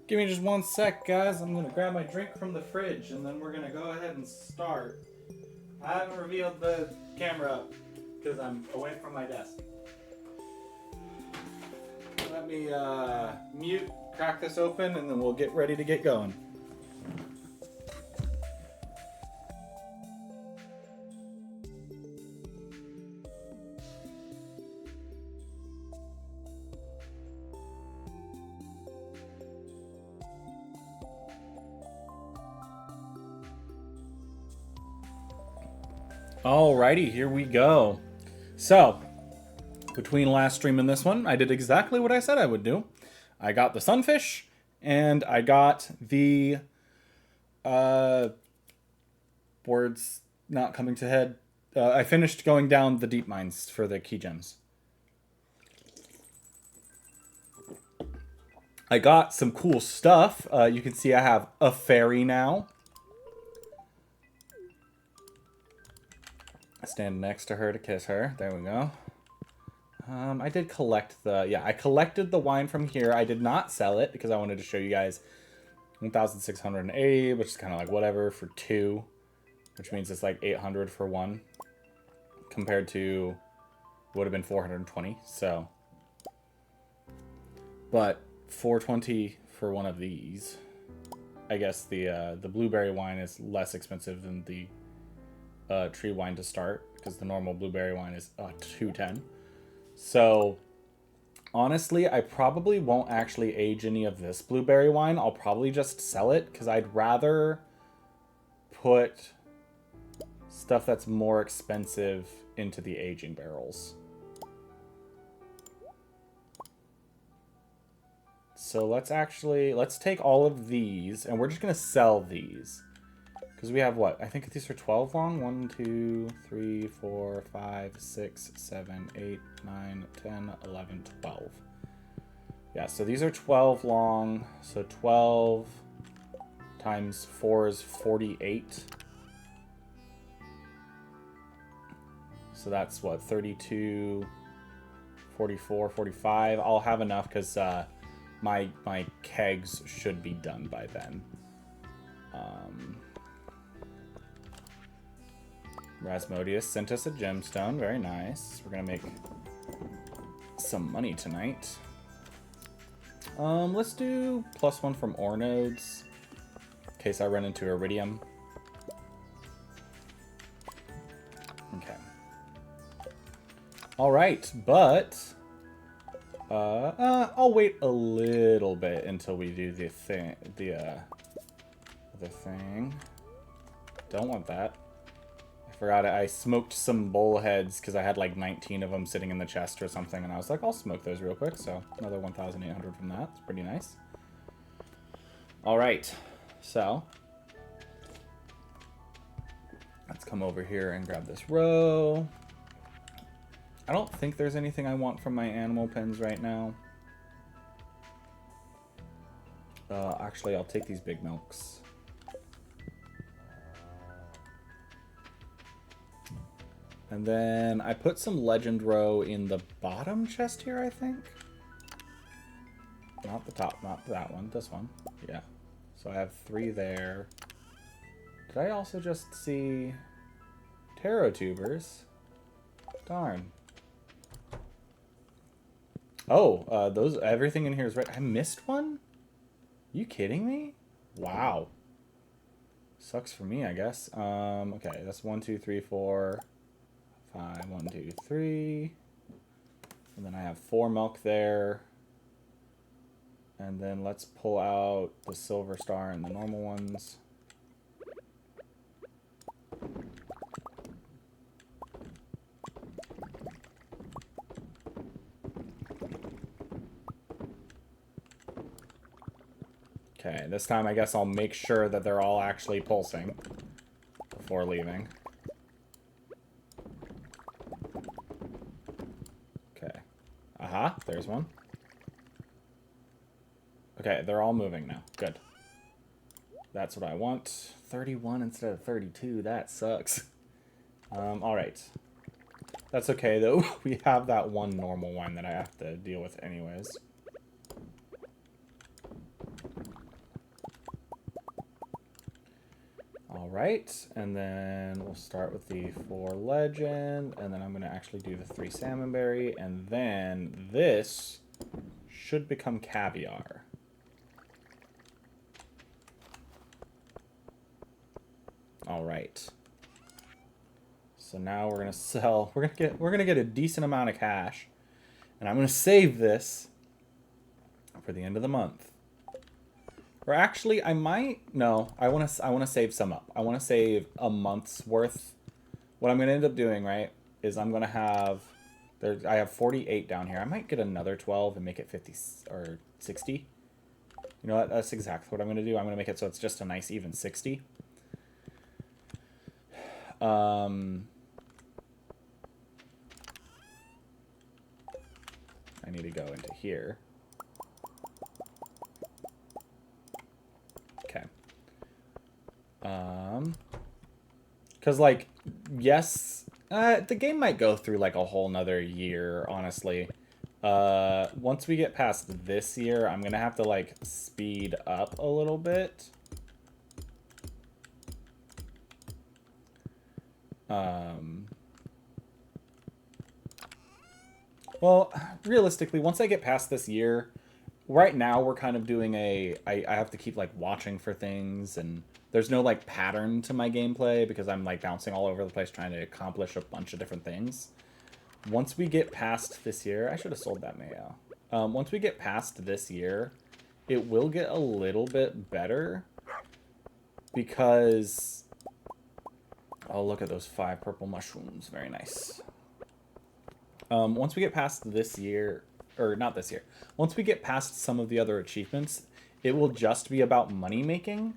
Give me just one sec, guys. I'm gonna grab my drink from the fridge and then we're gonna go ahead and start. I haven't revealed the camera because I'm away from my desk. Let me mute, crack this open, and then we'll get ready to get going. Alrighty, here we go. So, between last stream and this one, I did exactly what I said I would do. I got the sunfish, and I got the words not coming to head. I finished going down the deep mines for the key gems. I got some cool stuff. You can see I have a fairy now. Stand next to her to kiss her. There we go. I did collect I collected the wine from here. I did not sell it because I wanted to show you guys 1,680, which is kind of like whatever for 2, which means it's like 800 for 1 compared to would have been 420. So, but 420 for one of these. I guess the blueberry wine is less expensive than the tree wine to start because the normal blueberry wine is 210. So honestly, I probably won't actually age any of this blueberry wine. I'll probably just sell it because I'd rather put stuff that's more expensive into the aging barrels. So let's take all of these and we're just going to sell these. Because we have what? I think these are 12 long. 1, 2, 3, 4, 5, 6, 7, 8, 9, 10, 11, 12. Yeah, so these are 12 long. So 12 times 4 is 48. So that's what? 32, 44, 45. I'll have enough because my kegs should be done by then. Rasmodius sent us a gemstone. Very nice. We're going to make some money tonight. Let's do +1 from ore nodes. In case I run into iridium. Okay. Alright, but... I'll wait a little bit until we do the other thing. Don't want that. Forgot it. I smoked some bullheads because I had like 19 of them sitting in the chest or something, and I was like, I'll smoke those real quick. So another 1,800 from that. It's pretty nice. All right, so let's come over here and grab this row. I don't think there's anything I want from my animal pens right now. Actually, I'll take these big milks. And then I put some legend row in the bottom chest here, I think. Not the top, not that one, this one. Yeah. So I have 3 there. Did I also just see taro tubers? Darn. Oh, everything in here is right. I missed one? You kidding me? Wow. Sucks for me, I guess. Okay, that's 1, 2, 3, 4... 5, 1, 2, 3. And then I have 4 milk there. And then let's pull out the silver star and the normal ones. Okay, this time I guess I'll make sure that they're all actually pulsing before leaving. Aha, there's one. Okay, they're all moving now. Good. That's what I want. 31 instead of 32. That sucks. Alright. That's okay, though. We have that one normal one that I have to deal with anyways. All right, and then we'll start with the 4 legend, and then I'm going to actually do the 3 salmonberry, and then this should become caviar. All right. So now we're gonna sell. We're gonna get a decent amount of cash, and I'm gonna save this for the end of the month. Or actually, I might. No, I wanna save some up. I wanna save a month's worth. What I'm gonna end up doing, right, is I'm gonna have. I have 48 down here. I might get another 12 and make it 50 or 60. You know what? That's exactly what I'm gonna do. I'm gonna make it so it's just a nice even 60. I need to go into here. Okay. Because, like, yes, the game might go through, like, a whole nother year, honestly. Once we get past this year, I'm gonna have to, like, speed up a little bit. Well, realistically, once I get past this year, right now we're kind of doing I have to keep like watching for things, and there's no like pattern to my gameplay because I'm like bouncing all over the place trying to accomplish a bunch of different things. Once we get past this year, I should have sold that mayo. Once we get past this year, it will get a little bit better because, oh, look at those 5 purple mushrooms. Very nice. Once we get past this year, or not this year, once we get past some of the other achievements, it will just be about money making.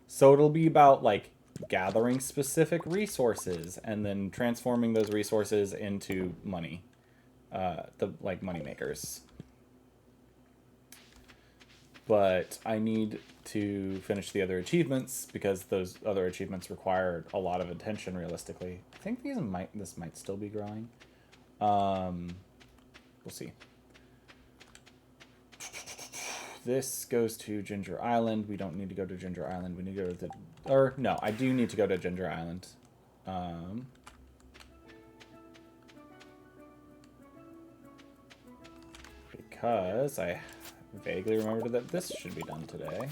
So it'll be about like gathering specific resources and then transforming those resources into money, the like money makers. But I need to finish the other achievements because those other achievements require a lot of attention. Realistically, I think this might still be growing. We'll see. This goes to Ginger Island. We don't need to go to Ginger Island. We need to go to the... Or, no, I do need to go to Ginger Island. Because I vaguely remembered that this should be done today.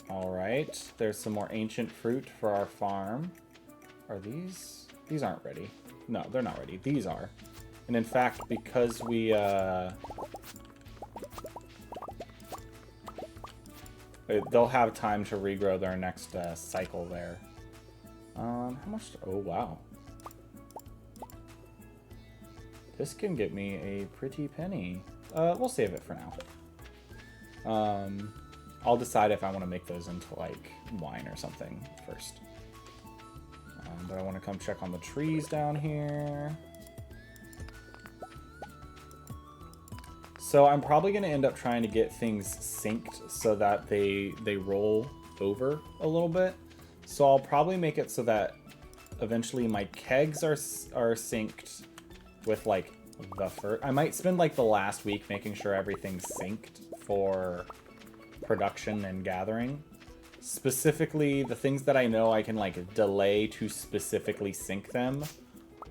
Alright, there's some more ancient fruit for our farm. Are these? These aren't ready. No, they're not ready. These are. And in fact, because we, they'll have time to regrow their next cycle there. How much? Oh, wow. This can get me a pretty penny. We'll save it for now. I'll decide if I want to make those into, like, wine or something first. But I want to come check on the trees down here. So I'm probably going to end up trying to get things synced so that they roll over a little bit. So I'll probably make it so that eventually my kegs are synced with like the first. I might spend like the last week making sure everything's synced for production and gathering. Specifically, the things that I know I can like delay to specifically sync them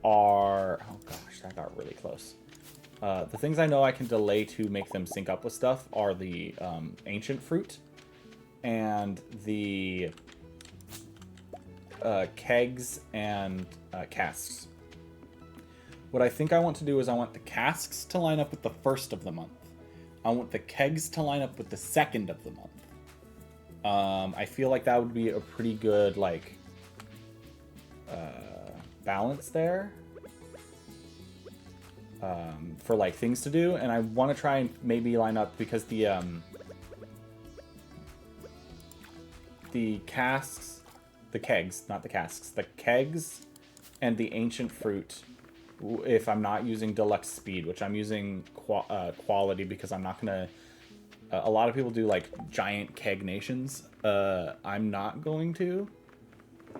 are... Oh gosh, that got really close. The things I know I can delay to make them sync up with stuff are the ancient fruit and the kegs and casks. What I think I want to do is I want the casks to line up with the first of the month. I want the kegs to line up with the second of the month. I feel like that would be a pretty good, like, balance there. For, like, things to do. And I want to try and maybe line up because the casks, the kegs, not the casks, the kegs and the ancient fruit, if I'm not using deluxe speed, which I'm using quality because I'm not going to... a lot of people do, like, giant keg nations. I'm not going to.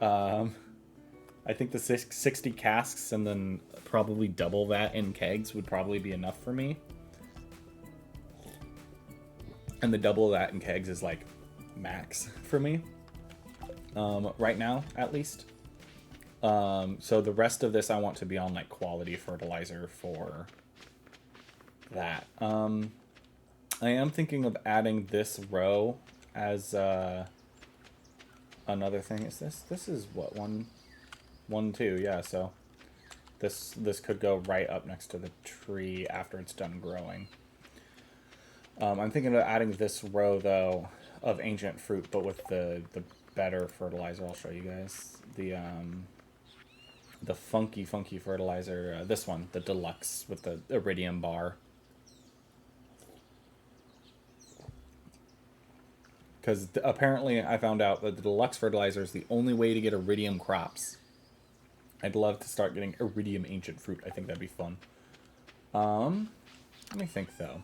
I think the 60 casks and then probably double that in kegs would probably be enough for me. And the double of that in kegs is like max for me. Right now, at least. So the rest of this I want to be on like quality fertilizer for that. I am thinking of adding this row as another thing. Is this is what, 1, 2, yeah, so this could go right up next to the tree after it's done growing. I'm thinking of adding this row though of ancient fruit, but with the better fertilizer. I'll show you guys the funky fertilizer. This one, the deluxe with the iridium bar. Because apparently I found out that the deluxe fertilizer is the only way to get iridium crops. I'd love to start getting iridium ancient fruit. I think that'd be fun. Let me think though.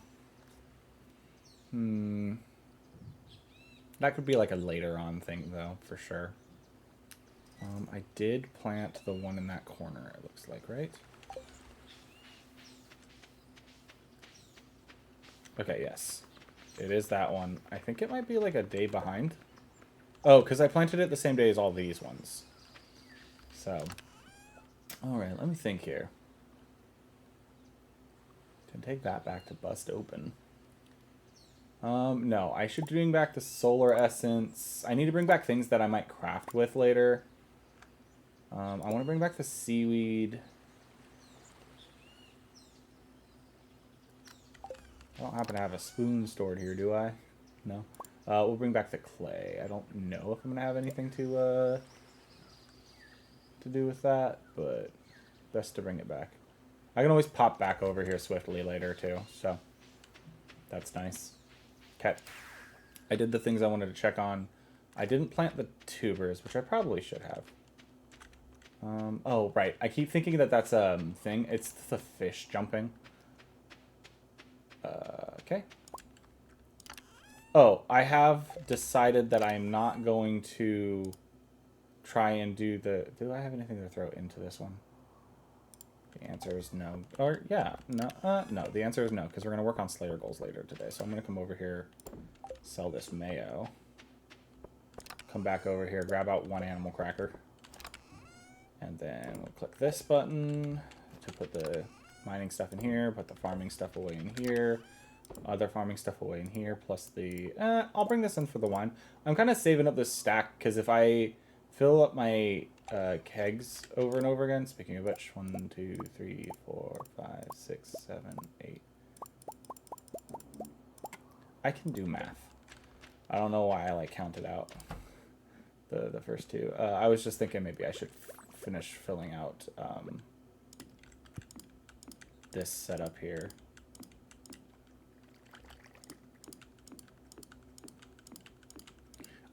That could be like a later on thing though, for sure. I did plant the one in that corner, it looks like, right? Okay, yes. It is that one. I think it might be like a day behind. Oh, because I planted it the same day as all these ones. So, alright, let me think here. Can take that back to bust open. No, I should bring back the solar essence. I need to bring back things that I might craft with later. I want to bring back the seaweed. I don't happen to have a spoon stored here, do I? No. We'll bring back the clay. I don't know if I'm going to have anything to do with that, but best to bring it back. I can always pop back over here swiftly later, too, so that's nice. Okay. I did the things I wanted to check on. I didn't plant the tubers, which I probably should have. Oh, right. I keep thinking that that's a thing. It's the fish jumping. Okay. Oh, I have decided that I'm not going to try and do the... Do I have anything to throw into this one? The answer is no. Or, yeah. No, no. The answer is no, because we're going to work on Slayer goals later today. So I'm going to come over here, sell this mayo. Come back over here, grab out one animal cracker. And then we'll click this button to put the mining stuff in here, put the farming stuff away in here, other farming stuff away in here, plus the... I'll bring this in for the wine. I'm kind of saving up this stack, because if I fill up my kegs over and over again, speaking of which, 1, 2, 3, 4, 5, 6, 7, 8. I can do math. I don't know why I like counted out the first two. I was just thinking maybe I should finish filling out this setup here.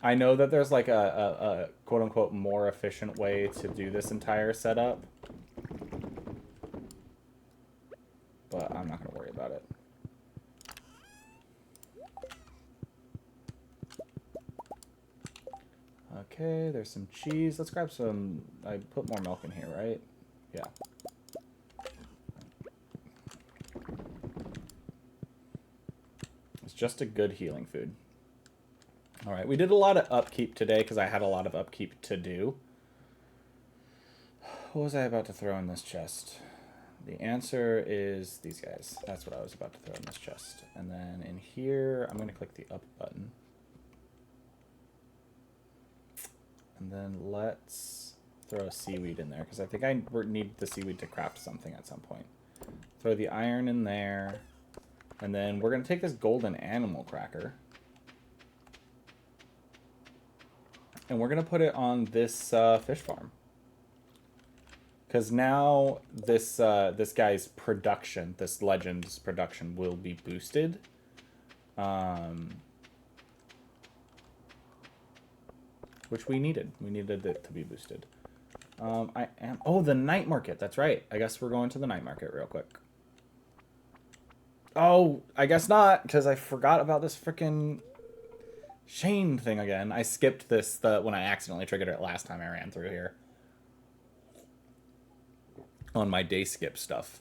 I know that there's like a quote-unquote more efficient way to do this entire setup, but I'm not going to worry about it. Okay, there's some cheese. Let's grab some... I put more milk in here, right? Yeah. It's just a good healing food. Alright, we did a lot of upkeep today because I had a lot of upkeep to do. What was I about to throw in this chest? The answer is these guys. That's what I was about to throw in this chest. And then in here, I'm going to click the up button. And then let's throw a seaweed in there, because I think I need the seaweed to craft something at some point. Throw the iron in there. And then we're going to take this golden animal cracker. And we're going to put it on this fish farm. Because now this this guy's production, this legend's production, will be boosted. Which we needed. We needed it to be boosted. Oh, the night market. That's right. I guess we're going to the night market real quick. Oh, I guess not, because I forgot about this freaking Shane thing again. I skipped this when I accidentally triggered it last time I ran through here. On my day skip stuff.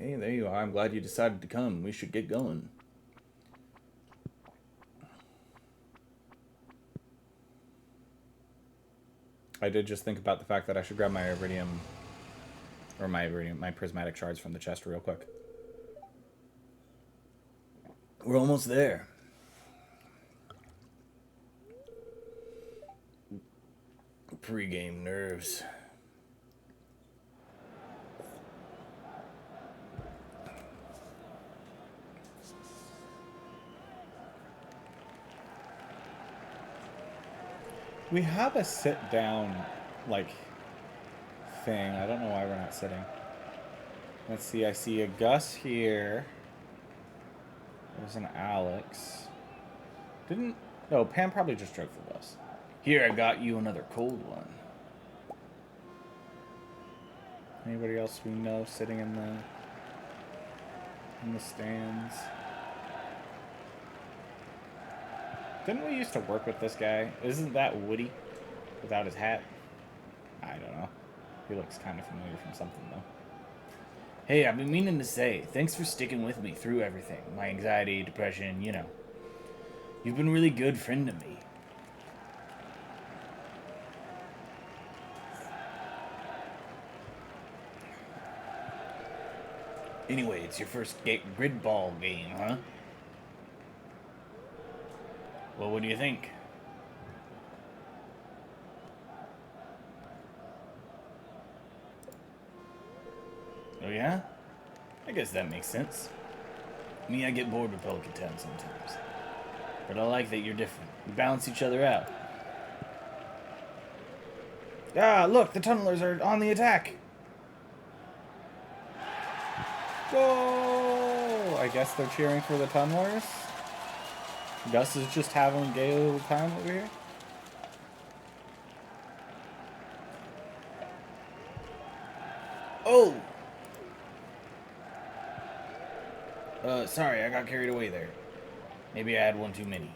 Hey, there you are. I'm glad you decided to come. We should get going. I did just think about the fact that I should grab my iridium, or my prismatic shards from the chest real quick. We're almost there. Pre-game nerves. We have a sit-down, like, thing. I don't know why we're not sitting. Let's see, I see a Gus here. There's an Alex. No, Pam probably just drove the bus. Here, I got you another cold one. Anybody else we know sitting in the stands? Didn't we used to work with this guy? Isn't that Woody without his hat? I don't know. He looks kind of familiar from something, though. Hey, I've been meaning to say, thanks for sticking with me through everything. My anxiety, depression, you know. You've been a really good friend to me. Anyway, it's your first grid ball game, huh? Well, what do you think? Oh, yeah? I guess that makes sense. Me, I get bored with Pelican Town sometimes. But I like that you're different. We balance each other out. Ah, look, the tunnelers are on the attack. Whoa! I guess they're cheering for the tunnelers. Gus is just having a gay little time over here. Oh! Sorry, I got carried away there. Maybe I had one too many.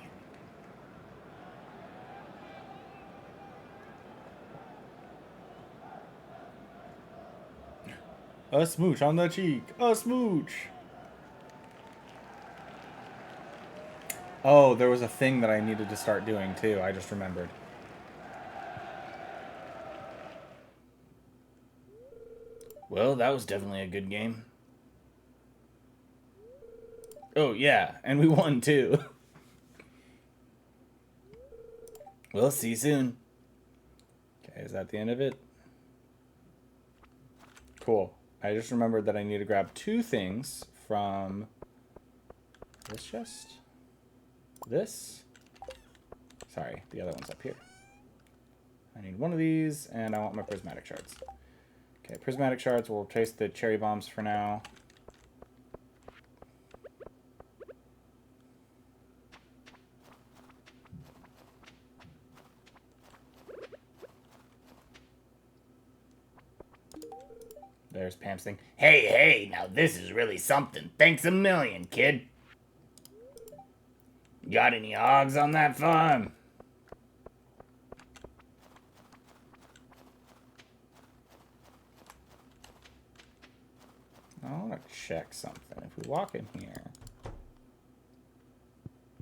A smooch on the cheek. A smooch. Oh, there was a thing that I needed to start doing too. I just remembered. Well, that was definitely a good game. Oh, yeah, and we won too. Well, see you soon. Okay, is that the end of it? Cool. I just remembered that I need to grab two things from this chest. This. Sorry, the other one's up here. I need one of these, and I want my prismatic shards. Okay, prismatic shards will replace the cherry bombs for now. There's Pam's thing. Hey, now this is really something. Thanks a million, kid. Got any hogs on that farm? I want to check something. If we walk in here...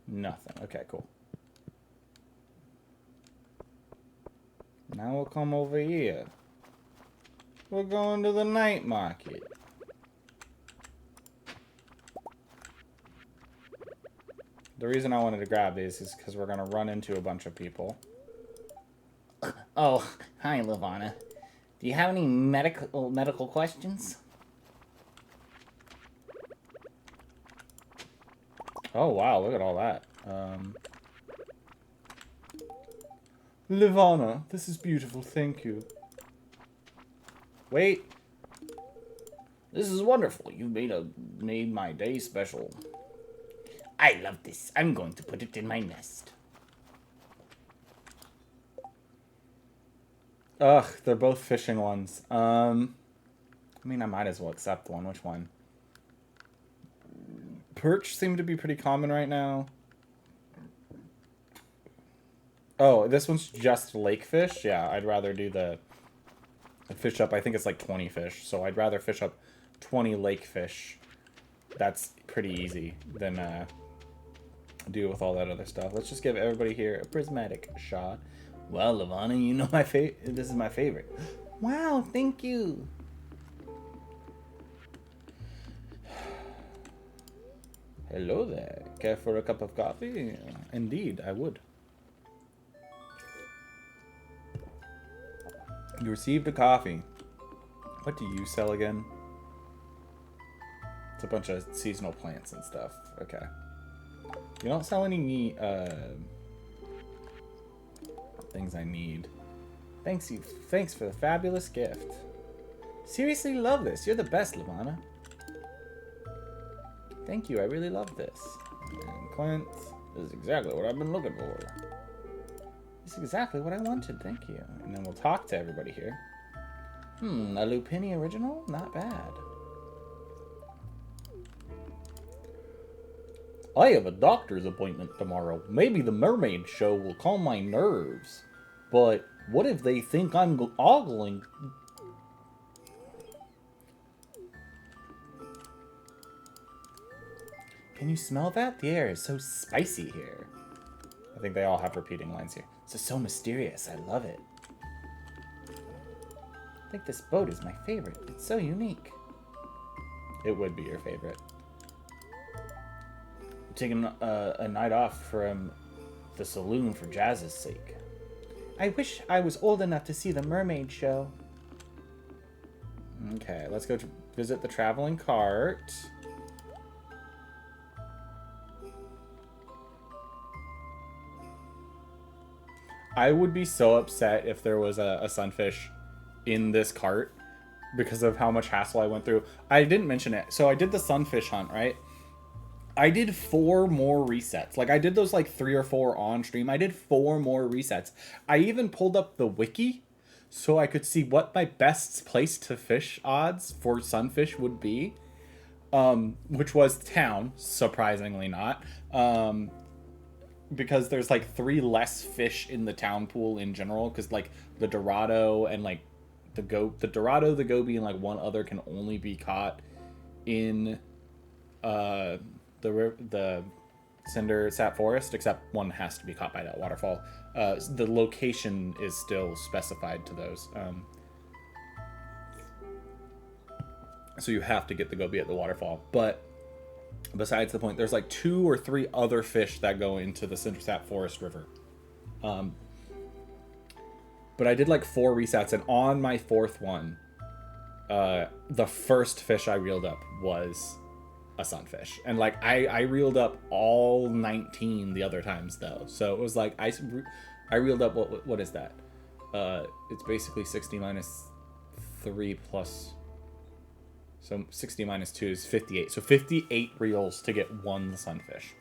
Nothing. Okay, cool. Now we'll come over here. We're going to the night market. The reason I wanted to grab these is because we're going to run into a bunch of people. Oh, hi, Lavana. Do you have any medical questions? Oh, wow, look at all that. Lavana, this is beautiful, thank you. Wait. This is wonderful. You made my day special. I love this. I'm going to put it in my nest. Ugh, they're both fishing ones. I mean, I might as well accept one. Which one? Perch seem to be pretty common right now. Oh, this one's just lake fish? Yeah, I'd rather do the fish up. I think it's like 20 fish, so I'd rather fish up 20 lake fish. That's pretty easy than deal with all that other stuff. Let's just give everybody here a prismatic shot. Well, Lavana, you know this is my favorite. Wow, thank you. Hello there. Care for a cup of coffee? Indeed, I would. You received a coffee. What do you sell again? It's a bunch of seasonal plants and stuff. Okay. You don't sell any things I need. Thanks for the fabulous gift. Seriously love this. You're the best, Lavana. Thank you. I really love this. And Clint, this is exactly what I've been looking for. This is exactly what I wanted. Thank you. And then we'll talk to everybody here. A Lupini original? Not bad. I have a doctor's appointment tomorrow. Maybe the mermaid show will calm my nerves. But what if they think I'm ogling? Can you smell that? The air is so spicy here. I think they all have repeating lines here. It's so mysterious. I love it. I think this boat is my favorite. It's so unique. It would be your favorite. I'm taking a night off from the saloon for Jazz's sake. I wish I was old enough to see the mermaid show. Okay, let's go visit the traveling cart. I would be so upset if there was a sunfish in this cart because of how much hassle I went through. I didn't mention it. So I did the sunfish hunt, right? I did 4 more resets. Like, I did those like 3 or 4 on stream. I did 4 more resets. I even pulled up the wiki so I could see what my best place to fish odds for sunfish would be. Which was town, surprisingly not. Because there's like 3 less fish in the town pool in general, because like the Dorado and like the Dorado, the goby, and like one other can only be caught in the Cinder Sap Forest, except one has to be caught by that waterfall. The location is still specified to those. So you have to get the goby at the waterfall. But besides the point, there's like 2 or 3 other fish that go into the Cinder Sap Forest River. But I did like 4 resets, and on my 4th one, the first fish I reeled up was a sunfish. And like I reeled up all 19 the other times though. So it was like I reeled up what is that? It's basically 60 minus 3 plus, so 60 minus 2 is 58. So 58 reels to get 1 sunfish.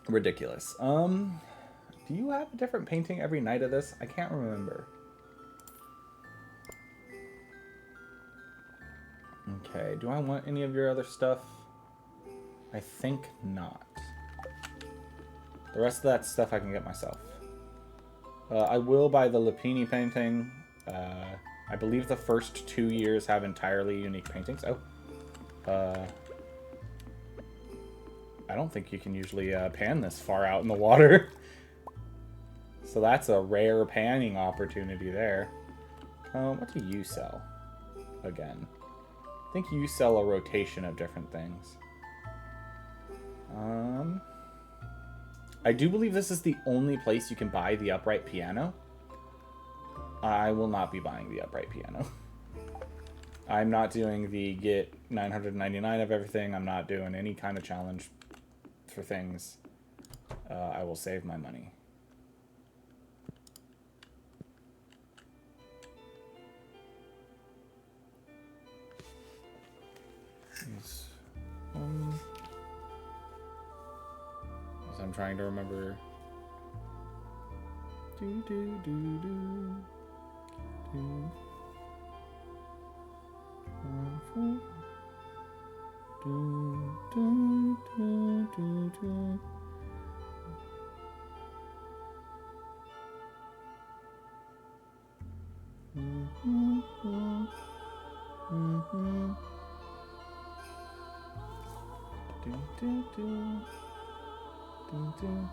Ridiculous. Do you have a different painting every night of this? I can't remember. Okay, do I want any of your other stuff? I think not. The rest of that stuff I can get myself. I will buy the Lupini painting. I believe the first 2 years have entirely unique paintings. Oh. I don't think you can usually pan this far out in the water. So that's a rare panning opportunity there. What do you sell? Again. I think you sell a rotation of different things. I do believe this is the only place you can buy the upright piano. I will not be buying the upright piano. I'm not doing the get 999 of everything. I'm not doing any kind of challenge for things. I will save my money. So I'm trying to remember. Do do do do do. Do do do do do.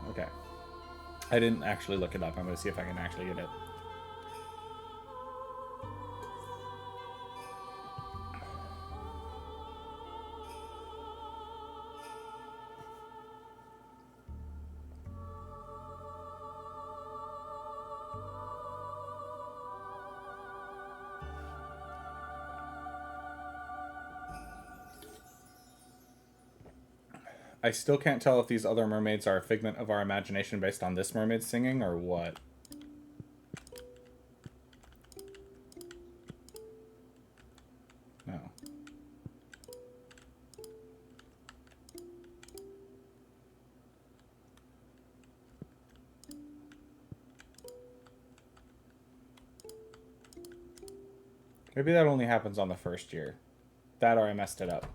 Okay. I didn't actually look it up. I'm going to see if I can actually get it. I still can't tell if these other mermaids are a figment of our imagination based on this mermaid singing or what. No. Maybe that only happens on the first year. That or I messed it up.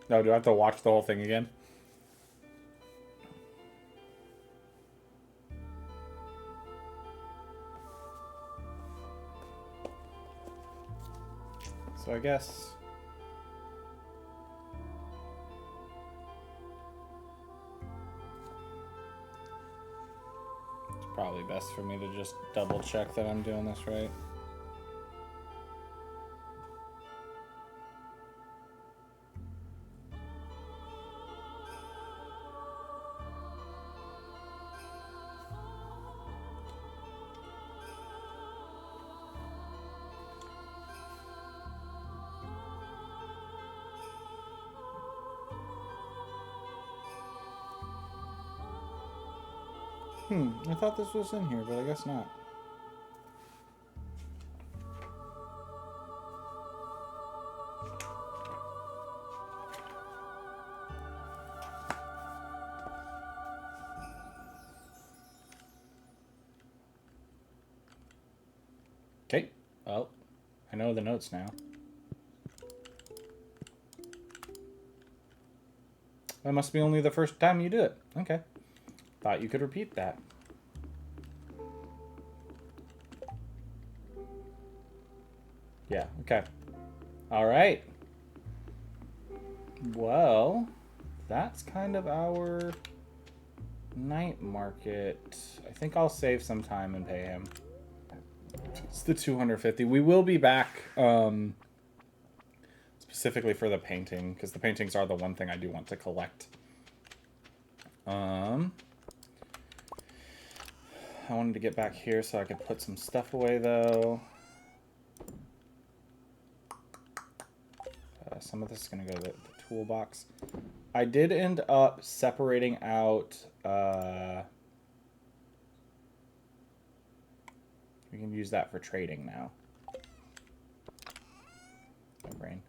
No, do I have to watch the whole thing again? So I guess... it's probably best for me to just double check that I'm doing this right. I thought this was in here, but I guess not. Okay. Well, I know the notes now. That must be only the first time you do it. Okay. Thought you could repeat that. Yeah, okay. All right. Well, that's kind of our night market. I think I'll save some time and pay him. It's the 250. We will be back specifically for the painting, because the paintings are the one thing I do want to collect. I wanted to get back here so I could put some stuff away, though. Some of this is going to go to the toolbox. I did end up separating out... we can use that for trading now. My brain.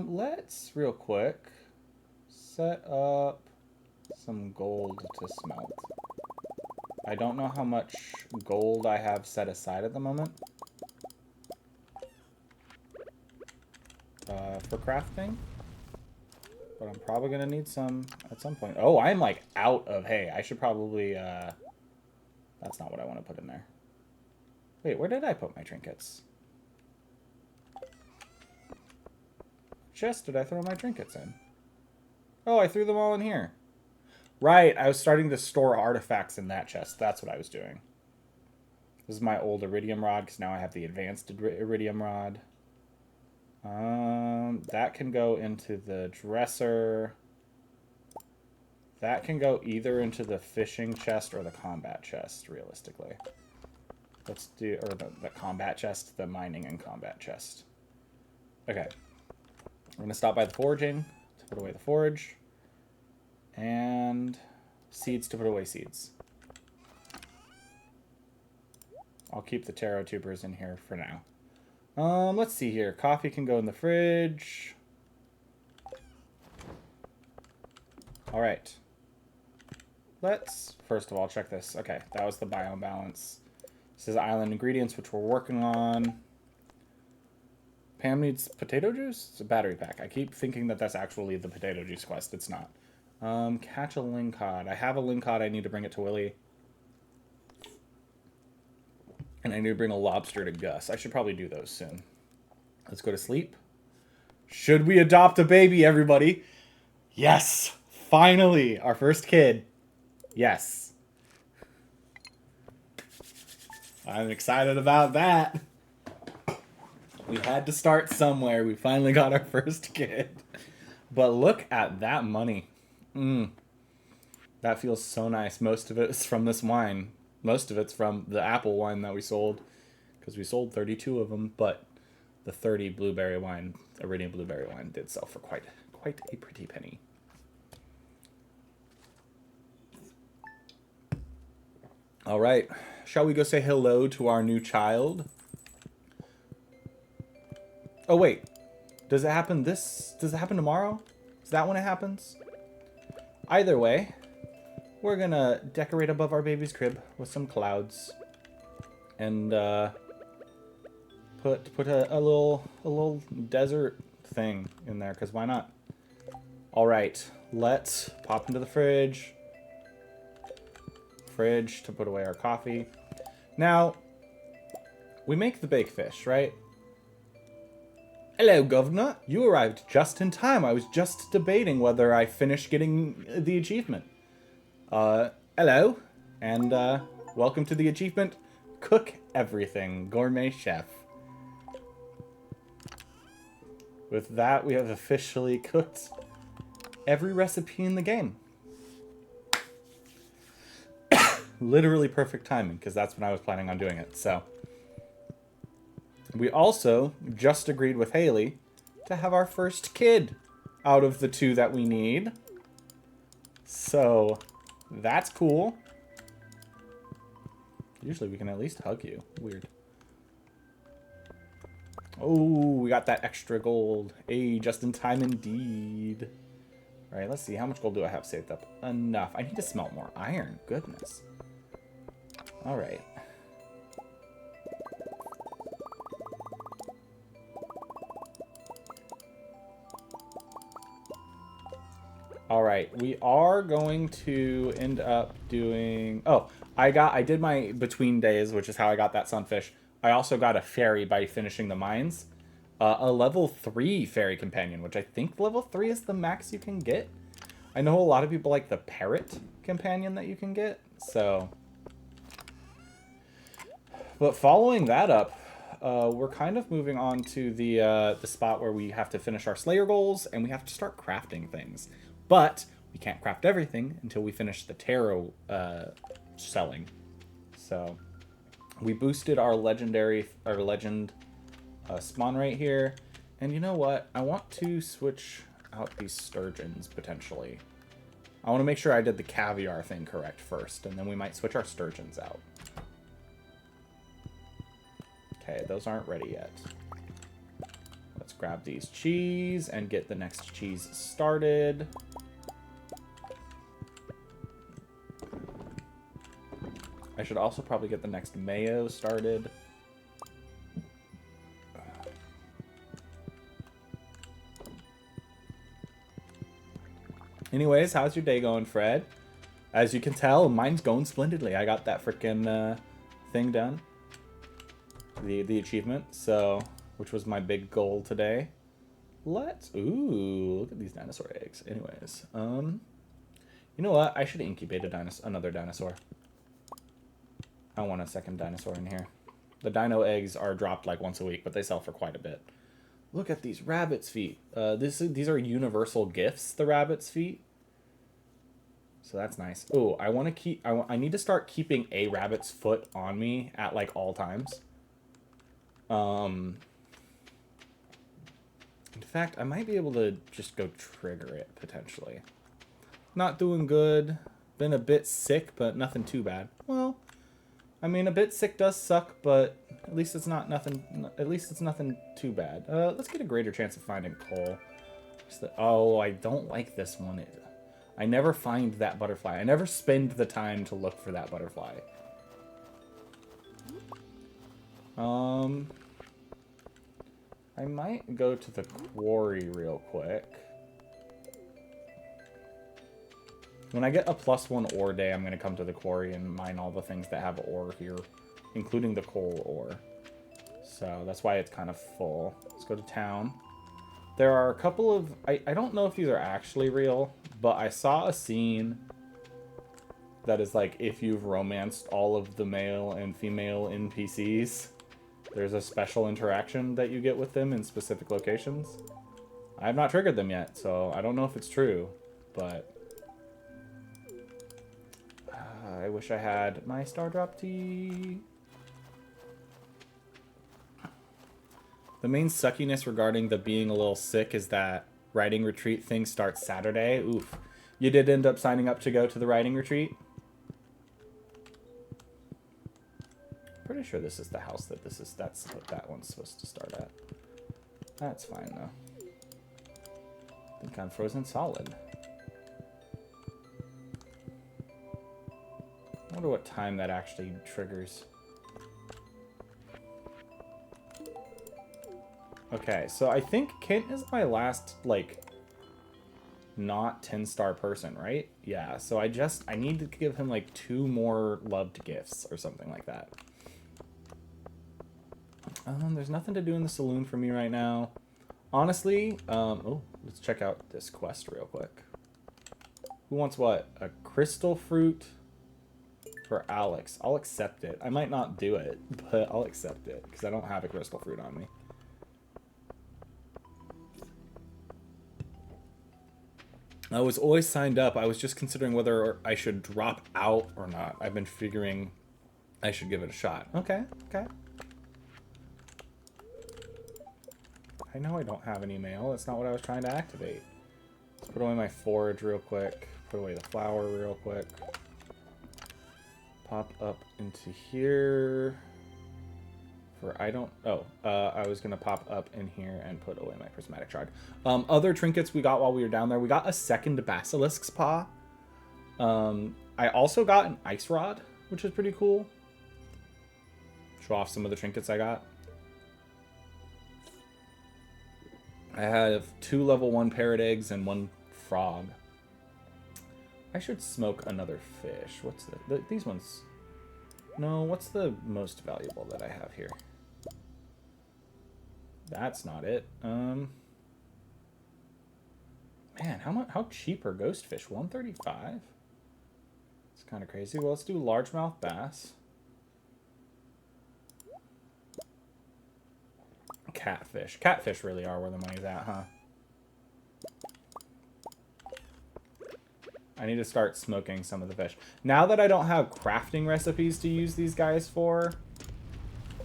Let's, real quick, set up some gold to smelt. I don't know how much gold I have set aside at the moment. For crafting. But I'm probably going to need some at some point. Oh, I'm like out of hay. I should probably... that's not what I want to put in there. Wait, where did I put my trinkets? Chest did I throw my trinkets in? Oh, I threw them all in here. Right, I was starting to store artifacts in that chest. That's what I was doing. This is my old iridium rod, because now I have the advanced iridium rod. That can go into the dresser. That can go either into the fishing chest or the combat chest, realistically. Let's do, or the combat chest, the mining and combat chest. Okay. I'm going to stop by the foraging to put away the forage. And seeds to put away seeds. I'll keep the taro tubers in here for now. Let's see here. Coffee can go in the fridge. All right. Let's, first of all, check this. Okay, that was the biome balance. This is island ingredients, which we're working on. Pam needs potato juice? It's a battery pack. I keep thinking that that's actually the potato juice quest. It's not. Catch a lingcod. I have a lingcod. I need to bring it to Willie. And I need to bring a lobster to Gus. I should probably do those soon. Let's go to sleep. Should we adopt a baby, everybody? Yes! Finally! Our first kid. Yes. I'm excited about that. We had to start somewhere. We finally got our first kid. But look at that money. That feels so nice. Most of it's from this wine. Most of it's from the apple wine that we sold. Because we sold 32 of them. But the 30 blueberry wine, Iridium blueberry wine, did sell for quite a pretty penny. All right. Shall we go say hello to our new child? Oh, wait. Does it happen tomorrow? Is that when it happens? Either way, we're gonna decorate above our baby's crib with some clouds. And, put a little desert thing in there, because why not? Alright, let's pop into the fridge. Fridge to put away our coffee. Now, we make the baked fish, right? Hello, Governor. You arrived just in time. I was just debating whether I finished getting the achievement. Hello, and welcome to the achievement, Cook Everything, Gourmet Chef. With that, we have officially cooked every recipe in the game. Literally perfect timing, because that's when I was planning on doing it, so. We also just agreed with Haley to have our first kid out of the 2 that we need. So, that's cool. Usually we can at least hug you. Weird. Oh, we got that extra gold. Hey, just in time indeed. Alright, let's see. How much gold do I have saved up? Enough. I need to smelt more iron. Goodness. Alright. Alright, we are going to end up doing... Oh, I did my between days, which is how I got that sunfish. I also got a fairy by finishing the mines. A level 3 fairy companion, which I think level 3 is the max you can get. I know a lot of people like the parrot companion that you can get, so... But following that up, we're kind of moving on to the spot where we have to finish our Slayer goals, and we have to start crafting things. But we can't craft everything until we finish the tarot selling. So we boosted our legend spawn rate here. And you know what? I want to switch out these sturgeons potentially. I want to make sure I did the caviar thing correct first, and then we might switch our sturgeons out. Okay, those aren't ready yet. Let's grab these cheese and get the next cheese started. I should also probably get the next mayo started. Anyways, how's your day going, Fred? As you can tell, mine's going splendidly. I got that freaking thing done. The achievement, so, which was my big goal today. Ooh, look at these dinosaur eggs. Anyways, you know what? I should incubate another dinosaur. I want a second dinosaur in here. The dino eggs are dropped like once a week, but they sell for quite a bit. Look at these rabbit's feet. These are universal gifts, the rabbit's feet. So that's nice. Oh, I want to keep... I need to start keeping a rabbit's foot on me at like all times. In fact, I might be able to just go trigger it, potentially. Not doing good. Been a bit sick, but nothing too bad. Well, I mean, a bit sick does suck, but at least it's nothing too bad. Let's get a greater chance of finding coal. Oh, I don't like this one. I never find that butterfly. I never spend the time to look for that butterfly. I might go to the quarry real quick. When I get a +1 ore day, I'm going to come to the quarry and mine all the things that have ore here including the coal ore. So that's why it's kind of full. Let's go to town. There are a couple of... I don't know if these are actually real, but I saw a scene that is like if you've romanced all of the male and female NPCs, there's a special interaction that you get with them in specific locations. I have not triggered them yet, so I don't know if it's true, but... I wish I had my Star Drop tea. The main suckiness regarding the being a little sick is that riding retreat thing starts Saturday. Oof. You did end up signing up to go to the riding retreat? Pretty sure this is the house that's what that one's supposed to start at. That's fine though. I think I'm frozen solid. I wonder what time that actually triggers. Okay, so I think Kent is my last, like, not 10-star person, right? Yeah, so I need to give him, like, 2 more loved gifts or something like that. There's nothing to do in the saloon for me right now. Honestly, oh, let's check out this quest real quick. Who wants what? A crystal fruit for Alex. I'll accept it. I might not do it, but I'll accept it because I don't have a crystal fruit on me. I was always signed up. I was just considering whether I should drop out or not. I've been figuring I should give it a shot. Okay, okay. I know I don't have any mail. That's not what I was trying to activate. Let's put away my forage real quick. Put away the flour real quick. Pop up into here. I was going to pop up in here and put away my prismatic shard. Other trinkets we got while we were down there. We got a second basilisk's paw. I also got an ice rod, which is pretty cool. Show off some of the trinkets I got. I have 2 level 1 parrot eggs and 1 frog. I should smoke another fish. What's these ones? No, what's the most valuable that I have here? That's not it. Man, how cheap are ghost fish? 135? It's kind of crazy. Well, let's do largemouth bass. Catfish. Catfish really are where the money's at, huh? I need to start smoking some of the fish. Now that I don't have crafting recipes to use these guys for,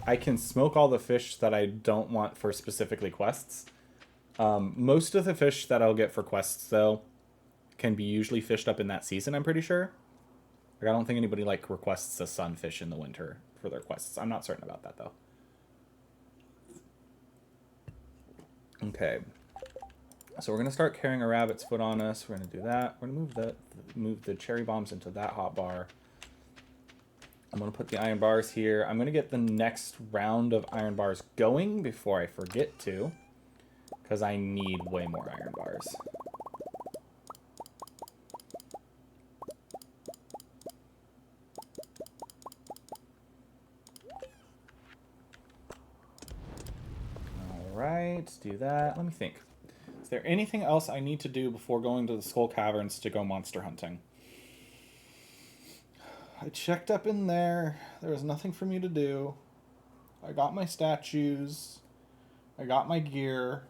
I can smoke all the fish that I don't want for specifically quests. Most of the fish that I'll get for quests, though, can be usually fished up in that season, I'm pretty sure. Like, I don't think anybody, like, requests a sunfish in the winter for their quests. I'm not certain about that, though. Okay. So we're going to start carrying a rabbit's foot on us. We're going to do that. We're going to move the cherry bombs into that hot bar. I'm going to put the iron bars here. I'm going to get the next round of iron bars going before I forget to, because I need way more iron bars. All right, let's do that. Let me think. Is there anything else I need to do before going to the Skull Caverns to go monster hunting? I checked up in there. There was nothing for me to do. I got my statues. I got my gear.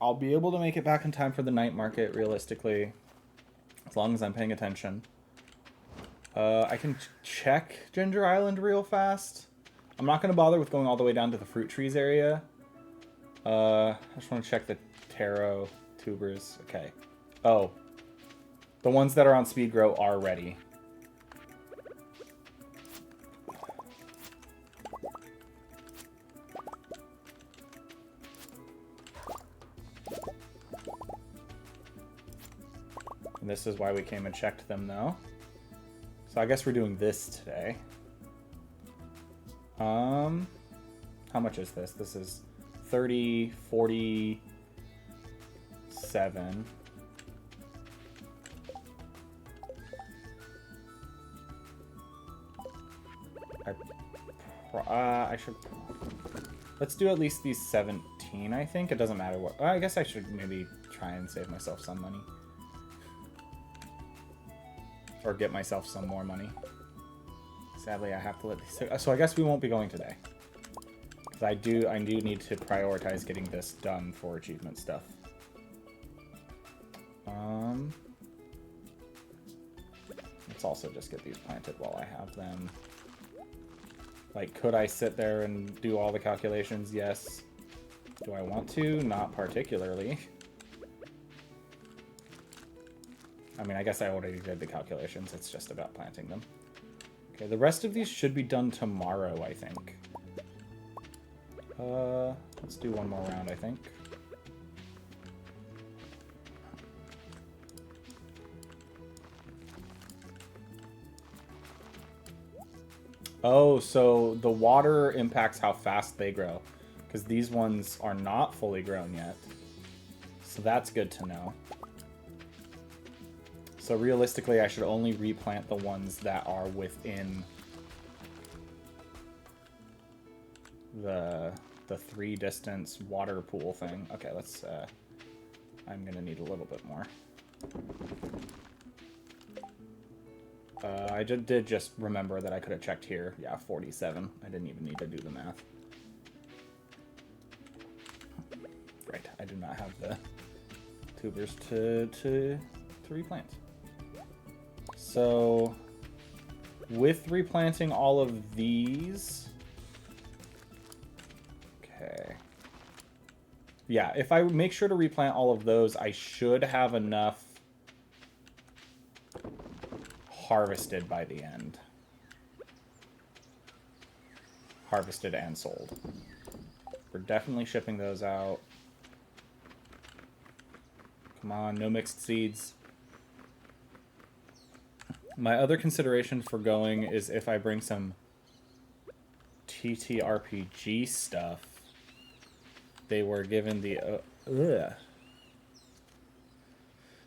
I'll be able to make it back in time for the night market, realistically, as long as I'm paying attention. I can check Ginger Island real fast. I'm not going to bother with going all the way down to the fruit trees area. I just want to check the taro tubers. Okay. Oh. The ones that are on speed grow are ready. And this is why we came and checked them, though. So I guess we're doing this today. How much is this? This is 30, 47. I I should... Let's do at least these 17, I think. It doesn't matter what... I guess I should maybe try and save myself some money. Or get myself some more money. Sadly, I have to let these... So I guess we won't be going today. Because I do need to prioritize getting this done for achievement stuff. Let's also just get these planted while I have them. Like, could I sit there and do all the calculations? Yes. Do I want to? Not particularly. I mean, I guess I already did the calculations. It's just about planting them. Okay, the rest of these should be done tomorrow, I think. Let's do one more round, I think. Oh, so the water impacts how fast they grow. Because these ones are not fully grown yet. So that's good to know. So realistically, I should only replant the ones that are within the 3 distance water pool thing. Okay, let's, I'm gonna need a little bit more. I did just remember that I could have checked here. Yeah, 47. I didn't even need to do the math. Right, I do not have the tubers to replant. So, with replanting all of these... Okay. Yeah, if I make sure to replant all of those, I should have enough harvested by the end. Harvested and sold. We're definitely shipping those out. Come on, no mixed seeds. My other consideration for going is if I bring some TTRPG stuff. They were given the...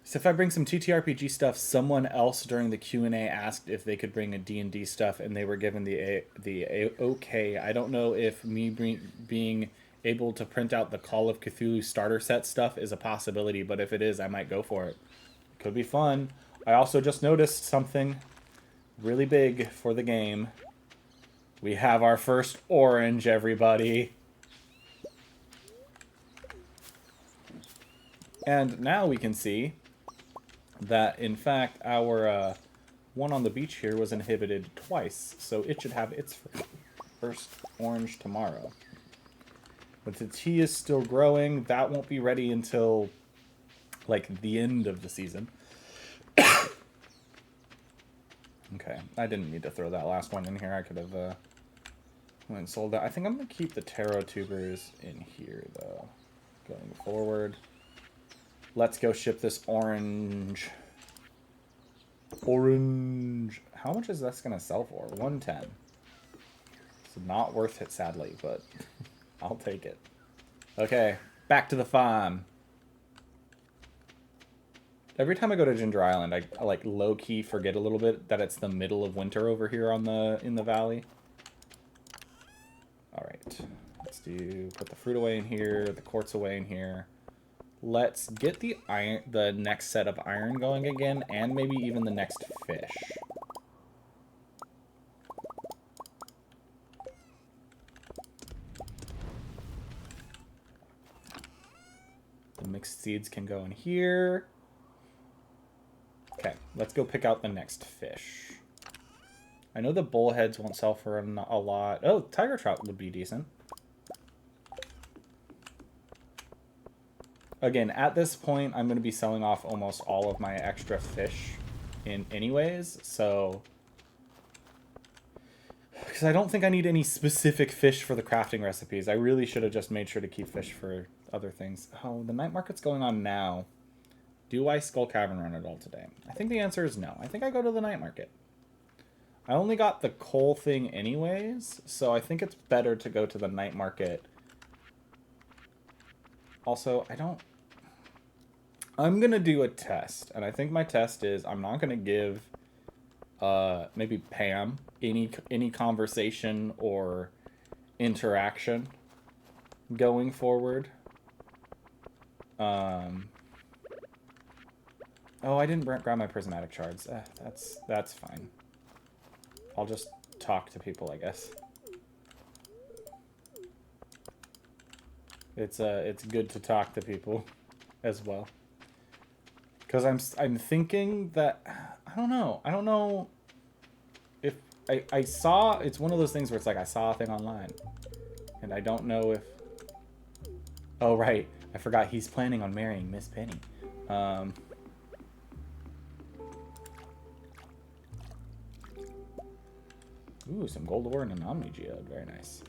So if I bring some TTRPG stuff, someone else during the Q&A asked if they could bring a D&D stuff, and they were given the okay. I don't know if me being able to print out the Call of Cthulhu starter set stuff is a possibility, but if it is, I might go for it. Could be fun. I also just noticed something really big for the game. We have our first orange, everybody. And now we can see that, in fact, our one on the beach here was inhibited twice, so it should have its first orange tomorrow. But the tea is still growing. That won't be ready until, like, the end of the season. Okay, I didn't need to throw that last one in here. I could have went and sold that. I think I'm going to keep the taro tubers in here, though, going forward. Let's go ship this orange. Orange. How much is this going to sell for? 110. It's not worth it, sadly, but I'll take it. Okay, back to the farm. Every time I go to Ginger Island, I like low-key forget a little bit that it's the middle of winter over here on in the valley. All right, let's put the fruit away in here, the quartz away in here. Let's get the next set of iron going again, and maybe even the next fish. The mixed seeds can go in here. Okay, let's go pick out the next fish. I know the bullheads won't sell for a lot. Oh, tiger trout would be decent. Again, at this point, I'm going to be selling off almost all of my extra fish anyways, so... Because I don't think I need any specific fish for the crafting recipes. I really should have just made sure to keep fish for other things. Oh, the night market's going on now. Do I Skull Cavern run at all today? I think the answer is no. I think I go to the night market. I only got the coal thing anyways, so I think it's better to go to the night market. Also, I'm going to do a test, and I think my test is I'm not going to give maybe Pam any conversation or interaction going forward. Oh, I didn't grab my prismatic shards. That's fine. I'll just talk to people, I guess. It's good to talk to people as well. Because I'm thinking that I don't know if I saw, it's one of those things where it's like I saw a thing online and I don't know if, oh right, I forgot he's planning on marrying Miss Penny. Ooh, some gold ore and an omni geode, very nice.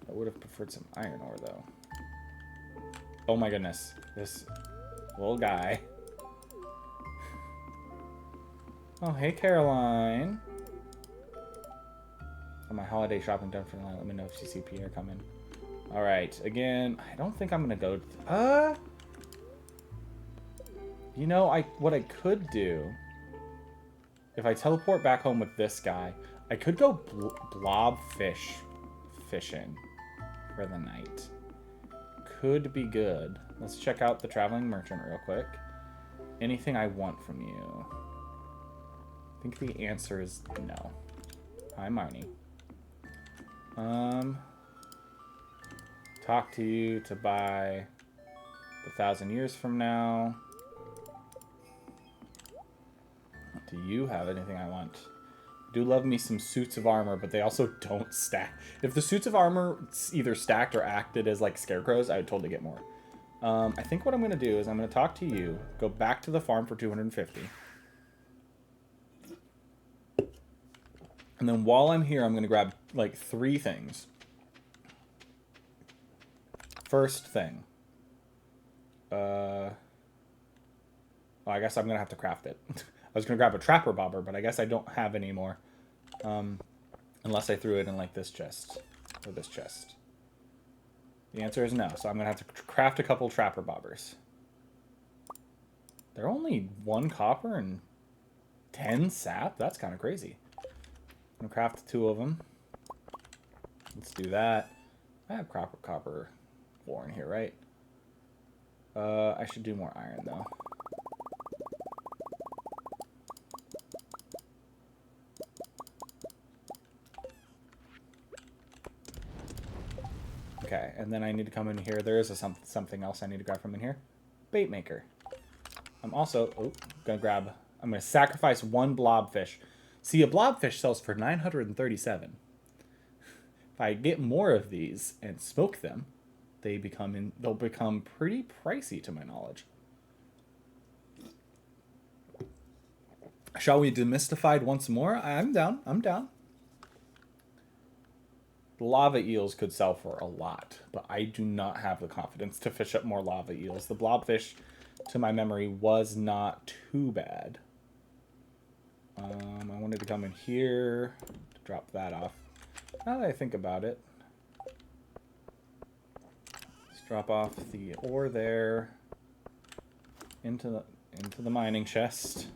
I would have preferred some iron ore though. Oh my goodness, this little guy. Oh, hey Caroline. Got my holiday shopping done for the night. Let me know if you see Pierre coming. Alright, again, I don't think I'm gonna go... You know, what I could do... If I teleport back home with this guy, I could go blobfish fishing for the night. Could be good. Let's check out the traveling merchant real quick. Anything I want from you? I think the answer is no. Hi, Marnie. Talk to you to buy 1,000 years from now. Do you have anything I want? Do love me some suits of armor, but they also don't stack. If the suits of armor either stacked or acted as like scarecrows, I would totally get more. I think what I'm going to do is I'm going to talk to you, go back to the farm for 250. And then while I'm here, I'm going to grab like 3 things. First thing. Well, I guess I'm going to have to craft it. I was going to grab a trapper bobber, but I guess I don't have any more. Unless I threw it in like this chest. Or this chest. The answer is no, so I'm going to have to craft a couple trapper bobbers. They're only 1 copper and 10 sap? That's kind of crazy. I'm going to craft 2 of them. Let's do that. I have copper ore in here, right? I should do more iron, though. Okay, and then I need to come in here. There is something else I need to grab from in here. Bait maker. I'm also I'm gonna sacrifice 1 blobfish. See, a blobfish sells for 937. If I get more of these and smoke them, they'll become pretty pricey to my knowledge. Shall we demystify once more? I'm down. I'm down. Lava eels could sell for a lot, but I do not have the confidence to fish up more lava eels. The blobfish, to my memory, was not too bad. I wanted to come in here to drop that off. Now that I think about it, let's drop off the ore there into the mining chest.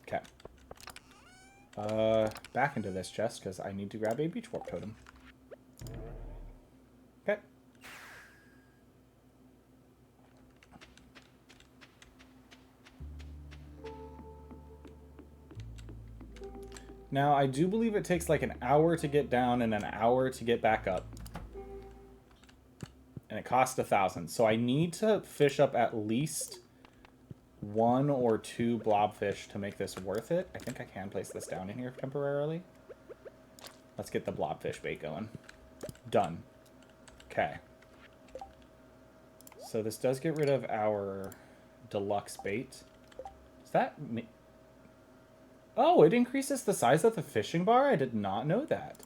Okay. Back into this chest, because I need to grab a beach warp totem. Okay. Now, I do believe it takes like an hour to get down and an hour to get back up. And it costs 1,000. So I need to fish up at least 1 or 2 blobfish to make this worth it. I think I can place this down in here temporarily. Let's get the blobfish bait going. Done. Okay. So this does get rid of our deluxe bait. Is that... Oh, it increases the size of the fishing bar? I did not know that.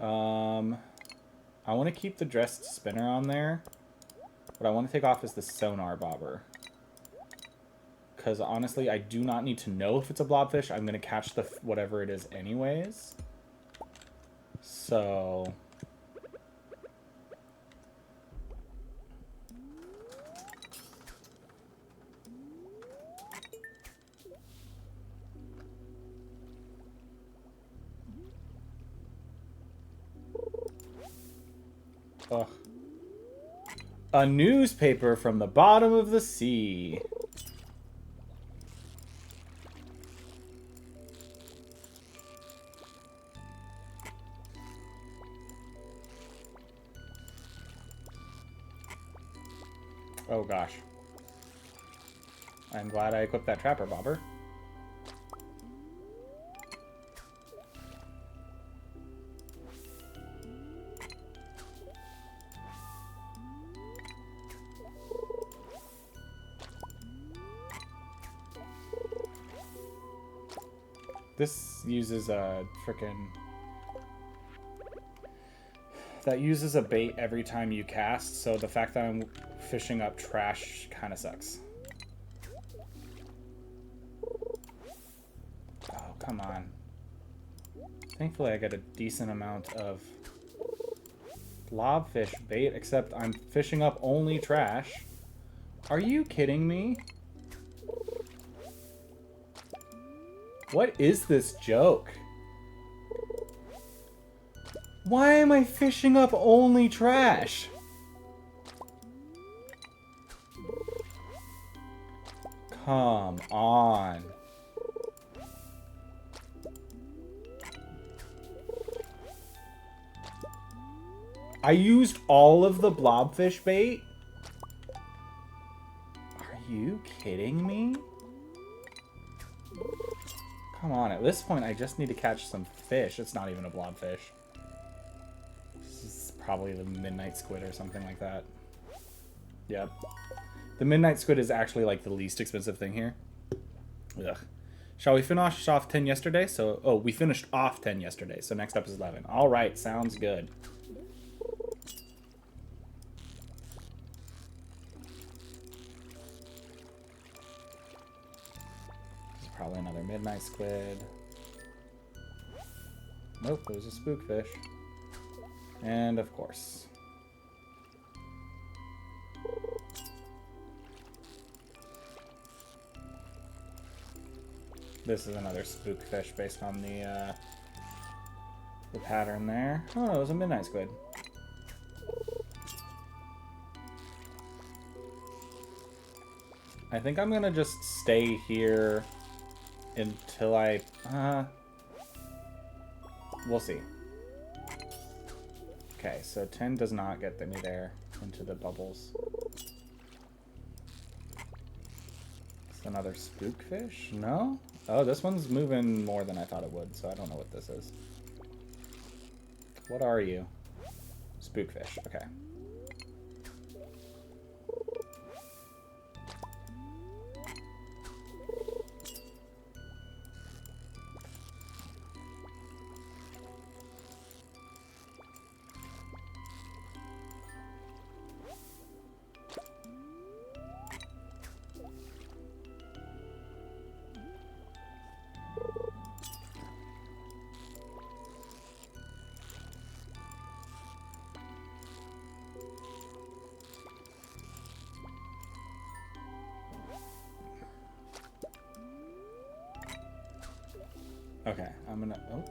I want to keep the dressed spinner on there. What I want to take off is the sonar bobber. Because honestly, I do not need to know if it's a blobfish. I'm going to catch the whatever it is anyways. So... Ugh. A newspaper from the bottom of the sea. Oh gosh. I'm glad I equipped that trapper bobber. This uses a frickin'... That uses a bait every time you cast, so the fact that I'm fishing up trash kind of sucks. Oh, come on. Thankfully I get a decent amount of blobfish bait, except I'm fishing up only trash. Are you kidding me? What is this joke? Why am I fishing up only trash? Come on. I used all of the blobfish bait? Are you kidding me? Come on, at this point I just need to catch some fish. It's not even a blobfish. This is probably the midnight squid or something like that. Yep. The midnight squid is actually like the least expensive thing here. Ugh. Shall we finish off 10 yesterday? So, oh, we finished off 10 yesterday, so next up is 11. All right, sounds good. Probably another midnight squid. Nope, it was a spookfish. And of course. This is another spookfish based on the pattern there. Oh, it was a midnight squid. I think I'm gonna just stay here until I... we'll see. Okay, so 10 does not get me there into the bubbles. It's another spookfish? No? Oh, this one's moving more than I thought it would, so I don't know what this is. What are you? Spookfish, okay. Okay, I'm gonna... Oh.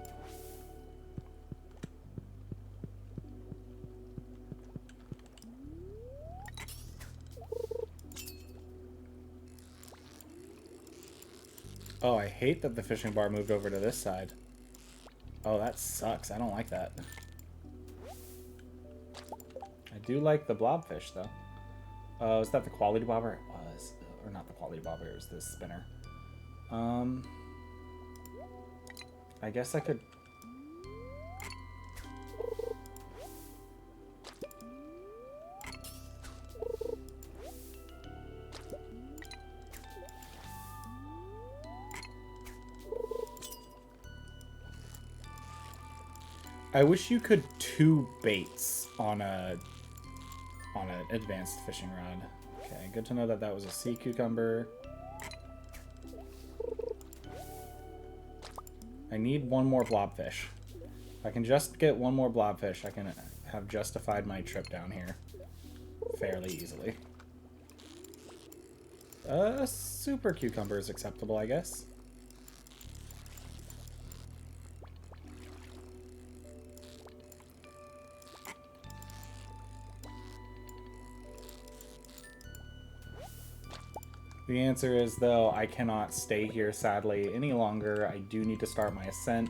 Oh, I hate that the fishing bar moved over to this side. Oh, that sucks. I don't like that. I do like the blobfish, though. Oh, is that the quality bobber? It was. Or not the quality bobber, it was this spinner. I guess I could... I wish you could two baits on an advanced fishing rod. Okay, good to know that that was a sea cucumber. I need one more blobfish. If I can just get one more blobfish, I can have justified my trip down here fairly easily. Super cucumber is acceptable, I guess. The answer is, though, I cannot stay here, sadly, any longer. I do need to start my ascent.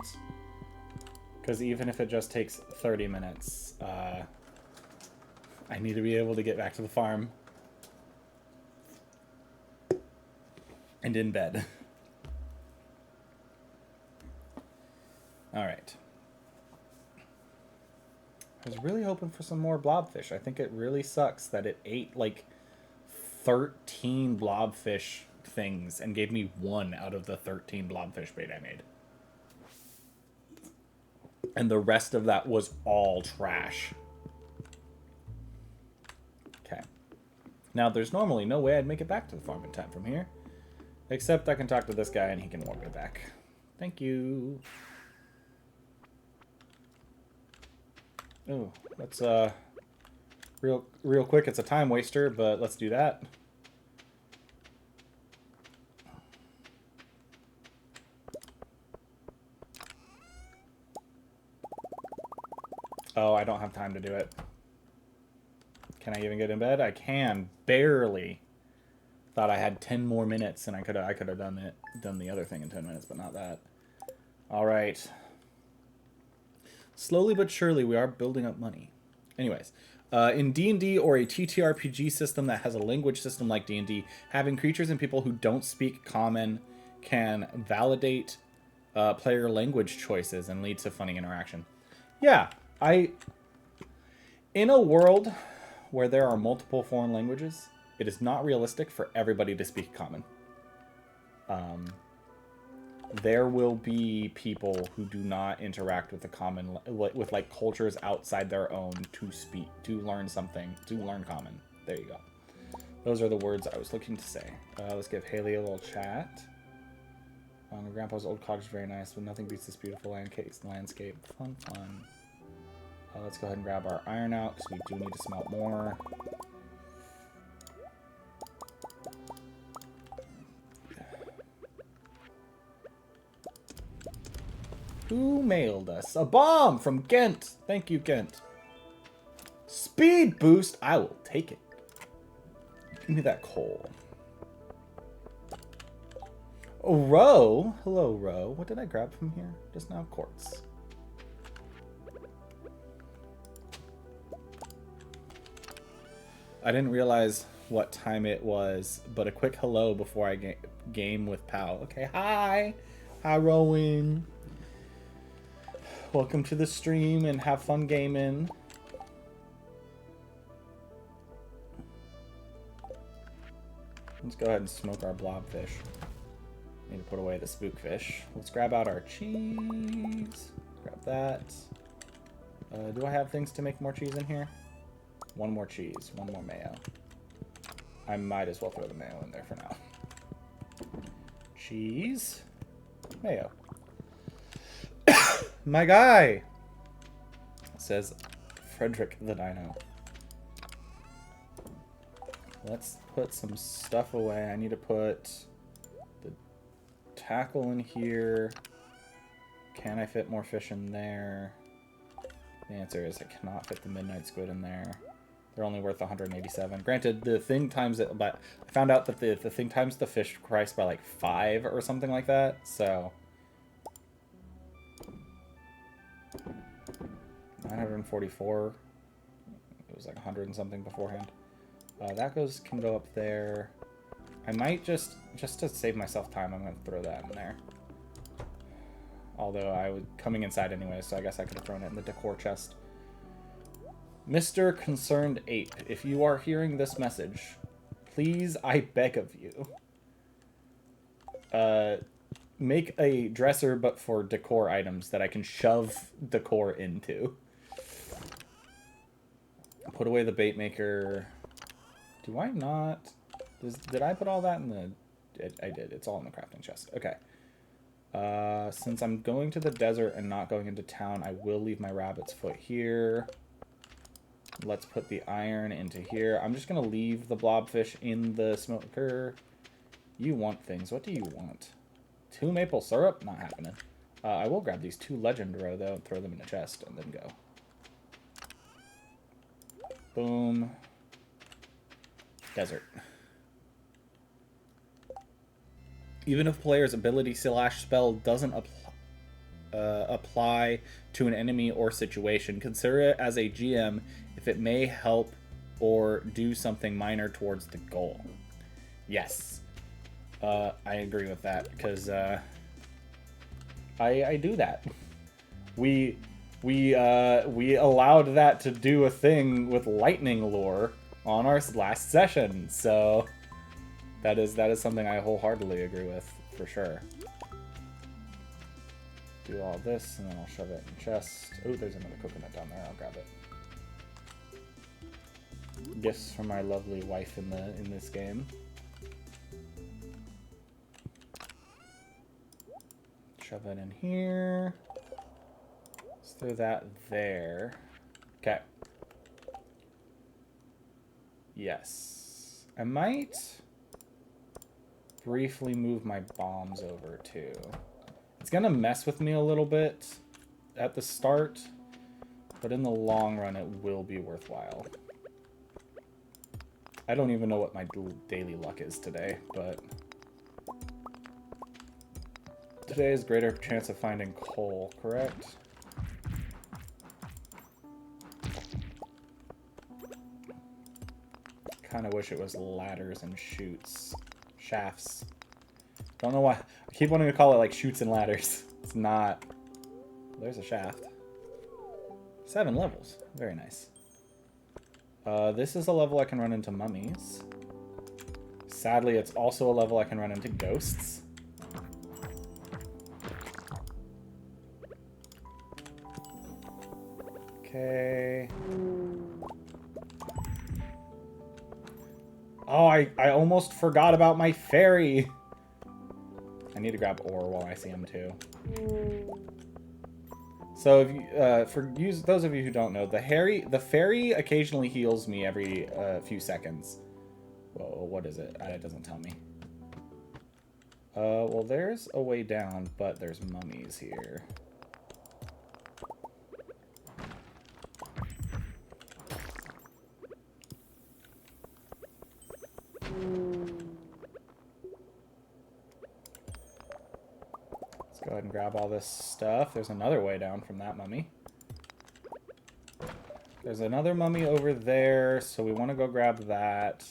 Because even if it just takes 30 minutes, I need to be able to get back to the farm. And in bed. Alright. I was really hoping for some more blobfish. I think it really sucks that it ate, like, 13 blobfish things and gave me 1 out of the 13 blobfish bait I made. And the rest of that was all trash. Okay. Now, there's normally no way I'd make it back to the farm in time from here. Except I can talk to this guy and he can walk me back. Thank you. Oh, let's, real quick, it's a time waster, but let's do that. Oh, I don't have time to do it. Can I even get in bed? I can, barely. Thought I had 10 more minutes, and I could have done the other thing in 10 minutes, but not that. All right. Slowly but surely, we are building up money. Anyways, in D&D or a TTRPG system that has a language system like D&D, having creatures and people who don't speak common can validate player language choices and lead to funny interaction. Yeah, in a world where there are multiple foreign languages, it is not realistic for everybody to speak common. There will be people who do not interact with the common, with like cultures outside their own to learn something, to learn common. There you go. Those are the words I was looking to say. Let's give Haley a little chat. Grandpa's old cottage is very nice, but nothing beats this beautiful landscape. Fun. Let's go ahead and grab our iron out, because we do need to smelt more. Who mailed us? A bomb from Ghent. Thank you, Ghent. Speed boost. I will take it. Give me that coal. Oh, Ro. Hello, Ro. What did I grab from here? Just now, quartz. I didn't realize what time it was, but a quick hello before I game with Pal. Okay, hi. Hi, Rowan. Welcome to the stream and have fun gaming. Let's go ahead and smoke our blobfish. Need to put away the spookfish. Let's grab out our cheese. Grab that. Do I have things to make more cheese in here? One more cheese, one more mayo. I might as well throw the mayo in there for now. Cheese. Mayo. My guy! Says Frederick the Dino. Let's put some stuff away. I need to put the tackle in here. Can I fit more fish in there? The answer is I cannot fit the midnight squid in there. They're only worth 187. Granted, the thing times it, but I found out that the thing times the fish price by like 5 or something like that. So 944. It was like 100 and something beforehand. That can go up there. I might just to save myself time, I'm gonna throw that in there. Although I was coming inside anyway, so I guess I could have thrown it in the decor chest. Mr. Concerned Ape, if you are hearing this message, please, I beg of you, make a dresser but for decor items that I can shove decor into. Put away the bait maker. Do I not? Did I put all that in the... I did. It's all in the crafting chest. Okay. Since I'm going to the desert and not going into town, I will leave my rabbit's foot here. Let's put the iron into here. I'm just going to leave the blobfish in the smoker. You want things. What do you want? 2 maple syrup? Not happening. I will grab these 2 legend row, though, and throw them in the chest, and then go. Boom. Desert. Even if player's ability slash spell doesn't apply to an enemy or situation, consider it as a GM if it may help or do something minor towards the goal. Yes. I agree with that, because I do that. We allowed that to do a thing with lightning lore on our last session, so that is something I wholeheartedly agree with, for sure. Do all this, and then I'll shove it in the chest. Oh, there's another coconut down there. I'll grab it. Gifts from my lovely wife in this game. Shove that in here. Let's throw that there. Okay. Yes. I might briefly move my bombs over too. It's gonna mess with me a little bit at the start, but in the long run it will be worthwhile. I don't even know what my daily luck is today, but today is greater chance of finding coal, correct? Kind of wish it was ladders and chutes. Shafts. Don't know why. I keep wanting to call it like chutes and ladders. It's not. There's a shaft. 7 levels. Very nice. This is a level I can run into mummies. Sadly, it's also a level I can run into ghosts. Okay. Oh, I almost forgot about my fairy. I need to grab ore while I see him too. So if you, those of you who don't know, the fairy occasionally heals me every few seconds. Whoa, what is it? It doesn't tell me. Well, there's a way down, but there's mummies here. Let's go ahead and grab all this stuff. There's another way down from that mummy. There's another mummy over there, so we want to go grab that.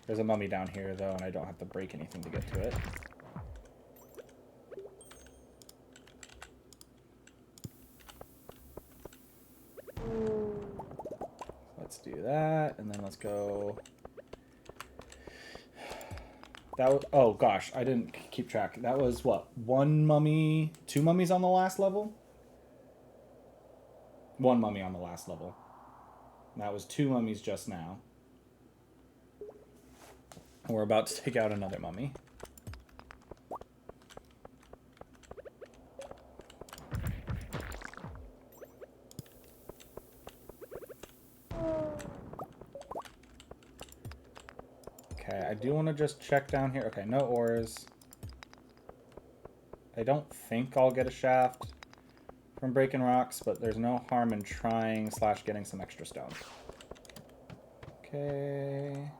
There's a mummy down here, though, and I don't have to break anything to get to it. Let's do that, and then let's go... That was, oh gosh, I didn't keep track. That was what? 1 mummy, 2 mummies on the last level? 1 mummy on the last level. That was 2 mummies just now. We're about to take out another mummy. Okay, I do want to just check down here. Okay, no ores. I don't think I'll get a shaft from breaking rocks, but there's no harm in trying / getting some extra stone. Okay.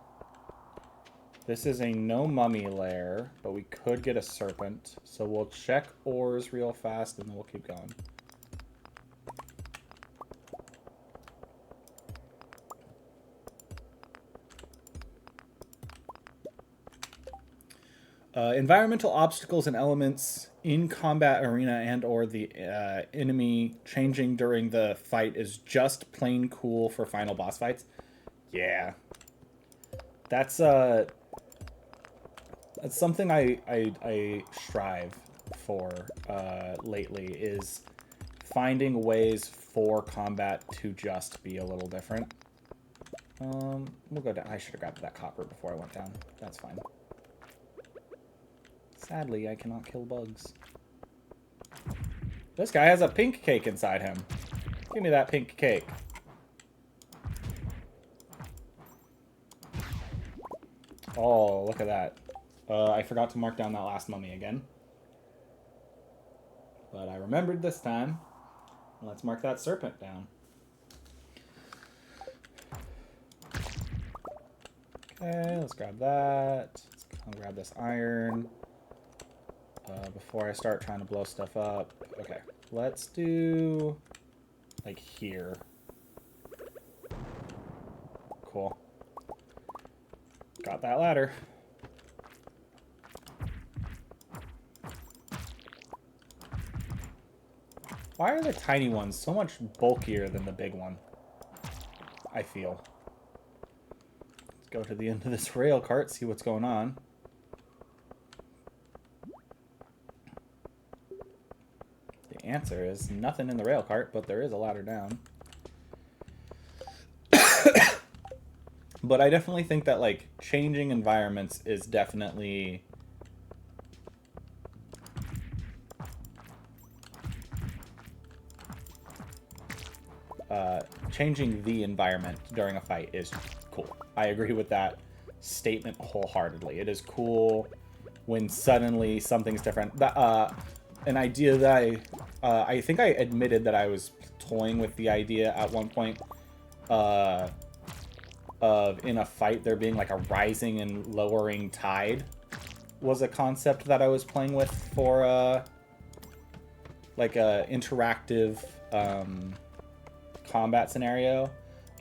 This is a no mummy lair, but we could get a serpent. So we'll check ores real fast and then we'll keep going. Environmental obstacles and elements in combat arena and or the enemy changing during the fight is just plain cool for final boss fights. Yeah. That's something I strive for lately, is finding ways for combat to just be a little different. We'll go down. I should have grabbed that copper before I went down. That's fine. Sadly, I cannot kill bugs. This guy has a pink cake inside him. Give me that pink cake. Oh, look at that. I forgot to mark down that last mummy again. But I remembered this time. Let's mark that serpent down. Okay, let's grab that. Let's go grab this iron. before I start trying to blow stuff up. Okay, let's do like here. Cool. Got that ladder. Why are the tiny ones so much bulkier than the big one? I feel. Let's go to the end of this rail cart, see what's going on. The answer is nothing in the rail cart, but there is a ladder down. But I definitely think that, like, changing environments is definitely... changing the environment during a fight is cool. I agree with that statement wholeheartedly. It is cool when suddenly something's different. An idea that I think I admitted that I was toying with the idea at one point of in a fight there being like a rising and lowering tide was a concept that I was playing with for like a interactive combat scenario.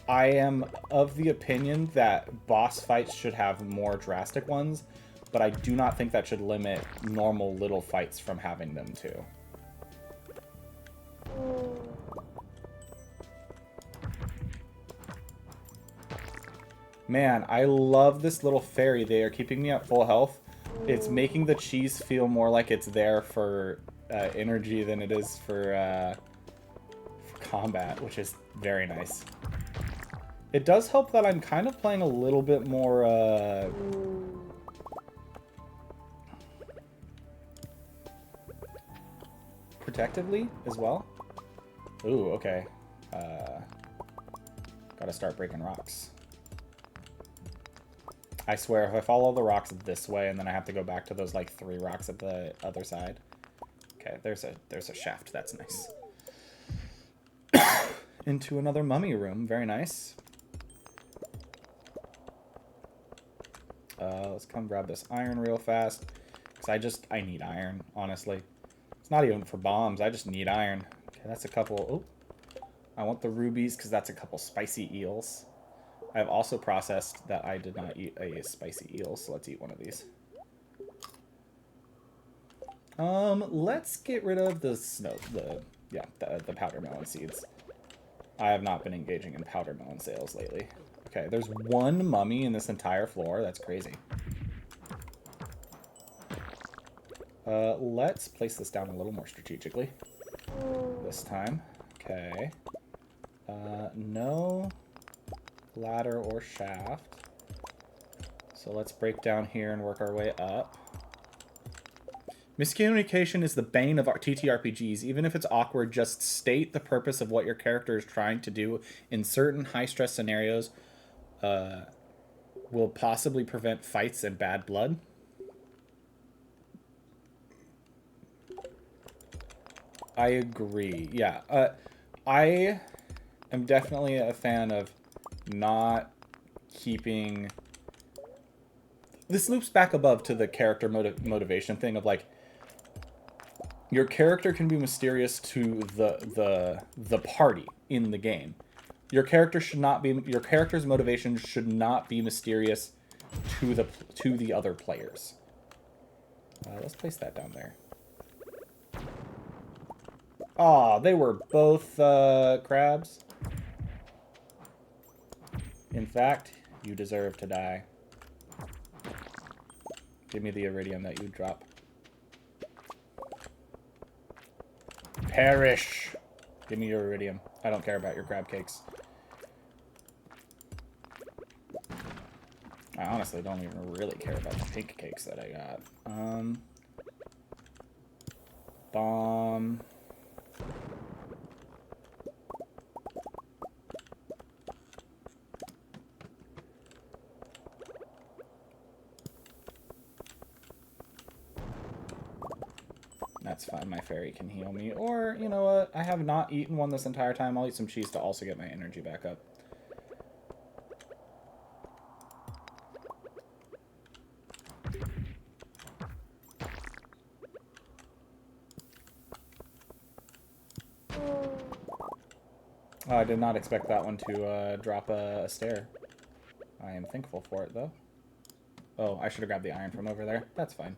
I am of the opinion that boss fights should have more drastic ones, but I do not think that should limit normal little fights from having them too. Man, I love this little fairy. They are keeping me at full health. It's making the cheese feel more like it's there for energy than it is for combat, which is very nice. It does help that I'm kind of playing a little bit more protectively as well. Ooh, okay. Gotta start breaking rocks. I swear, if I follow the rocks this way and then I have to go back to those like 3 rocks at the other side. Okay, there's a shaft. That's nice. Into another mummy room. Very nice. Let's come grab this iron real fast. Because I need iron, honestly. It's not even for bombs. I just need iron. Okay, that's a couple... Oh. I want the rubies because that's a couple spicy eels. I've also processed that I did not eat a spicy eel, so let's eat one of these. Let's get rid of the powder melon seeds. I have not been engaging in powder melon sales lately. Okay, there's one mummy in this entire floor. That's crazy. Let's place this down a little more strategically this time. Okay. No ladder or shaft. So let's break down here and work our way up. Miscommunication is the bane of TTRPGs. Even if it's awkward, just state the purpose of what your character is trying to do in certain high-stress scenarios will possibly prevent fights and bad blood. I agree. Yeah. I am definitely a fan of not keeping... This loops back above to the character motivation thing of, like, your character can be mysterious to the party in the game. Your character should not be... Your character's motivation should not be mysterious to the other players. Let's place that down there. Aw, they were both crabs. In fact, you deserve to die. Give me the iridium that you drop. Perish! Give me your iridium. I don't care about your crab cakes. I honestly don't even really care about the pink cakes that I got. Bomb. That's fine, my fairy can heal me. Or, you know what, I have not eaten one this entire time. I'll eat some cheese to also get my energy back up. Oh, I did not expect that one to drop a stair. I am thankful for it, though. Oh, I should have grabbed the iron from over there. That's fine.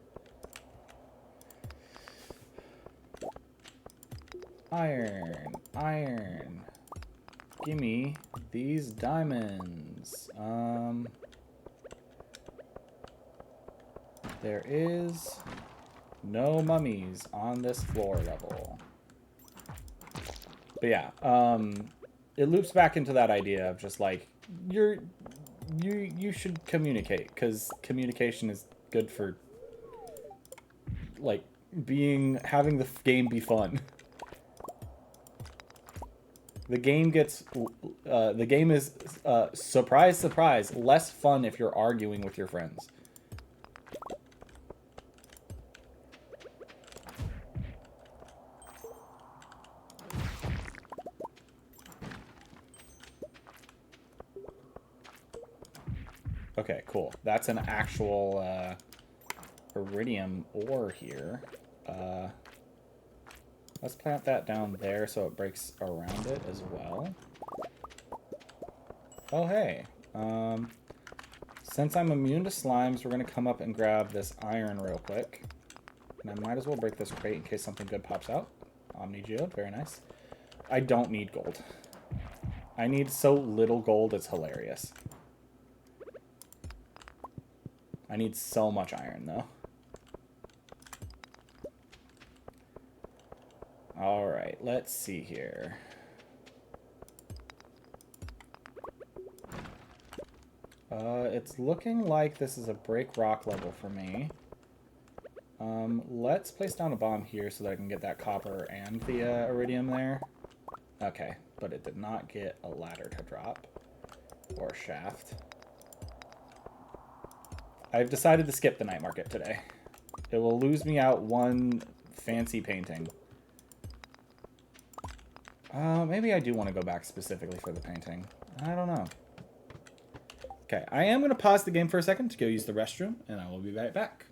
Iron. Iron. Gimme these diamonds. There is no mummies on this floor level. But yeah, it loops back into that idea of just like you should communicate, because communication is good for like having the game be fun. The game gets the game is surprise surprise less fun if you're arguing with your friends. Okay, cool. That's an actual iridium ore here. Let's plant that down there so it breaks around it as well. Oh, hey. Since I'm immune to slimes, we're going to come up and grab this iron real quick. And I might as well break this crate in case something good pops out. Omni Geode, very nice. I don't need gold. I need so little gold, it's hilarious. I need so much iron, though. Alright, let's see here. It's looking like this is a break rock level for me. Let's place down a bomb here so that I can get that copper and the iridium there. Okay, but it did not get a ladder to drop. Or shaft. I've decided to skip the night market today. It will lose me out one fancy painting. Maybe I do want to go back specifically for the painting. I don't know. Okay, I am going to pause the game for a second to go use the restroom, and I will be right back.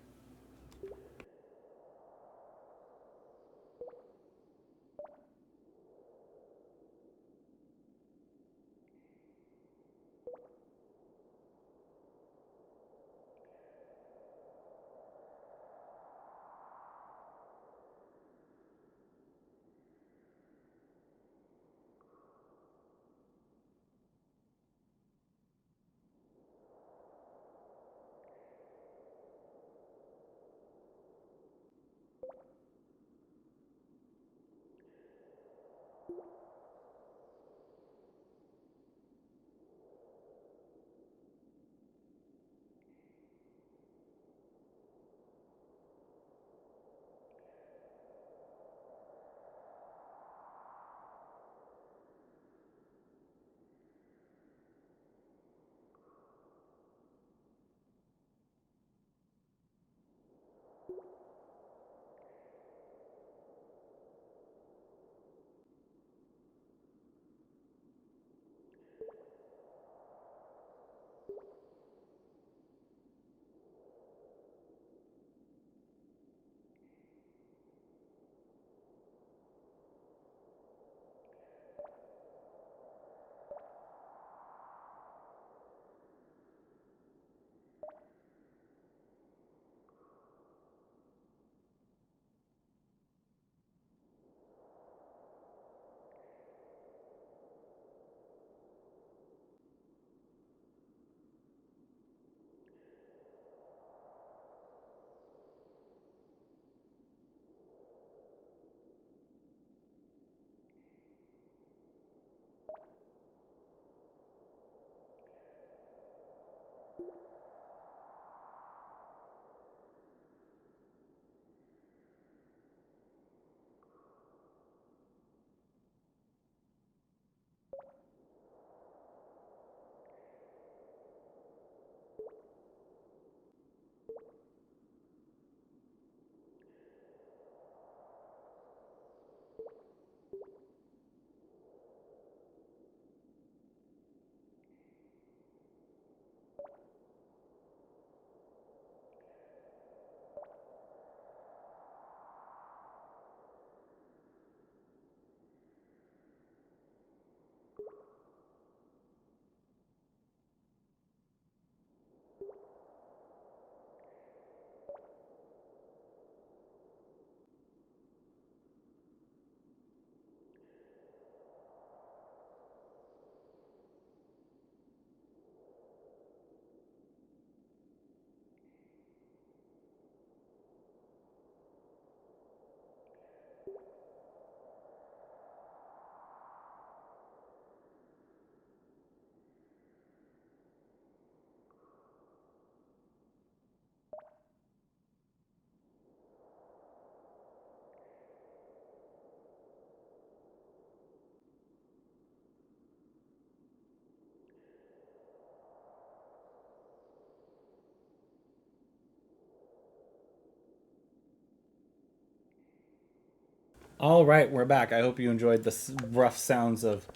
All right, we're back. I hope you enjoyed the rough sounds of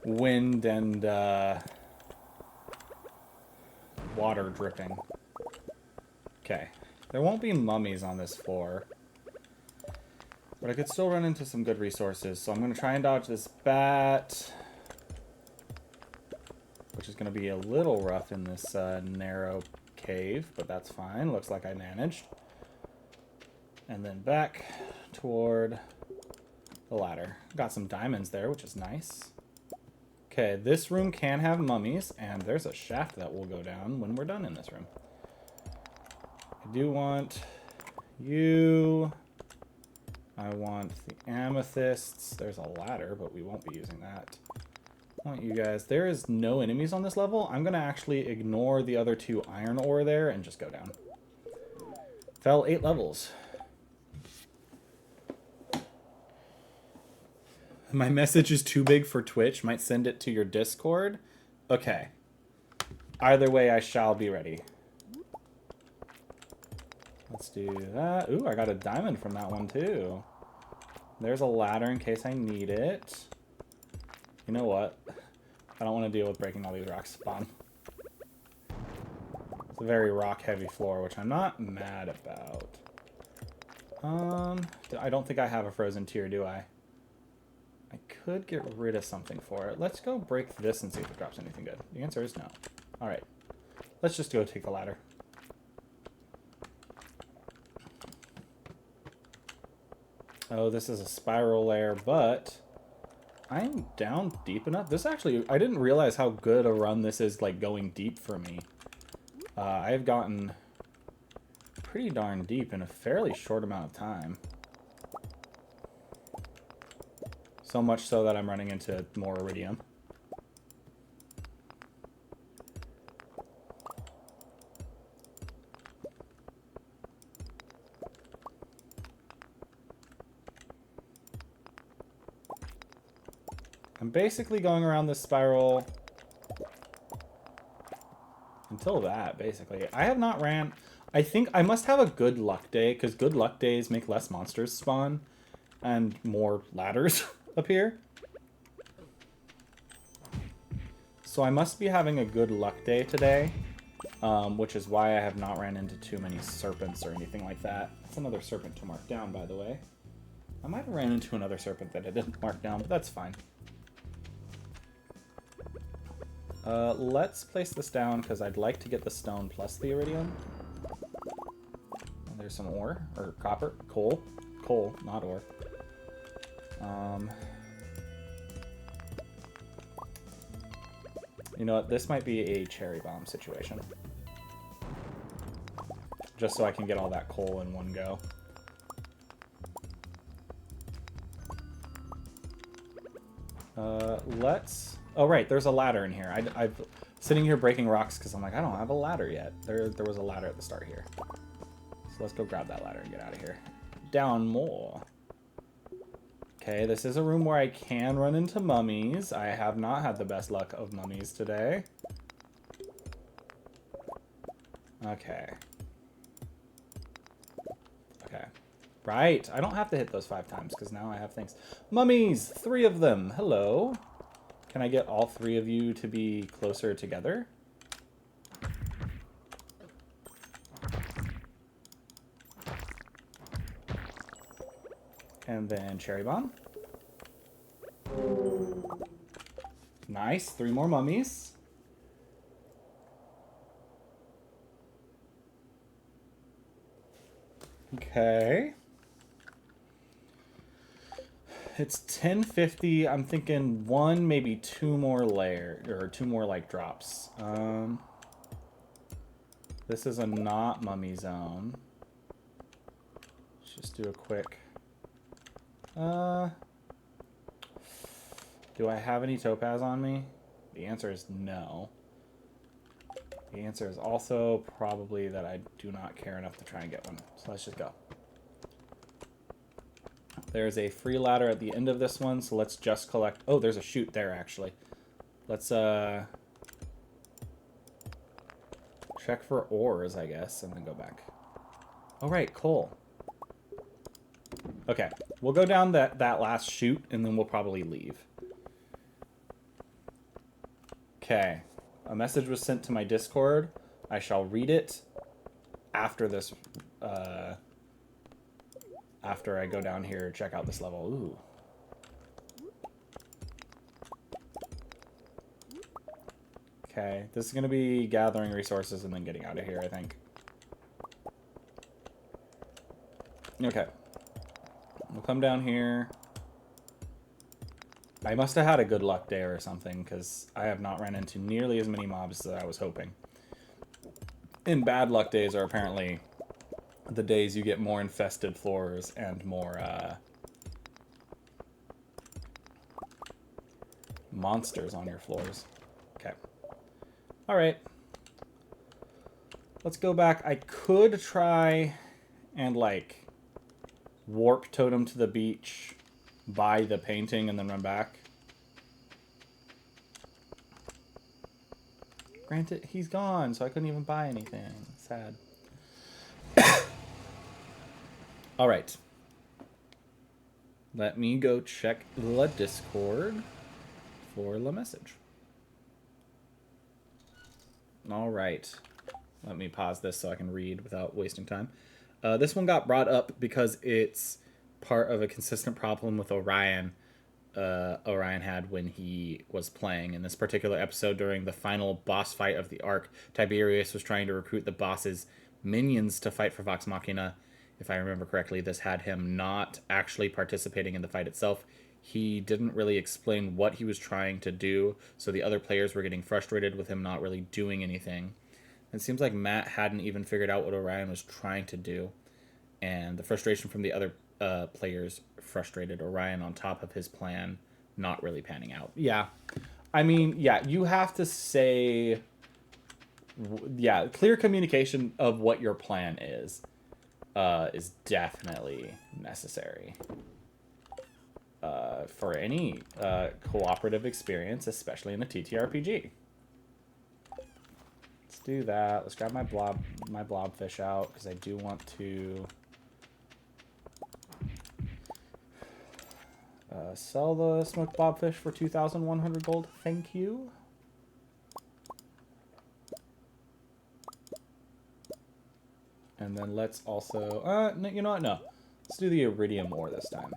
wind and water dripping. Okay. There won't be mummies on this floor. But I could still run into some good resources. So I'm going to try and dodge this bat. Which is going to be a little rough in this narrow cave. But that's fine. Looks like I managed. And then back toward the ladder. Got some diamonds there, which is nice. Okay, this room can have mummies. And there's a shaft that will go down when we're done in this room. I do want you. I want the amethysts. There's a ladder, but we won't be using that. I want you guys. There is no enemies on this level. I'm going to actually ignore the other 2 iron ore there and just go down. Fell 8 levels. My message is too big for Twitch. Might send it to your Discord. Okay. Either way, I shall be ready. Let's do that. Ooh, I got a diamond from that one too. There's a ladder in case I need it. You know what? I don't want to deal with breaking all these rocks spawn. It's a very rock-heavy floor, which I'm not mad about. I don't think I have a frozen tier, do I? I could get rid of something for it. Let's go break this and see if it drops anything good. The answer is no. Alright. Let's just go take the ladder. Oh, this is a spiral layer, but I'm down deep enough. This actually, I didn't realize how good a run this is, like, going deep for me. I've gotten pretty darn deep in a fairly short amount of time. So much so that I'm running into more iridium. I'm basically going around this spiral until that, basically. I have not ran... I think I must have a good luck day, because good luck days make less monsters spawn and more ladders appear. So I must be having a good luck day today, which is why I have not ran into too many serpents or anything like that. That's another serpent to mark down, by the way. I might have ran into another serpent that I didn't mark down, but that's fine. Let's place this down, because I'd like to get the stone plus the iridium. There's some ore, or copper, coal. Coal, not ore. You know what, this might be a cherry bomb situation. Just so I can get all that coal in one go. Let's... Oh, right, there's a ladder in here. I'm sitting here breaking rocks because I'm like, I don't have a ladder yet. There was a ladder at the start here. So let's go grab that ladder and get out of here. Down more. Okay, this is a room where I can run into mummies. I have not had the best luck of mummies today. Okay. Okay. Right, I don't have to hit those 5 times because now I have things. Mummies! 3 of them! Hello! Can I get all 3 of you to be closer together? And then cherry bomb. Nice, 3 more mummies. Okay. It's 1050. I'm thinking 1, maybe 2 more layer, or 2 more like drops. This is a not mummy zone. Let's just do a quick. Do I have any topaz on me? The answer is no. The answer is also probably that I do not care enough to try and get one. So let's just go. There's a free ladder at the end of this one, so let's just collect... Oh, there's a chute there, actually. Let's, check for ores, I guess, and then go back. Oh, right, coal. Okay, we'll go down that last chute, and then we'll probably leave. Okay, a message was sent to my Discord. I shall read it after this, after I go down here, check out this level. Ooh. Okay, this is going to be gathering resources and then getting out of here, I think. Okay. We'll come down here. I must have had a good luck day or something, because I have not ran into nearly as many mobs as I was hoping. And bad luck days are apparently the days you get more infested floors and more monsters on your floors. Okay. Alright. Let's go back. I could try and, like, warp totem to the beach, buy the painting, and then run back. Granted, he's gone, so I couldn't even buy anything. Sad. Alright. Let me go check the Discord for the message. Alright. Let me pause this so I can read without wasting time. This one got brought up because it's part of a consistent problem with Orion. Orion had when he was playing. In this particular episode, during the final boss fight of the arc, Tiberius was trying to recruit the boss's minions to fight for Vox Machina. If I remember correctly, this had him not actually participating in the fight itself. He didn't really explain what he was trying to do, so the other players were getting frustrated with him not really doing anything. It seems like Matt hadn't even figured out what Orion was trying to do, and the frustration from the other players frustrated Orion on top of his plan not really panning out. Yeah. I mean, yeah, you have to say... Yeah, clear communication of what your plan is definitely necessary. For any cooperative experience, especially in a TTRPG. Let's do that. Let's grab my blobfish out, because I do want to... sell the smoked blobfish for 2,100 gold. Thank you. And then let's also... no, you know what? No. Let's do the iridium ore this time.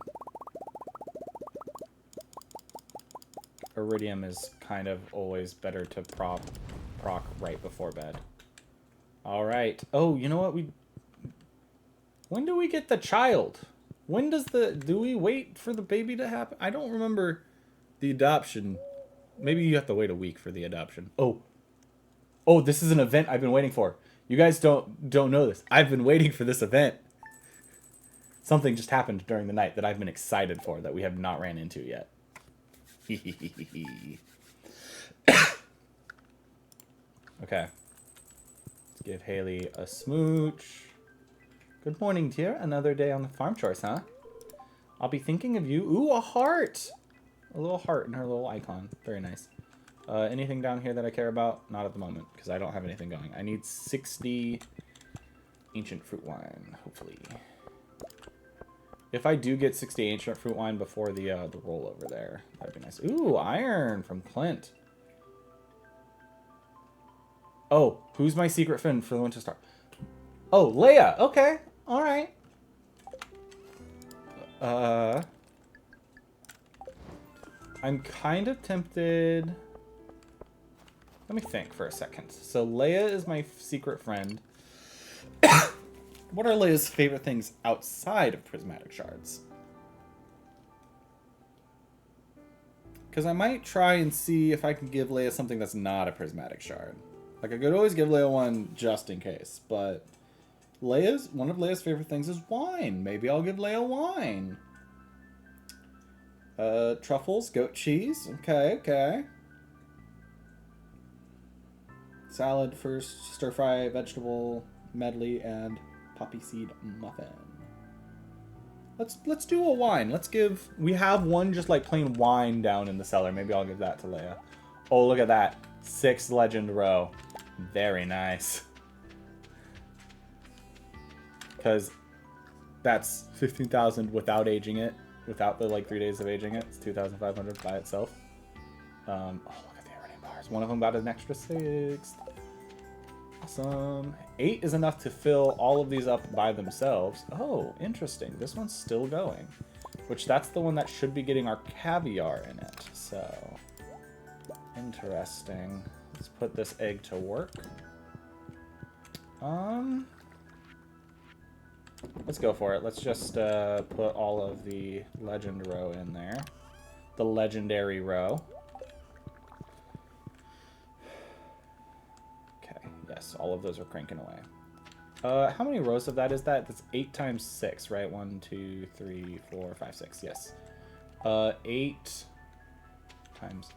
Iridium is kind of always better to proc right before bed. Alright. Oh, you know what? When do we get the child? When does do we wait for the baby to happen? I don't remember the adoption. Maybe you have to wait a week for the adoption. Oh, this is an event I've been waiting for. You guys don't know this. I've been waiting for this event. Something just happened during the night that I've been excited for that we have not ran into yet. Okay. Let's give Haley a smooch. Good morning, dear. Another day on the farm chores, huh? I'll be thinking of you. Ooh, a heart! A little heart in her little icon. Very nice. Anything down here that I care about? Not at the moment, because I don't have anything going. I need 60 ancient fruit wine, hopefully. If I do get 60 ancient fruit wine before the rollover there, that'd be nice. Ooh, iron from Clint. Oh, who's my secret fin for the Winter Star? Oh, Leia. Okay. All right. I'm kind of tempted. Let me think for a second. So Leia is my secret friend. What are Leia's favorite things outside of prismatic shards? Because I might try and see if I can give Leia something that's not a prismatic shard. Like, I could always give Leia one just in case, but one of Leia's favorite things is wine. Maybe I'll give Leia wine. Truffles, goat cheese. Okay. Salad first, stir fry, vegetable medley, and poppy seed muffin. Let's do a wine. We have one just like plain wine down in the cellar. Maybe I'll give that to Leia. Oh, look at that. 6 legend row. Very nice. Because That's 15,000 without aging it. Without the like 3 days of aging it. It's 2,500 by itself. Oh, look at the iridium bars. One of them got an extra 6. Awesome. 8 is enough to fill all of these up by themselves. Oh, interesting. This one's still going. Which that's the one that should be getting our caviar in it. So, interesting. Let's put this egg to work. Let's go for it. Let's just put all of the legend row in there. The legendary row. Okay, yes, all of those are cranking away. How many rows of that is that? That's 8 times 6, right? 1, 2, 3, 4, 5, 6, yes. 8 times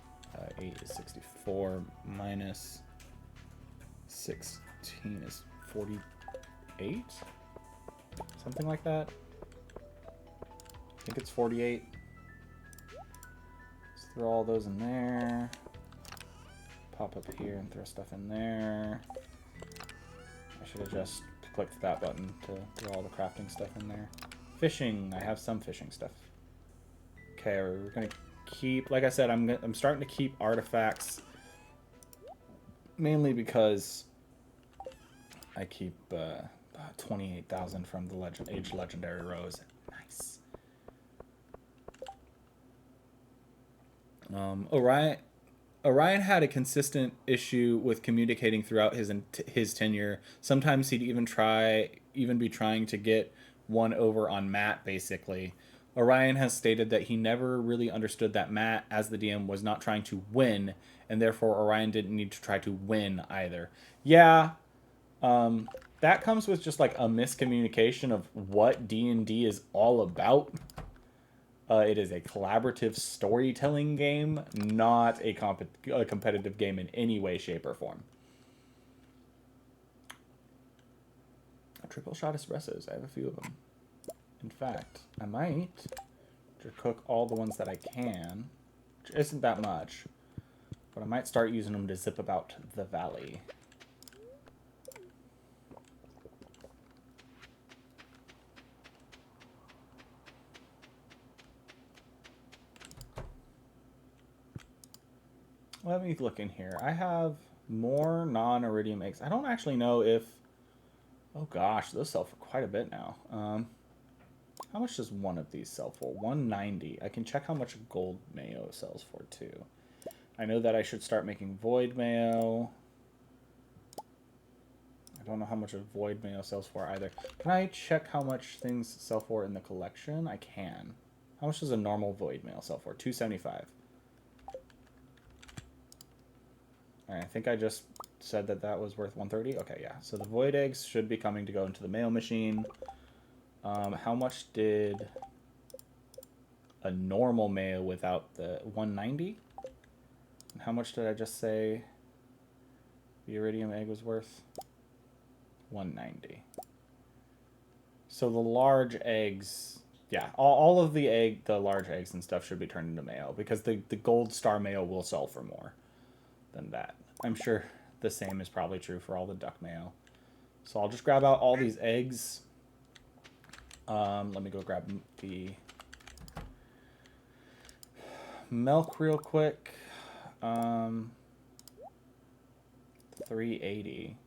8 is 64 minus 16 is 48? Something like that. I think it's 48. Let's throw all those in there. Pop up here and throw stuff in there. I should have just clicked that button to throw all the crafting stuff in there. Fishing. I have some fishing stuff. Okay, we're gonna keep. Like I said, I'm starting to keep artifacts mainly because I keep 28,000 from the aged legendary rows. Nice. Orion had a consistent issue with communicating throughout his tenure. Sometimes he'd even be trying to get one over on Matt, basically. Orion has stated that he never really understood that Matt, as the DM, was not trying to win, and therefore Orion didn't need to try to win either. Yeah, that comes with just like a miscommunication of what D&D is all about. It is a collaborative storytelling game, not a competitive game in any way, shape, or form. Triple shot espressos. I have a few of them. In fact, I might cook all the ones that I can, which isn't that much, but I might start using them to zip about the valley. Let me look in here. I have more non-iridium eggs. I don't actually know if... Oh gosh, those sell for quite a bit now. How much does one of these sell for? 190. I can check how much gold mayo sells for too. I know that I should start making void mayo. I don't know how much a void mayo sells for either. Can I check how much things sell for in the collection? I can. How much does a normal void mayo sell for? 275. I think I just said that that was worth 130. Okay, yeah. So the void eggs should be coming to go into the mail machine. How much did a normal mayo without the 190? And how much did I just say the iridium egg was worth? 190. So the large eggs, yeah, all of the large eggs and stuff should be turned into mayo because the gold star mayo will sell for more than that. I'm sure the same is probably true for all the duck mayo. So I'll just grab out all these eggs. Let me go grab the milk real quick. 380.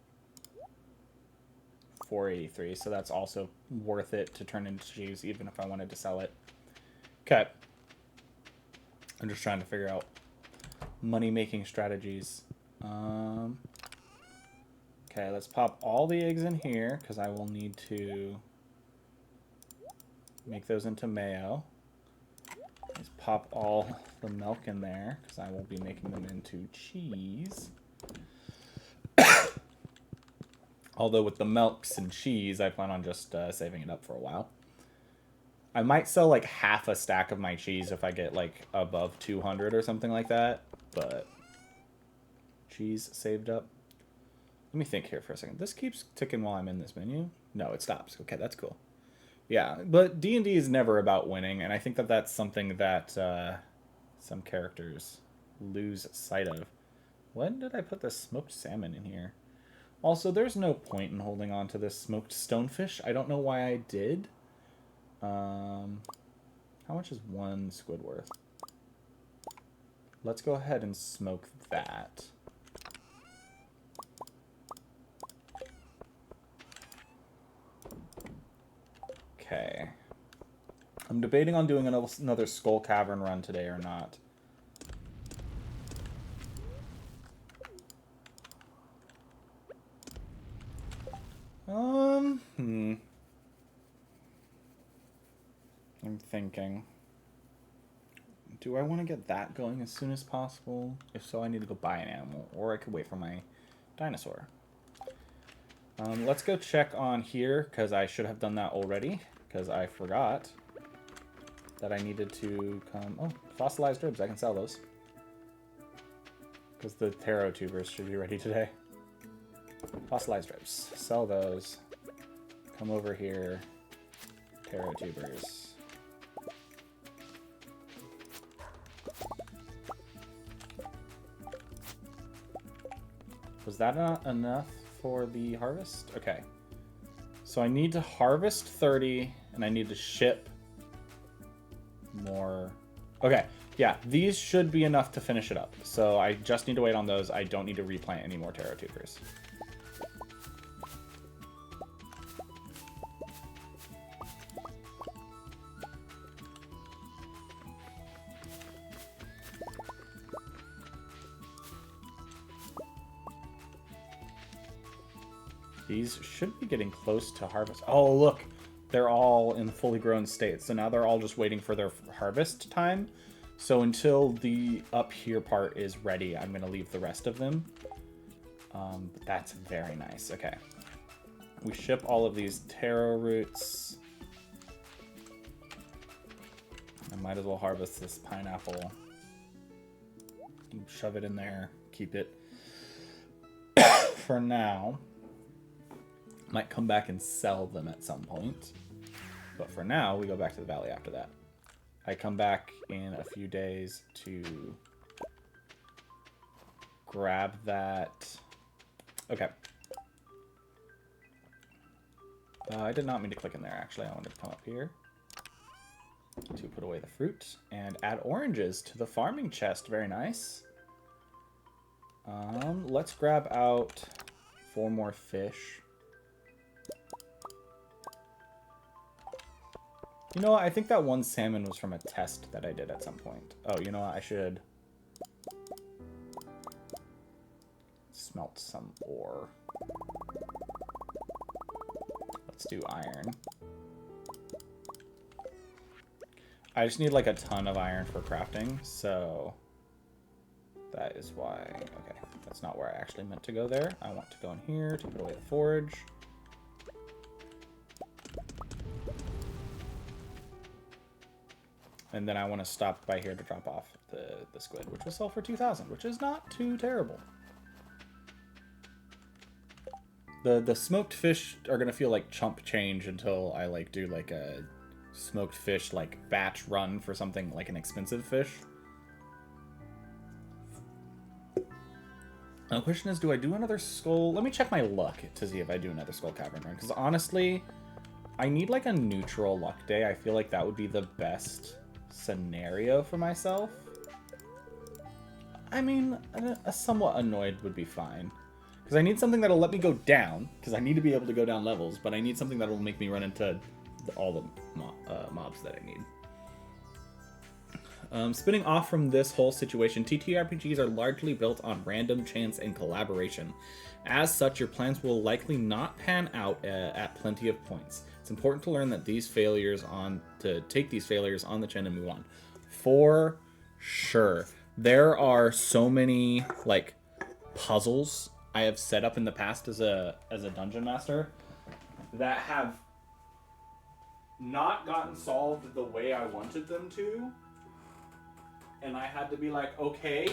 483. So that's also worth it to turn into cheese, even if I wanted to sell it. Okay. I'm just trying to figure out money-making strategies. Okay, let's pop all the eggs in here, because I will need to make those into mayo. Let's pop all the milk in there, because I will be making them into cheese. Although with the milks and cheese, I plan on just saving it up for a while. I might sell like half a stack of my cheese if I get like above 200 or something like that, but cheese saved up. Let me think here for a second. This keeps ticking while I'm in this menu. No, it stops. Okay, that's cool. Yeah, but D&D is never about winning, and I think that that's something that some characters lose sight of. When did I put the smoked salmon in here? Also, there's no point in holding on to this smoked stonefish. I don't know why I did. How much is one squid worth? Let's go ahead and smoke that. Okay. I'm debating on doing another Skull Cavern run today or not. I'm thinking. Do I want to get that going as soon as possible? If so, I need to go buy an animal, or I could wait for my dinosaur. Let's go check on here, because I should have done that already, because I forgot that I needed to come... Oh, fossilized ribs, I can sell those. Because the taro tubers should be ready today. Fossilized ribs, sell those. Come over here, taro tubers. Was that not enough for the harvest? Okay. So I need to harvest 30, and I need to ship more. Okay, yeah, these should be enough to finish it up. So I just need to wait on those. I don't need to replant any more taro tubers. These should be getting close to harvest. Oh, look. They're all in fully grown state. So now they're all just waiting for their harvest time. So until the up here part is ready, I'm going to leave the rest of them. But that's very nice. Okay. We ship all of these taro roots. I might as well harvest this pineapple. Shove it in there. Keep it for now. Might come back and sell them at some point. But for now, we go back to the valley after that. I come back in a few days to grab that. Okay. I did not mean to click in there, actually. I wanted to come up here to put away the fruit and add oranges to the farming chest. Very nice. Let's grab out 4 more fish. You know what? I think that one salmon was from a test that I did at some point. Oh, you know what? I should smelt some ore. Let's do iron. I just need like a ton of iron for crafting, so that is why... Okay, that's not where I actually meant to go there. I want to go in here to put away the forage. And then I want to stop by here to drop off the squid, which will sell for 2,000, which is not too terrible. The smoked fish are going to feel like chump change until I like do like a smoked fish like batch run for something like an expensive fish. Now the question is, do I do another skull? Let me check my luck to see if I do another skull cavern run. Because honestly, I need like a neutral luck day. I feel like that would be the best scenario for myself. I mean, a somewhat annoyed would be fine. Because I need something that'll let me go down. Because I need to be able to go down levels. But I need something that'll make me run into all the mobs that I need. Spinning off from this whole situation, TTRPGs are largely built on random chance and collaboration. As such, your plans will likely not pan out at plenty of points. It's important to learn that take these failures on the chin and move on. For sure. There are so many like puzzles I have set up in the past as a dungeon master that have not gotten solved the way I wanted them to. And I had to be like, okay.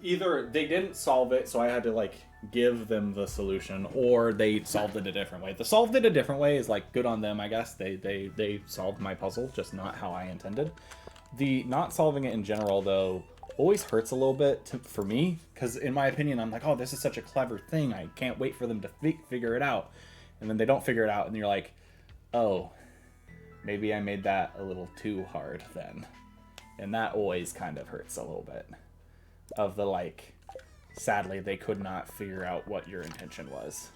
Either they didn't solve it, so I had to like give them the solution, or they solved it a different way. The solved it a different way is like good on them, I guess. They solved my puzzle, just not how I intended. The not solving it in general, though, always hurts a little bit for me, because in my opinion, I'm like, oh, this is such a clever thing. I can't wait for them to figure it out. And then they don't figure it out, and you're like, oh, Maybe I made that a little too hard then. And that always kind of hurts a little bit. Of the, like, sadly, they could not figure out what your intention was.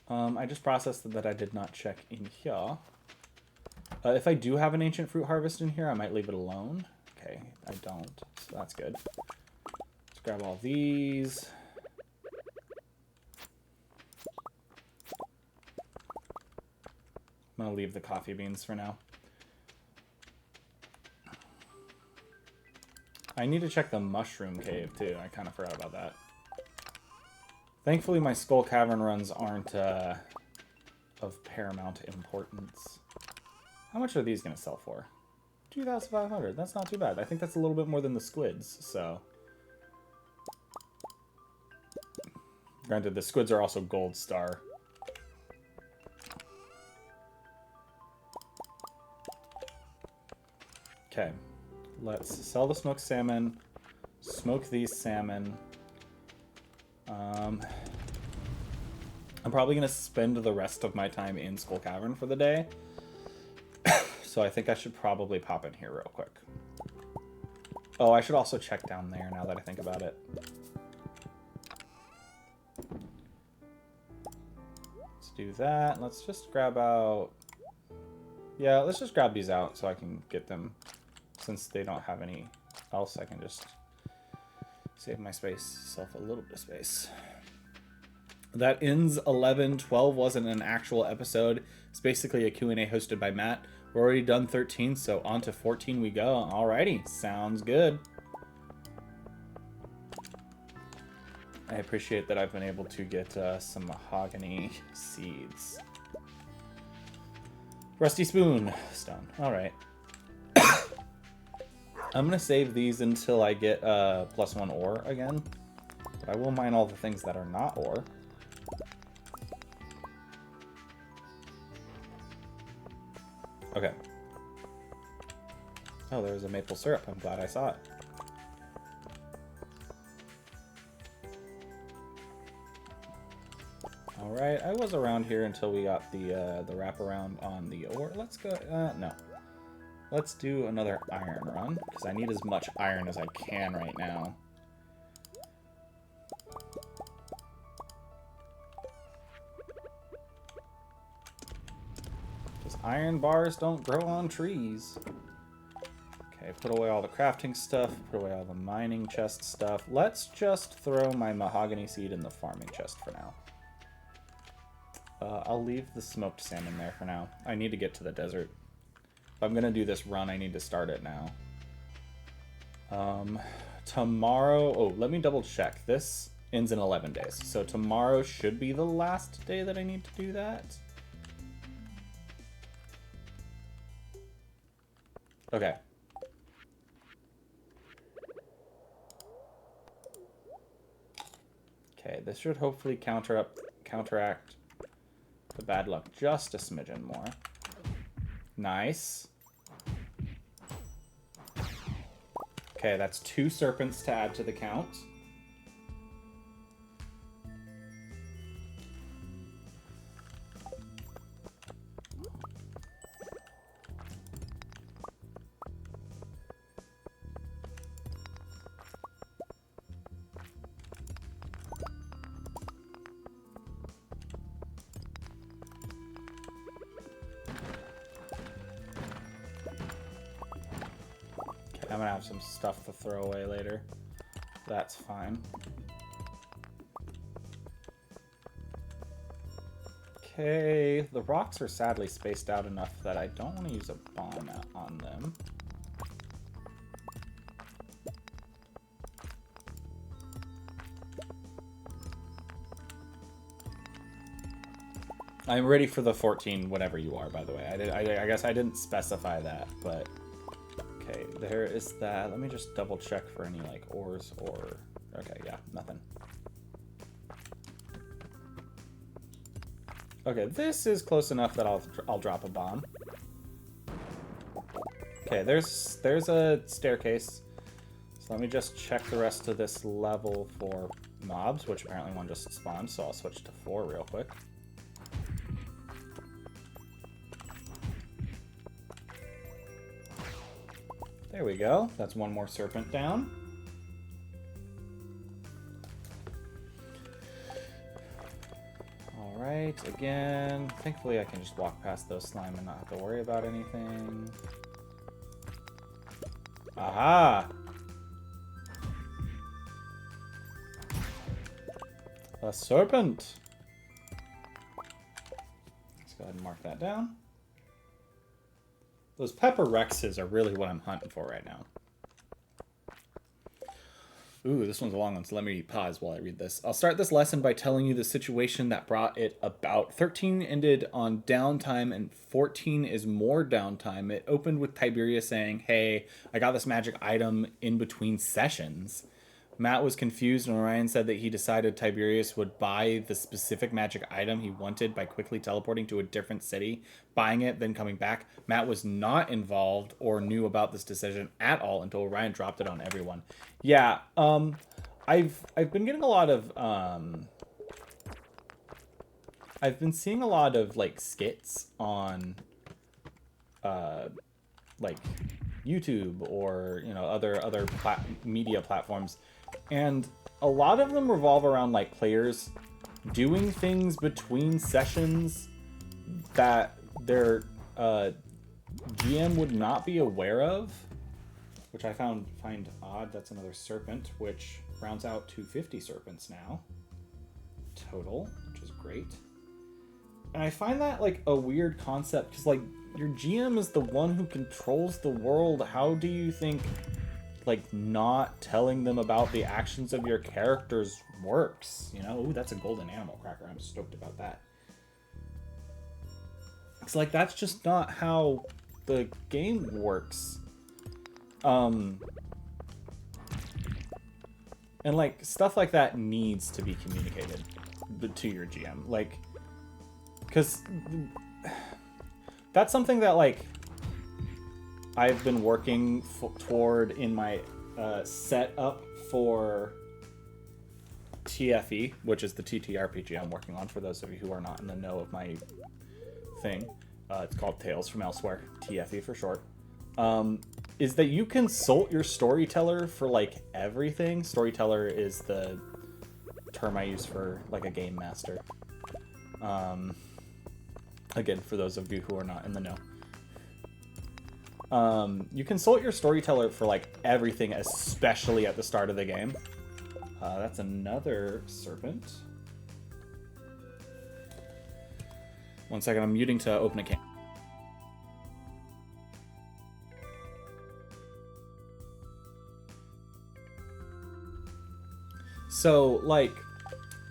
I just processed that I did not check in here. If I do have an ancient fruit harvest in here, I might leave it alone. Okay, I don't, so that's good. Let's grab all these. I'm gonna leave the coffee beans for now. I need to check the mushroom cave too. I kind of forgot about that. Thankfully, my Skull Cavern runs aren't of paramount importance. How much are these going to sell for? 2,500. That's not too bad. I think that's a little bit more than the squids, so... Granted, the squids are also gold star. Okay. Let's sell the smoked salmon. Smoke these salmon. I'm probably going to spend the rest of my time in Skull Cavern for the day. So I think I should probably pop in here real quick. Oh, I should also check down there now that I think about it. Let's do that. Let's just grab out... Yeah, let's just grab these out so I can get them. Since they don't have any else, I can just save myself a little bit of space. That ends 11. 12 wasn't an actual episode. It's basically a Q&A hosted by Matt. We're already done 13, so on to 14 we go. Alrighty, sounds good. I appreciate that I've been able to get some mahogany seeds. Rusty spoon stone. Alright. I'm going to save these until I get +1 ore again. But I will mine all the things that are not ore. Okay. Oh, there's a maple syrup. I'm glad I saw it. Alright, I was around here until we got the wraparound on the ore. Let's go... no. Let's do another iron run, because I need as much iron as I can right now. Because iron bars don't grow on trees. Okay, put away all the crafting stuff, put away all the mining chest stuff. Let's just throw my mahogany seed in the farming chest for now. I'll leave the smoked salmon there for now. I need to get to the desert. If I'm going to do this run, I need to start it now. Tomorrow... Oh, let me double check. This ends in 11 days. So tomorrow should be the last day that I need to do that. Okay. Okay, this should hopefully counteract the bad luck just a smidgen more. Nice. Okay, that's 2 serpents to add to the count. I'm gonna have some stuff to throw away later. That's fine. Okay, the rocks are sadly spaced out enough that I don't want to use a bomb on them. I'm ready for the 14, whatever you are, by the way. I guess I didn't specify that, but... Okay, there is that. Let me just double check for any, like, ores or... Okay, yeah, nothing. Okay, this is close enough that I'll drop a bomb. Okay, there's a staircase. So let me just check the rest of this level for mobs, which apparently one just spawned, so I'll switch to 4 real quick. There we go. That's one more serpent down. Alright, again. Thankfully I can just walk past those slime and not have to worry about anything. Aha! A serpent! Let's go ahead and mark that down. Those pepper rexes are really what I'm hunting for right now. Ooh, this one's a long one, so let me pause while I read this. I'll start this lesson by telling you the situation that brought it about. 13 ended on downtime, and 14 is more downtime. It opened with Tiberius saying, hey, I got this magic item in between sessions. Matt was confused, and Orion said that he decided Tiberius would buy the specific magic item he wanted by quickly teleporting to a different city, buying it, then coming back. Matt was not involved or knew about this decision at all until Orion dropped it on everyone. Yeah, I've been getting a lot of I've been seeing a lot of like skits on like YouTube or other media platforms, and a lot of them revolve around like players doing things between sessions that their GM would not be aware of, which I find odd. That's another serpent, which rounds out to 50 serpents now total, which is great. And I find that like a weird concept because like your GM is the one who controls the world. How do you think like not telling them about the actions of your characters works? Ooh, that's a golden animal cracker. I'm stoked about that. It's like that's just not how the game works. And like stuff like that needs to be communicated to your GM, like, because that's something that like I've been working toward in my setup for TFE, which is the TTRPG I'm working on. For those of you who are not in the know of my thing, it's called Tales from Elsewhere, TFE for short. Is that you consult your storyteller for like everything. Storyteller is the term I use for like a game master. Again, for those of you who are not in the know. You consult your storyteller for like everything, especially at the start of the game. That's another serpent. One second, I'm muting to open a can. So, like,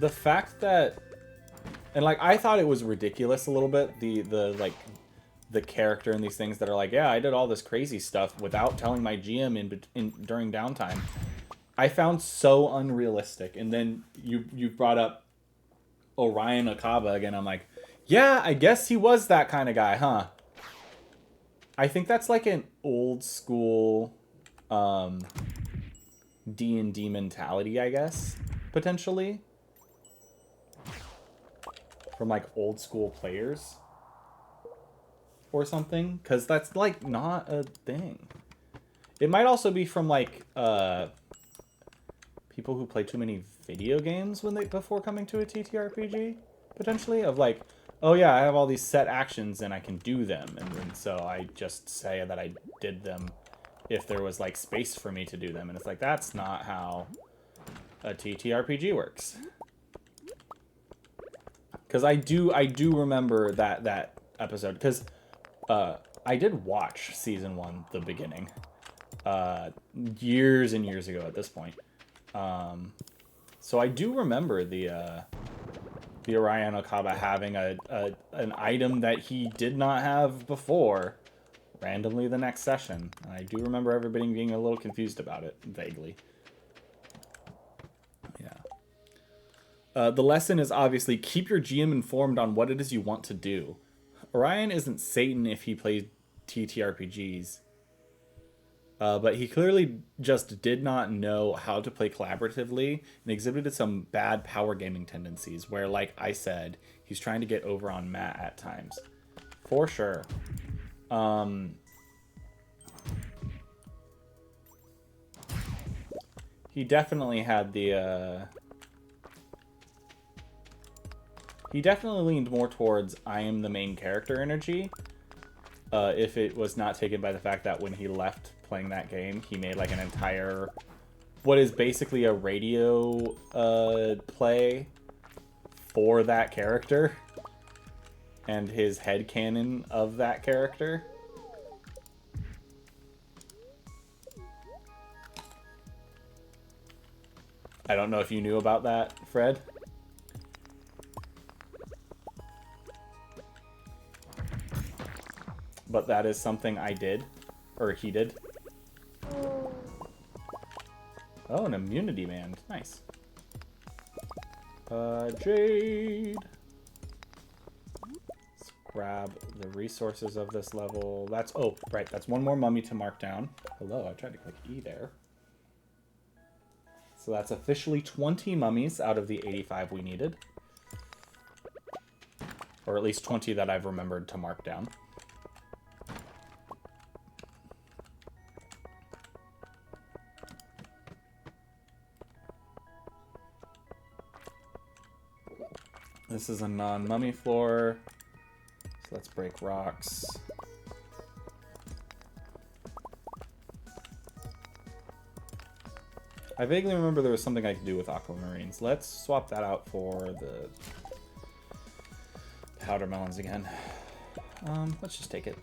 the fact that, and like, I thought it was ridiculous a little bit, the character and these things that are like, yeah, I did all this crazy stuff without telling my GM during downtime. I found so unrealistic. And then you brought up Orion Akaba again. I'm like, yeah, I guess he was that kind of guy, huh? I think that's like an old school D&D mentality, I guess, potentially, from like old school players or something, because that's like not a thing. It might also be from like people who play too many video games before coming to a TTRPG, potentially, of like, oh yeah, I have all these set actions and I can do them, and so I just say that I did them if there was like space for me to do them. And it's like, that's not how a TTRPG works. Because I do remember that episode, because I did watch season 1, the beginning, years and years ago at this point. So I do remember the Orion Okaba having an item that he did not have before randomly the next session. And I do remember everybody being a little confused about it, vaguely. Yeah. The lesson is obviously keep your GM informed on what it is you want to do. Orion isn't Satan if he plays TTRPGs. But he clearly just did not know how to play collaboratively and exhibited some bad power gaming tendencies where, like I said, he's trying to get over on Matt at times. For sure. He definitely had the, he definitely leaned more towards I am the main character energy. If it was not taken by the fact that when he left playing that game, he made like an entire, what is basically a radio play for that character and his headcanon of that character. I don't know if you knew about that, Fred. But that is something I did, or he did. Oh, an immunity band. Nice. Jade. Let's grab the resources of this level. That's, oh, right, that's one more mummy to mark down. Hello, I tried to click E there. So that's officially 20 mummies out of the 85 we needed. Or at least 20 that I've remembered to mark down. This is a non-mummy floor, so let's break rocks. I vaguely remember there was something I could do with aquamarines. Let's swap that out for the powder melons again. Let's just take it.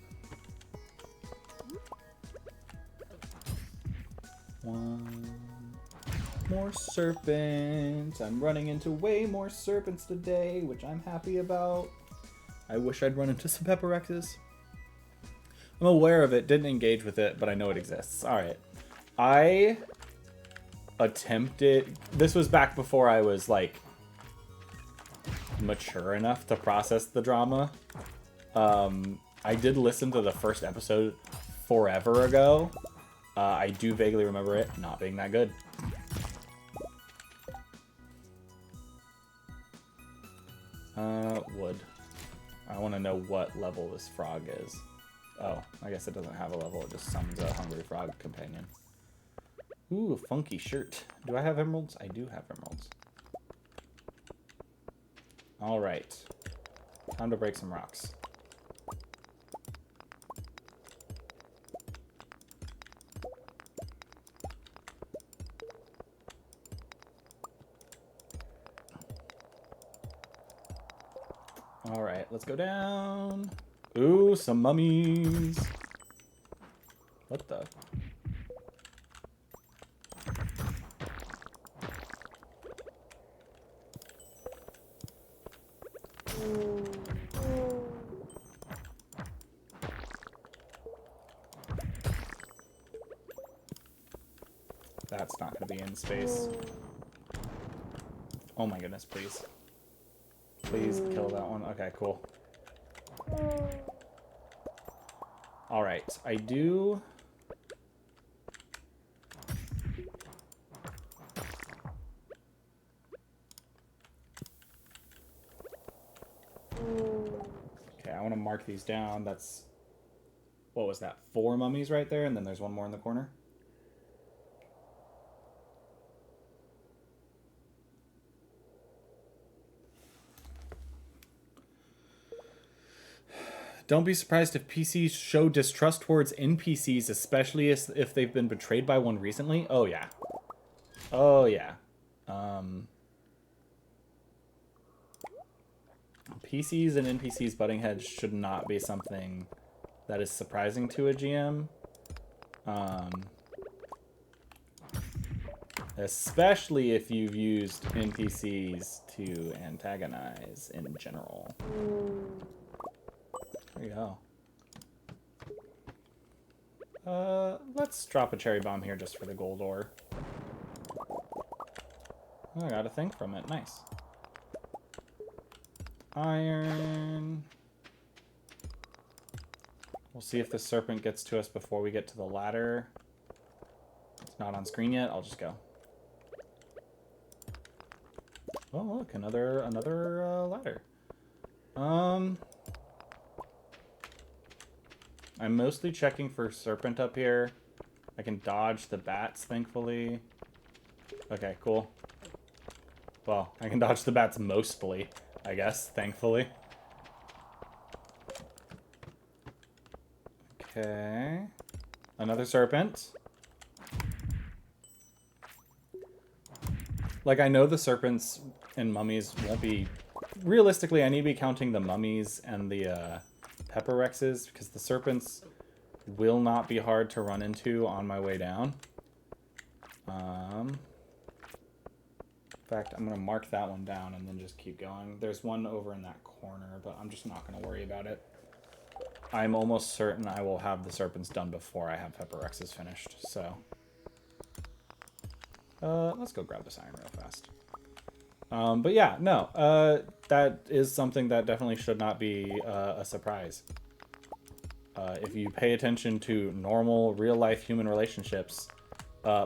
One more serpent. I'm running into way more serpents today, which I'm happy about. I wish I'd run into some pepperexes. I'm aware of it, didn't engage with it, but I know it exists. Alright. I attempted... This was back before I was, like, mature enough to process the drama. I did listen to the first episode forever ago. I do vaguely remember it not being that good. Wood. I want to know what level this frog is. Oh, I guess it doesn't have a level. It just summons a hungry frog companion. Ooh, a funky shirt. Do I have emeralds? I do have emeralds. Alright. Time to break some rocks. Alright, let's go down. Ooh, some mummies. What the? That's not going to be in space. Oh my goodness, please. Please kill that one. Okay, cool. Alright, I do... Okay, I want to mark these down. That's... What was that? 4 mummies right there, and then there's one more in the corner? Don't be surprised if PCs show distrust towards NPCs, especially if they've been betrayed by one recently. Oh, yeah. Oh, yeah. PCs and NPCs butting heads should not be something that is surprising to a GM. Especially if you've used NPCs to antagonize in general. There you go. Let's drop a cherry bomb here just for the gold ore. Oh, I got a thing from it. Nice. Iron. We'll see if the serpent gets to us before we get to the ladder. It's not on screen yet. I'll just go. Oh, look, another ladder. I'm mostly checking for serpent up here. I can dodge the bats, thankfully. Okay, cool. Well, I can dodge the bats mostly, I guess, thankfully. Okay. Another serpent. Like, I know the serpents and mummies won't be... Realistically, I need to be counting the mummies and the pepper rexes, because the serpents will not be hard to run into on my way down. In fact, I'm going to mark that one down and then just keep going. There's one over in that corner, but I'm just not going to worry about it. I'm almost certain I will have the serpents done before I have pepper rexes finished, so... let's go grab this iron real fast. But yeah, no, that is something that definitely should not be a surprise. If you pay attention to normal, real-life human relationships,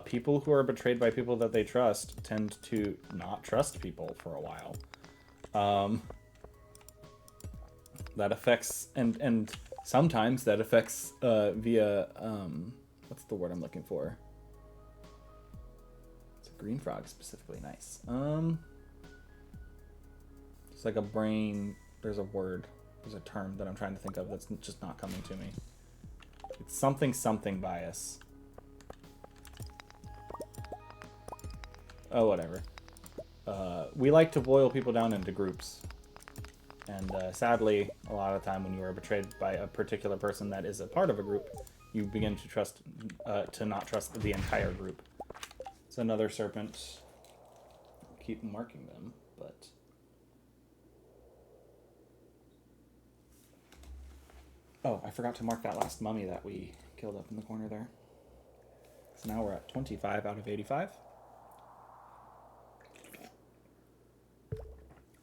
people who are betrayed by people that they trust tend to not trust people for a while. That affects, and sometimes that affects via, what's the word I'm looking for? It's a green frog, specifically. Nice. It's like a brain, there's a word, there's a term that I'm trying to think of that's just not coming to me. It's something bias. Oh, whatever. We like to boil people down into groups. And sadly, a lot of the time when you are betrayed by a particular person that is a part of a group, you begin to trust, to not trust the entire group. It's another serpent. Keep marking them, but... Oh, I forgot to mark that last mummy that we killed up in the corner there. So now we're at 25 out of 85.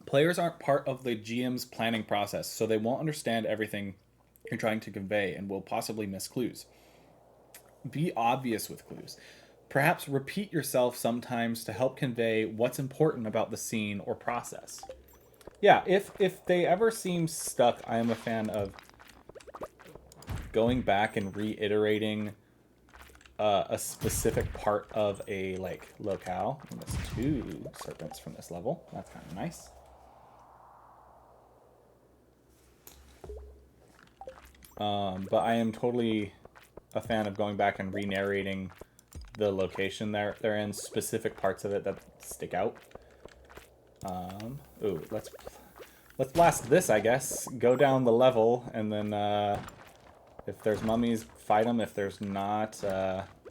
Players aren't part of the GM's planning process, so they won't understand everything you're trying to convey and will possibly miss clues. Be obvious with clues. Perhaps repeat yourself sometimes to help convey what's important about the scene or process. Yeah, if they ever seem stuck, I am a fan of going back and reiterating a specific part of a locale. And there's 2 serpents from this level. That's kind of nice. But I am totally a fan of going back and re-narrating the location they're in, specific parts of it that stick out. Ooh, let's blast this, I guess. Go down the level, and then if there's mummies, fight them. If there's not,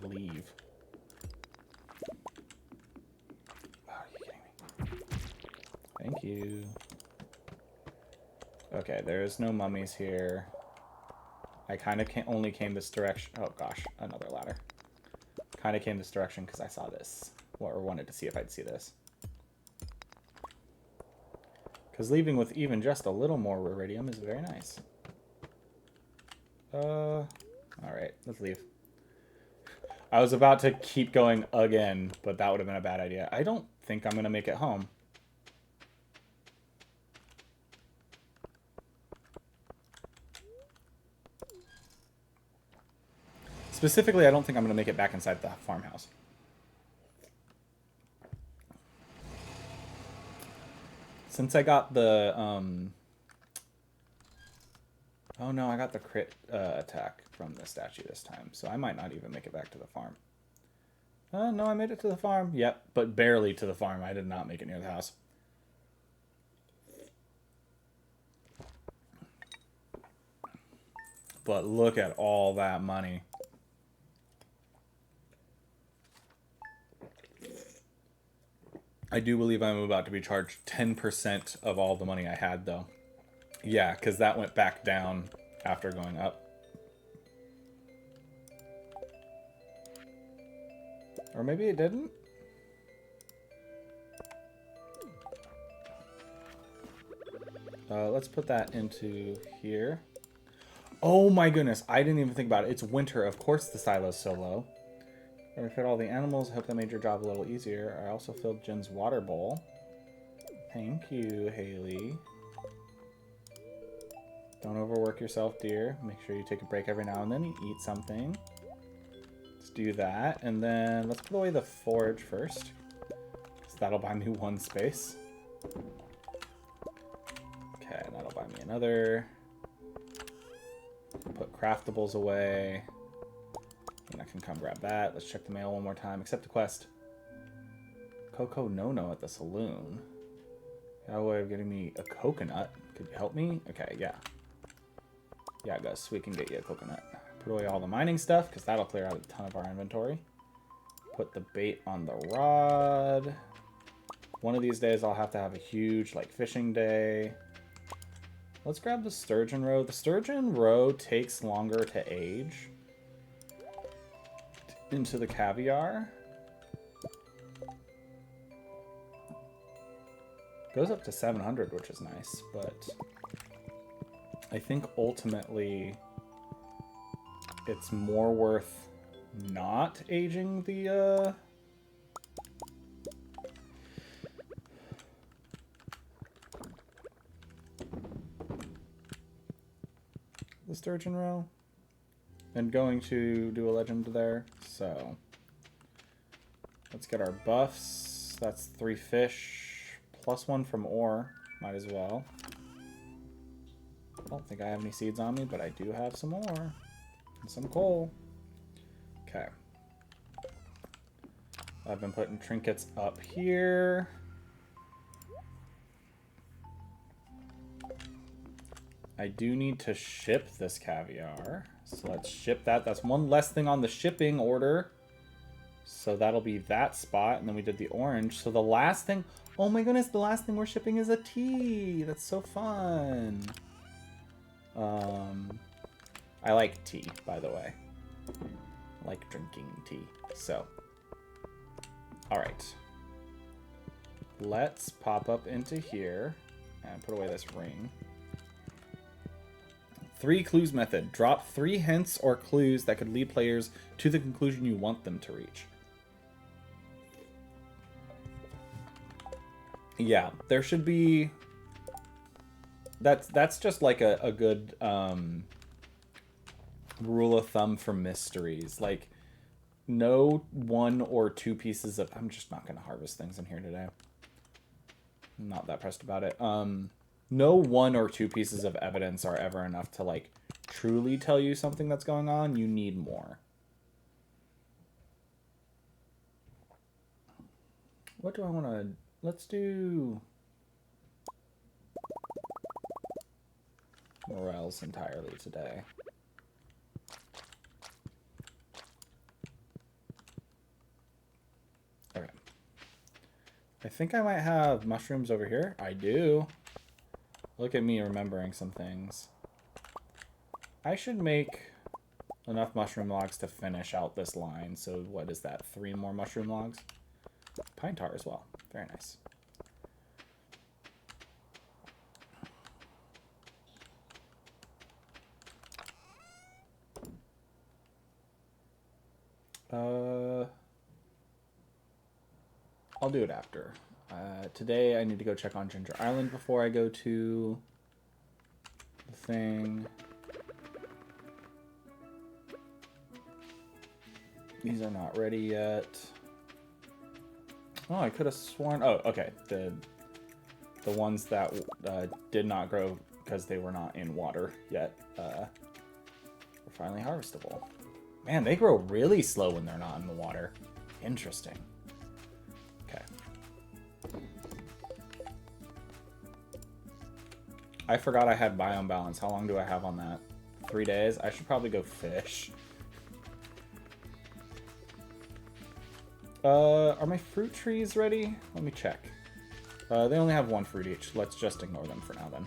leave. Oh, are you kidding me? Thank you. Okay, there's no mummies here. I kind of only came this direction. Oh gosh, another ladder. Kind of came this direction because I saw this, or wanted to see if I'd see this. Because leaving with even just a little more iridium is very nice. Alright, let's leave. I was about to keep going again, but that would have been a bad idea. I don't think I'm going to make it home. Specifically, I don't think I'm going to make it back inside the farmhouse. Since I got the, oh no, I got the crit attack from the statue this time, so I might not even make it back to the farm. No, I made it to the farm. Yep, but barely to the farm. I did not make it near the house. But look at all that money. I do believe I'm about to be charged 10% of all the money I had, though. Yeah, because that went back down after going up. Or maybe it didn't? Let's put that into here. Oh my goodness, I didn't even think about it. It's winter. Of course the silo's so low. I fed all the animals. I hope that made your job a little easier. I also filled Jen's water bowl. Thank you, Haley. Don't overwork yourself, dear. Make sure you take a break every now and then. You eat something. Let's do that. And then let's put away the forge first. Because that'll buy me 1 space. Okay, that'll buy me another. Put craftables away. And I can come grab that. Let's check the mail one more time. Accept the quest. Coco No-No at the saloon. Got a way of getting me a coconut. Could you help me? Okay, yeah. Yeah, Gus, we can get you a coconut. Put away all the mining stuff, because that'll clear out a ton of our inventory. Put the bait on the rod. One of these days I'll have to have a huge, like, fishing day. Let's grab the sturgeon roe. The sturgeon roe takes longer to age. Into the caviar. Goes up to 700, which is nice, but I think ultimately it's more worth not aging the sturgeon roe and going to do a legend there. So let's get our buffs. That's 3 fish plus 1 from ore. Might as well. I don't think I have any seeds on me, but I do have some ore and some coal. Okay. I've been putting trinkets up here. I do need to ship this caviar. So let's ship that. That's one less thing on the shipping order. So that'll be that spot. And then we did the orange. So the last thing... Oh my goodness, the last thing we're shipping is a tea. That's so fun. I like tea, by the way. I like drinking tea. So, all right. Let's pop up into here and put away this ring. 3 clues method. Drop 3 hints or clues that could lead players to the conclusion you want them to reach. Yeah, there should be... That's just like a good rule of thumb for mysteries. Like, no 1 or 2 pieces of... I'm just not going to harvest things in here today. I'm not that pressed about it. No 1 or 2 pieces of evidence are ever enough to, like, truly tell you something that's going on. You need more. What do I want to... Let's do... morels entirely today. Okay. I think I might have mushrooms over here. I do. Look at me remembering some things. I should make enough mushroom logs to finish out this line. So what is that? 3 more mushroom logs? Pine tar as well. Very nice. I'll do it after. Today I need to go check on Ginger Island before I go to the thing. These are not ready yet. Oh, I could have sworn... Oh, okay. The ones that did not grow because they were not in water yet were finally harvestable. Man, they grow really slow when they're not in the water. Interesting. Okay. I forgot I had biome balance. How long do I have on that? 3 days? I should probably go fish. Are my fruit trees ready? Let me check. They only have 1 fruit each. Let's just ignore them for now then.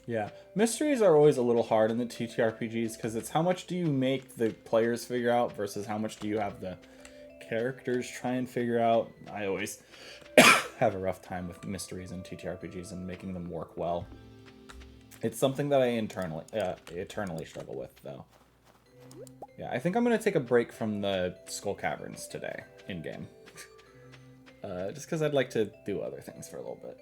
Yeah, mysteries are always a little hard in the TTRPGs because it's how much do you make the players figure out versus how much do you have the characters try and figure out. I always have a rough time with mysteries in TTRPGs and making them work well. It's something that I eternally struggle with, though. Yeah, I think I'm going to take a break from the Skull Caverns today, in-game. Just because I'd like to do other things for a little bit.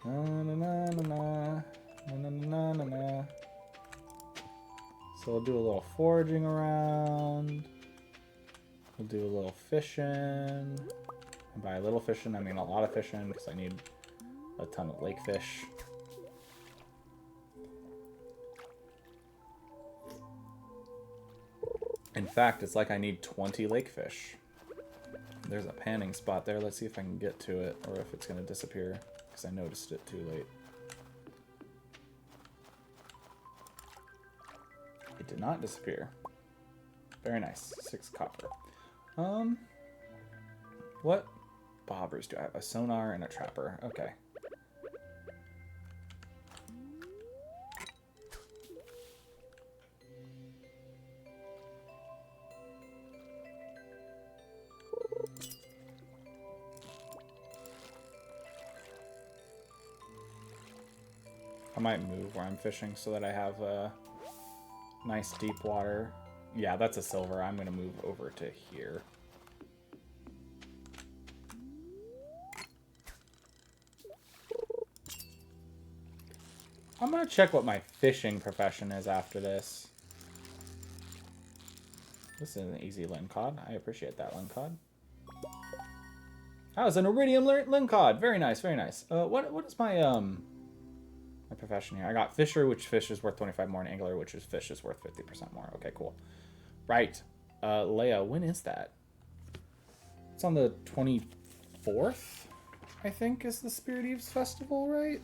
Na, na, na, na, na. Na, na, na, na. So we'll do a little foraging around. We'll do a little fishing. And by a little fishing, I mean a lot of fishing, because I need a ton of lake fish. In fact, it's like I need 20 lake fish. There's a panning spot there. Let's see if I can get to it, or if it's going to disappear, because I noticed it too late. It did not disappear. Very nice. 6 copper. What bobbers do I have? A sonar and a trapper. Okay. I might move where I'm fishing so that I have a nice deep water. Yeah, that's a silver. I'm going to move over to here. I'm going to check what my fishing profession is after this. This is an easy Lincod. I appreciate that, Lincod. That was an Iridium Lincod. Very nice, very nice. What is my my profession here? I got Fisher, which fish is worth 25 more, and Angler, which is fish is worth 50% more. Okay, cool. Right. Leia, when is that? It's on the 24th, I think, is the Spirit Eves Festival, right?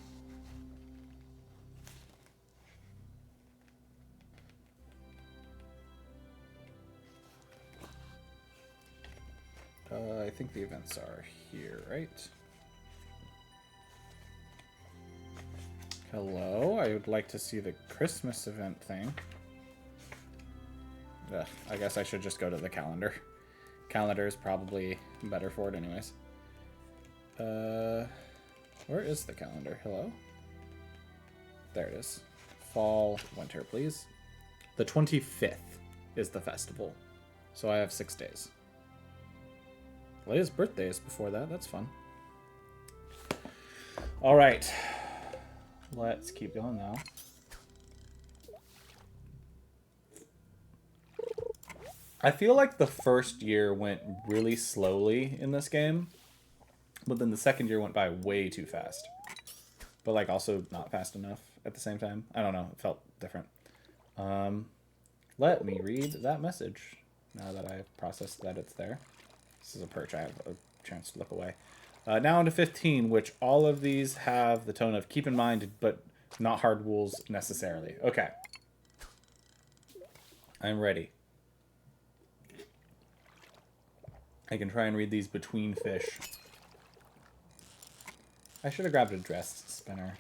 I think the events are here, right? Hello, I would like to see the Christmas event thing. Ugh, I guess I should just go to the calendar. Calendar is probably better for it anyways. Where is the calendar? Hello? There it is. Fall, winter, please. The 25th is the festival. So I have 6 days. Leia's birthday is before that. That's fun. All right. Let's keep going now. I feel like the first year went really slowly in this game, but then the second year went by way too fast. But like also not fast enough at the same time. I don't know. It felt different. Let me read that message now that I've processed that it's there. This is a perch. I have a chance to look away. Now into 15, which all of these have the tone of keep in mind, but not hard rules necessarily. Okay. I'm ready. I can try and read these between fish. I should have grabbed a dress spinner.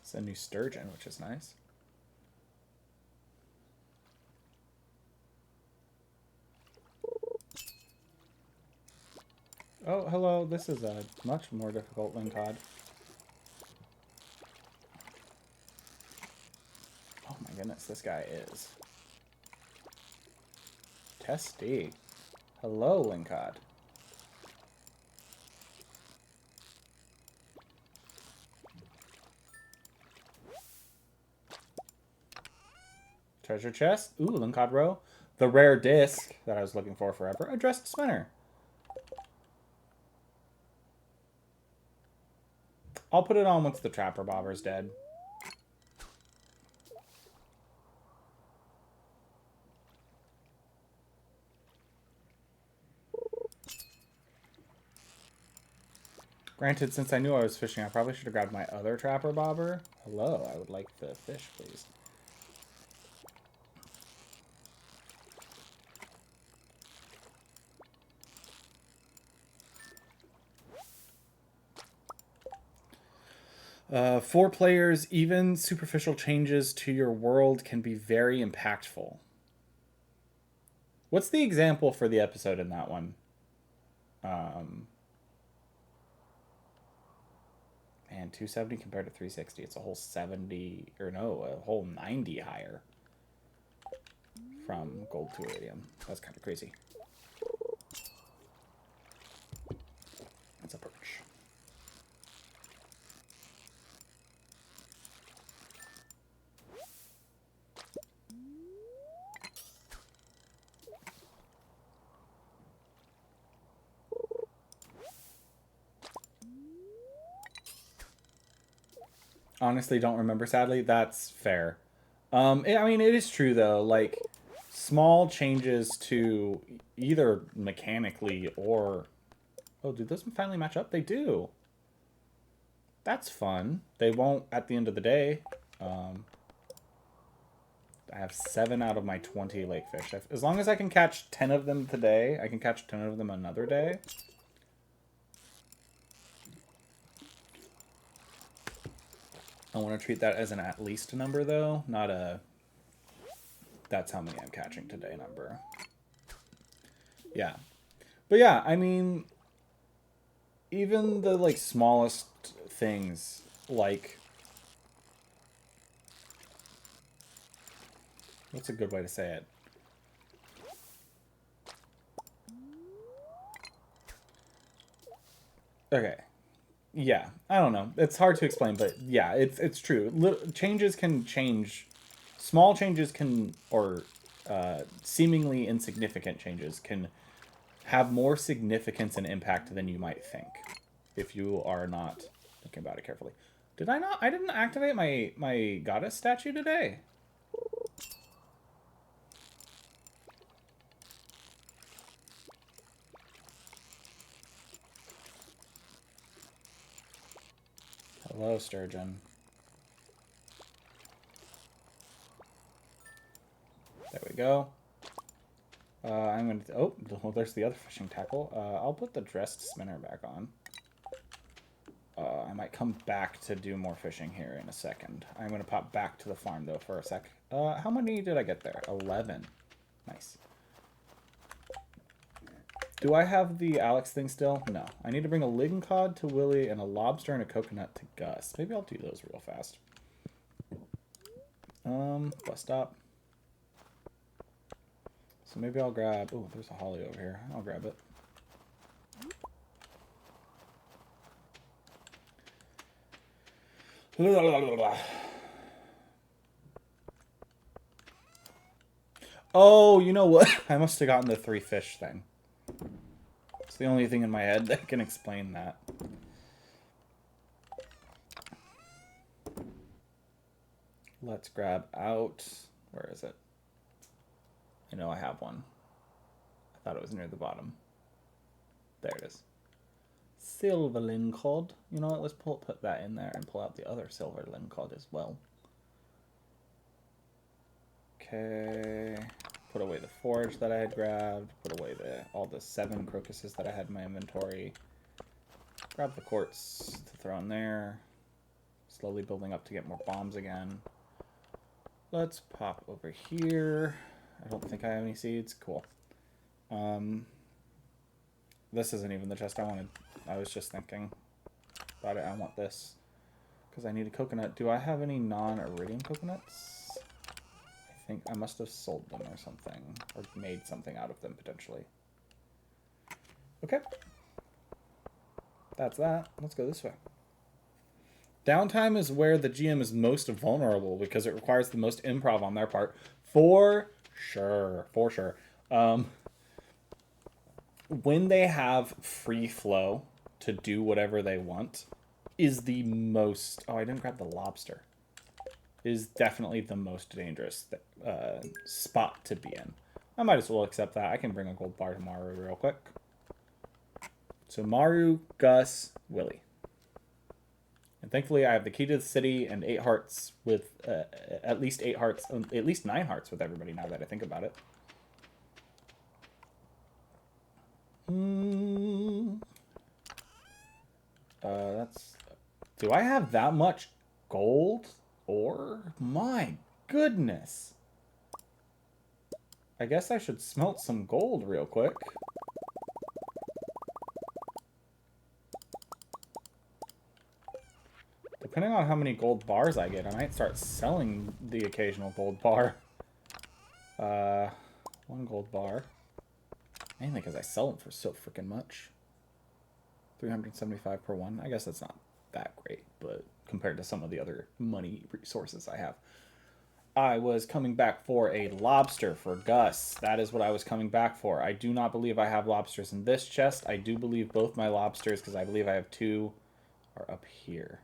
It's a new sturgeon, which is nice. Oh, hello. This is a much more difficult Lincod. Oh my goodness, this guy is testy. Hello, Lincod. Treasure chest. Ooh, Lincod row. The rare disc that I was looking for forever. A dressed spinner. I'll put it on once the trapper bobber's dead. Granted, since I knew I was fishing, I probably should have grabbed my other trapper bobber. Hello, I would like the fish, please. For players, even superficial changes to your world can be very impactful. What's the example for the episode in that one? Man, 270 compared to 360. It's a whole 70, or no, a whole 90 higher from gold to iridium. That's kind of crazy. That's a perch. Honestly, don't remember, sadly. That's fair. I mean, it is true, though. Like, small changes to either mechanically or... Oh, do those finally match up? They do. That's fun. They won't at the end of the day. I have 7 out of my 20 lake fish. As long as I can catch 10 of them today, I can catch 10 of them another day. I want to treat that as an at least number, though, not a that's how many I'm catching today number. Yeah. But yeah, I mean, even the, like, smallest things, like... What's a good way to say it? Okay. Yeah, I don't know. It's hard to explain, but yeah, it's true. Changes can change. Small changes can, or seemingly insignificant changes can have more significance and impact than you might think if you are not thinking about it carefully. Did I not? I didn't activate my goddess statue today. Hello, sturgeon. There we go. I'm going to... Oh, well, there's the other fishing tackle. I'll put the dressed spinner back on. I might come back to do more fishing here in a second. I'm going to pop back to the farm, though, for a sec. How many did I get there? 11. Nice. Do I have the Alex thing still? No. I need to bring a lingcod to Willie and a lobster and a coconut to Gus. Maybe I'll do those real fast. Bus stop. So maybe I'll grab... Oh, there's a holly over here. I'll grab it. Oh, you know what? I must have gotten the 3 fish thing. It's the only thing in my head that can explain that. Let's grab out... Where is it? I know I have one. I thought it was near the bottom. There it is. Silver lingcod. You know what? Let's put that in there and pull out the other silver lingcod as well. Okay. Put away the forage that I had grabbed. Put away all the 7 crocuses that I had in my inventory. Grab the quartz to throw in there. Slowly building up to get more bombs again. Let's pop over here. I don't think I have any seeds. Cool. This isn't even the chest I wanted. I was just thinking about it. I want this because I need a coconut. Do I have any non-iridium coconuts? I think I must have sold them or something, or made something out of them potentially. Okay. That's that. Let's go this way. Downtime is where the GM is most vulnerable because it requires the most improv on their part. For sure. For sure. When they have free flow to do whatever they want is the most... Oh, I didn't grab the lobster. Is definitely the most dangerous spot to be in. I might as well accept that. I can bring a gold bar to Maru real quick. So Maru, Gus, Willie. And thankfully I have the key to the city and 8 hearts with... at least 8 hearts... At least 9 hearts with everybody now that I think about it. That's... Do I have that much gold ore? My goodness. I guess I should smelt some gold real quick. Depending on how many gold bars I get, I might start selling the occasional gold bar. 1 gold bar. Mainly because I sell them for so freaking much. 375 per one. I guess that's not that great, but compared to some of the other money resources I have. I was coming back for a lobster for Gus. That is what I was coming back for. I do not believe I have lobsters in this chest. I do believe both my lobsters, because I believe I have 2, are up here.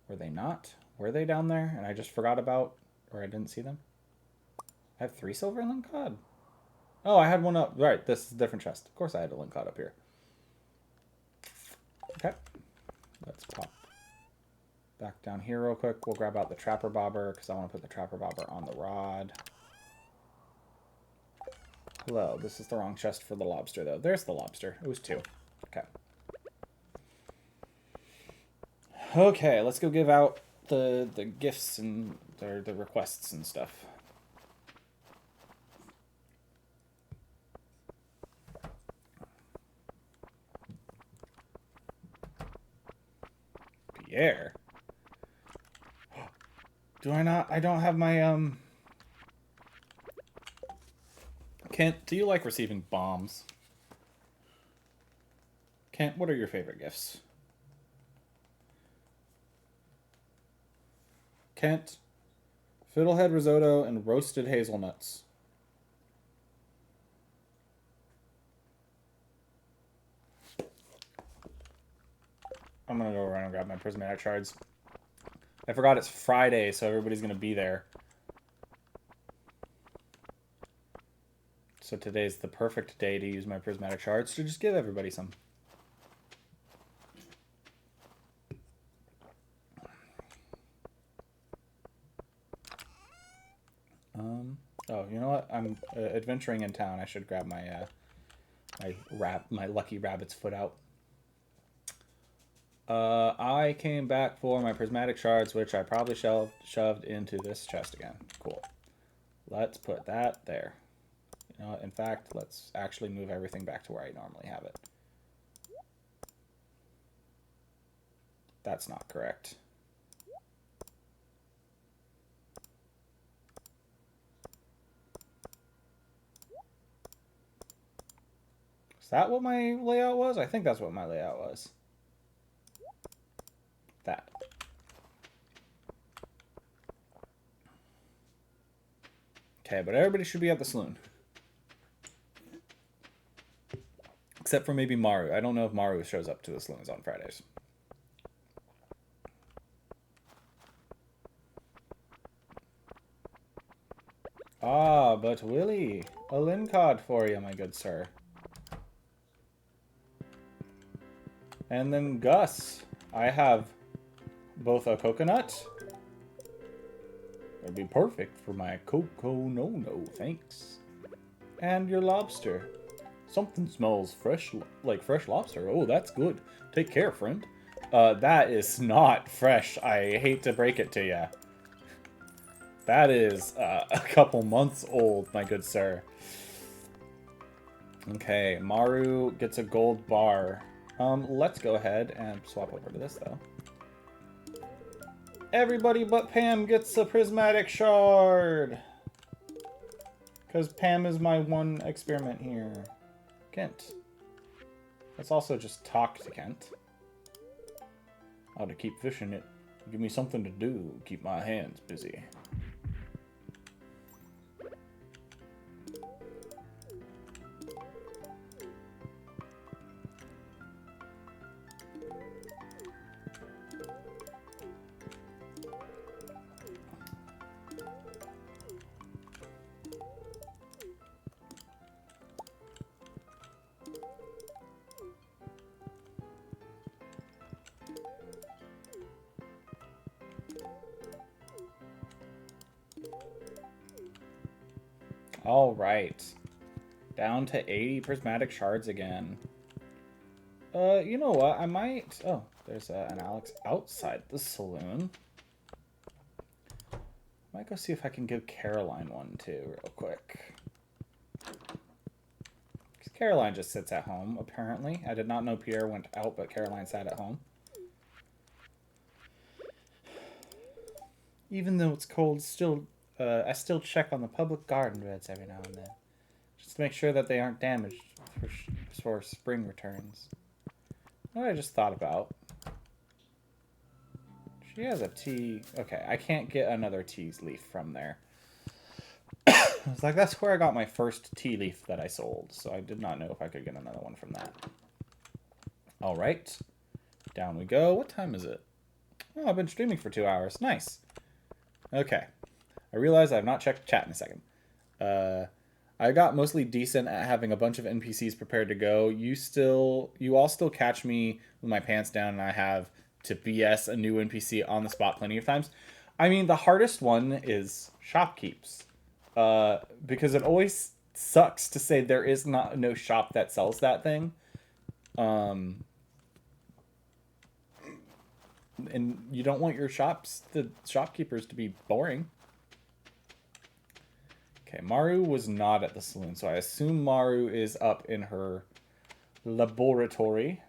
Were they not? Were they down there and I just forgot about, or I didn't see them? I have 3 silver and uncut. Oh, I had 1 up. Right, this is a different chest. Of course I had a uncut up here. Okay. Let's pop back down here real quick. We'll grab out the trapper bobber because I want to put the trapper bobber on the rod. Hello, this is the wrong chest for the lobster though. There's the lobster. It was 2. Okay. Okay, let's go give out the gifts and the requests and stuff. Pierre. Do I not? I don't have my, Kent, do you like receiving bombs? Kent, what are your favorite gifts? Kent, fiddlehead risotto and roasted hazelnuts. I'm gonna go around and grab my prismatic shards. I forgot it's Friday, so everybody's gonna be there. So today's the perfect day to use my prismatic shards to just give everybody some. Oh, you know what? I'm adventuring in town. I should grab my my lucky rabbit's foot out. I came back for my prismatic shards, which I probably shoved into this chest again. Cool. Let's put that there. You know, in fact, let's actually move everything back to where I normally have it. That's not correct. Is that what my layout was? I think that's what my layout was. That. Okay, but everybody should be at the saloon. Except for maybe Maru. I don't know if Maru shows up to the saloons on Fridays. Ah, but Willie, a Lincod for you, my good sir. And then Gus, I have both a coconut. That'd be perfect for my cocoa no, thanks. And your lobster. Something smells fresh, like fresh lobster. Oh, that's good. Take care, friend. That is not fresh. I hate to break it to you. That is a couple months old, my good sir. Okay, Maru gets a gold bar. Let's go ahead and swap over to this, though. Everybody but Pam gets a prismatic shard. Because Pam is my one experiment here. Kent. Let's also just talk to Kent. How to keep fishing it. Give me something to do. Keep my hands busy. All right. Down to 80 prismatic shards again. You know what? I might... Oh, there's an Alex outside the saloon. might go see if I can give Caroline one too, real quick. Because Caroline just sits at home, apparently. I did not know Pierre went out, but Caroline sat at home. Even though it's cold, still, I still check on the public garden beds every now and then. Just to make sure that they aren't damaged for spring returns. What I just thought about. She has a tea. Okay, I can't get another tea leaf from there. It's like, that's where I got my first tea leaf that I sold. So I did not know if I could get another one from that. All right. Down we go. What time is it? Oh, I've been streaming for 2 hours. Nice. Okay. I realize I've not checked chat in a second. I got mostly decent at having a bunch of NPCs prepared to go. You all still catch me with my pants down, and I have to BS a new NPC on the spot plenty of times. I mean, the hardest one is shopkeeps. Because it always sucks to say there is no shop that sells that thing. And you don't want your the shopkeepers to be boring. Okay, Maru was not at the saloon, so I assume Maru is up in her laboratory.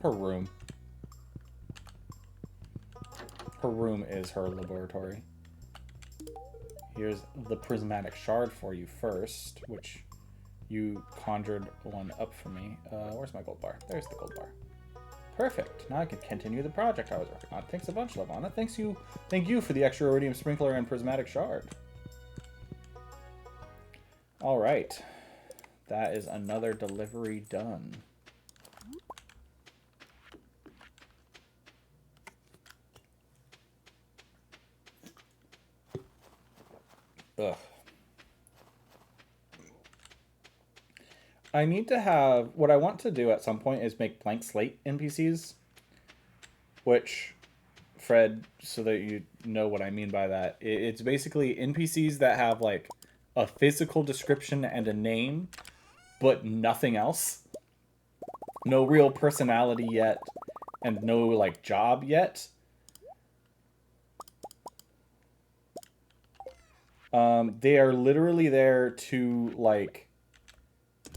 Her room. Her room is her laboratory. Here's the prismatic shard for you first, which you conjured one up for me. Where's my gold bar? There's the gold bar. Perfect. Now I can continue the project I was working on. Thanks a bunch, Lavana. Thank you for the extra iridium sprinkler and prismatic shard. All right. That is another delivery done. Ugh. I need to have... What I want to do at some point is make blank slate NPCs. Which, Fred, so that you know what I mean by that, it's basically NPCs that have, like, a physical description and a name, but nothing else. No real personality yet, and no, like, job yet. They are literally there to, like,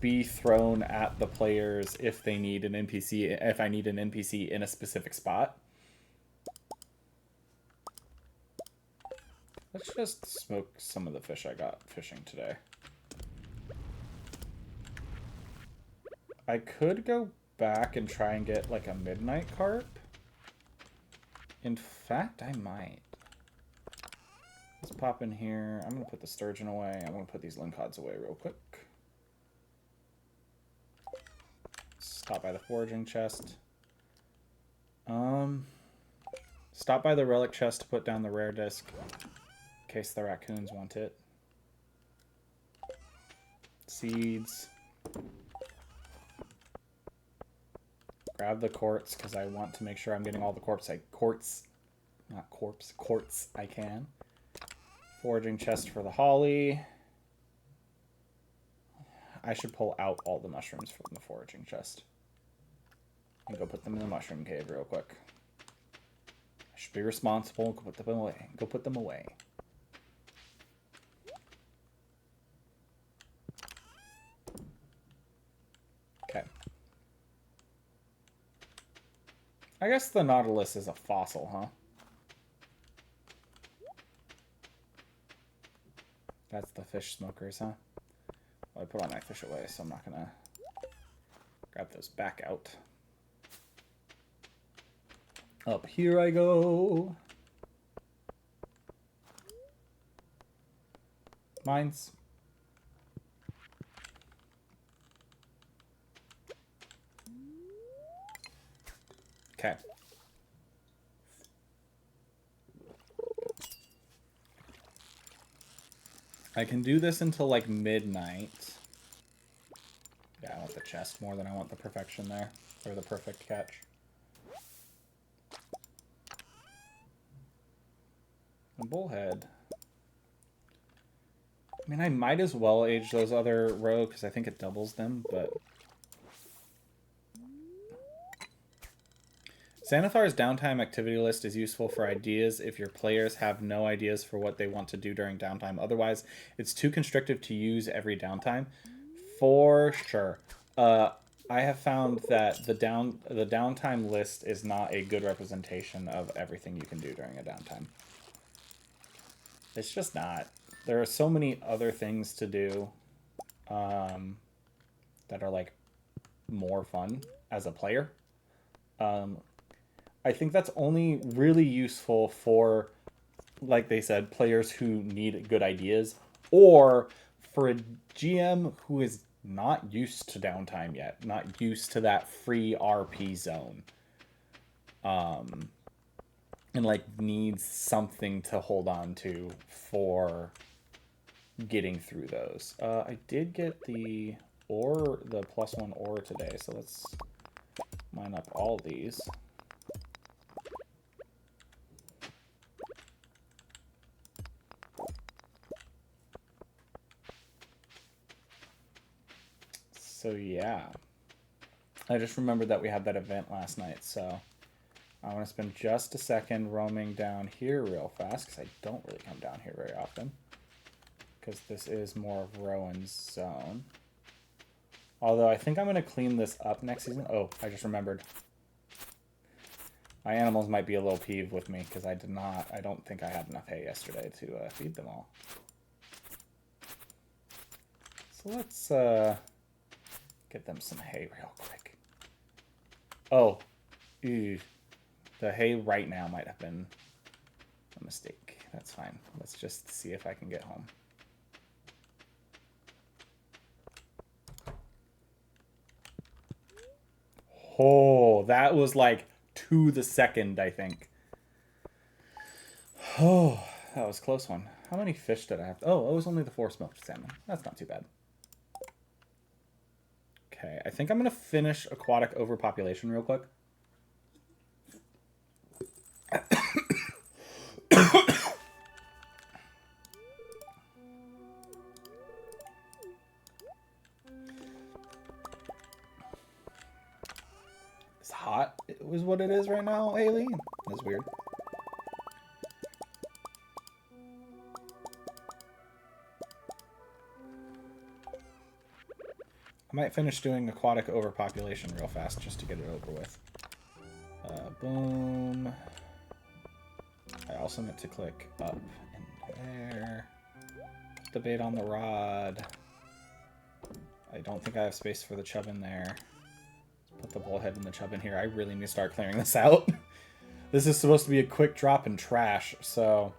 be thrown at the players if they need an NPC, if I need an NPC in a specific spot. Let's just smoke some of the fish I got fishing today. I could go back and try and get, like, a midnight carp. In fact, I might. Let's pop in here. I'm going to put the sturgeon away. I'm going to put these lincods away real quick. Stop by the foraging chest. Stop by the relic chest to put down the rare disc. In case the raccoons want it. Seeds. Grab the quartz, because I want to make sure I'm getting all the quartz I can. Foraging chest for the holly. I should pull out all the mushrooms from the foraging chest. And go put them in the mushroom cave real quick. I should be responsible. Go put them away. Go put them away. Okay. I guess the Nautilus is a fossil, huh? That's the fish smokers, huh? Well, I put all my fish away, so I'm not gonna grab those back out. Up here I go. Mines. Okay. I can do this until like midnight. Yeah, I want the chest more than I want the perfection there. Or the perfect catch. A bullhead. I mean, I might as well age those other roe because I think it doubles them, but... Xanathar's downtime activity list is useful for ideas if your players have no ideas for what they want to do during downtime. Otherwise, it's too constrictive to use every downtime. For sure. I have found that the downtime list is not a good representation of everything you can do during a downtime. It's just not. There are so many other things to do that are like more fun as a player. I think that's only really useful for, like they said, players who need good ideas, or for a GM who is not used to downtime yet, not used to that free RP zone, and like needs something to hold on to for getting through those. I did get the +1 ore today, so let's mine up all these. So yeah, I just remembered that we had that event last night, so I want to spend just a second roaming down here real fast, because I don't really come down here very often, because this is more of Rowan's zone. Although I think I'm going to clean this up next season. Oh, I just remembered. My animals might be a little peeved with me, because I don't think I had enough hay yesterday to feed them all. So let's get them some hay real quick. Oh, ew. The hay right now might have been a mistake. That's fine. Let's just see if I can get home. Oh, that was like to the second, I think. Oh, that was a close one. How many fish did I have? Oh, it was only the 4 smoked salmon. That's not too bad. Okay, I think I'm going to finish aquatic overpopulation real quick. It's hot. It was what it is right now, Haley. That's weird. I might finish doing aquatic overpopulation real fast just to get it over with. Boom. I also meant to click up and there. Put the bait on the rod. I don't think I have space for the chub in there. Let's put the bullhead and the chub in here. I really need to start clearing this out. This is supposed to be a quick drop in trash, so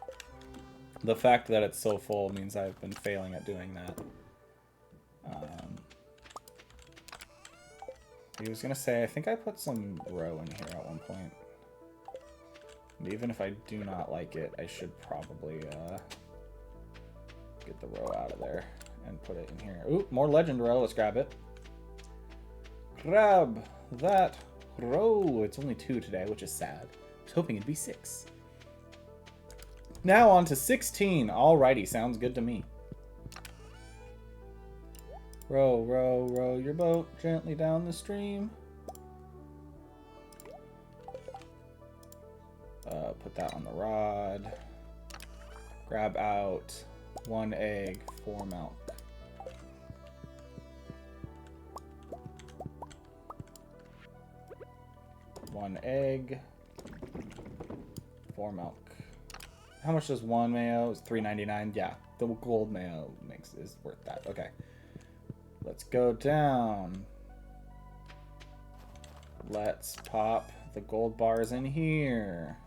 the fact that it's so full means I've been failing at doing that. I was going to say, I think I put some roe in here at one point. And even if I do not like it, I should probably get the roe out of there and put it in here. Ooh, more legend roe. Let's grab it. Grab that roe. It's only 2 today, which is sad. I was hoping it'd be 6. Now on to 16. Alrighty, sounds good to me. Row, row, row your boat gently down the stream. Put that on the rod. Grab out 1 egg, 4 milk. One egg, 4 milk. How much does 1 mayo? It's $3.99. Yeah, the gold mayo is worth that. Okay. Let's go down. Let's pop the gold bars in here.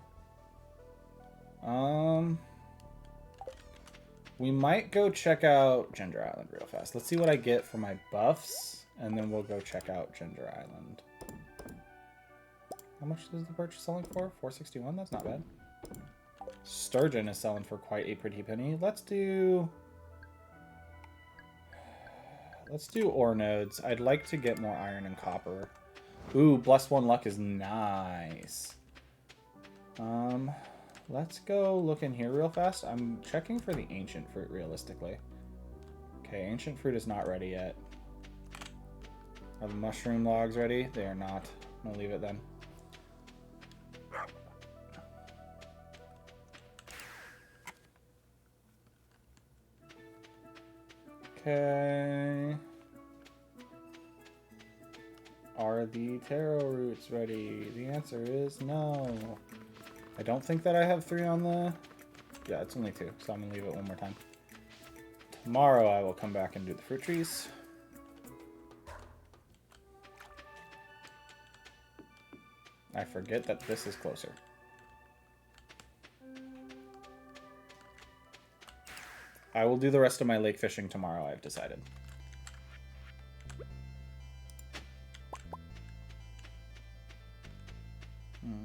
We might go check out Ginger Island real fast. Let's see what I get for my buffs, and then we'll go check out Ginger Island. How much is the birch selling for? $4.61? That's not bad. Sturgeon is selling for quite a pretty penny. Let's do ore nodes. I'd like to get more iron and copper. Ooh, +1 luck is nice. Let's go look in here real fast. I'm checking for the ancient fruit realistically. Okay, ancient fruit is not ready yet. Are the mushroom logs ready? They are not. I'm gonna leave it then. Okay. Are the taro roots ready? The answer is no. I don't think that I have 3 on the... Yeah, it's only 2, so I'm going to leave it one more time. Tomorrow I will come back and do the fruit trees. I forget that this is closer. I will do the rest of my lake fishing tomorrow, I've decided.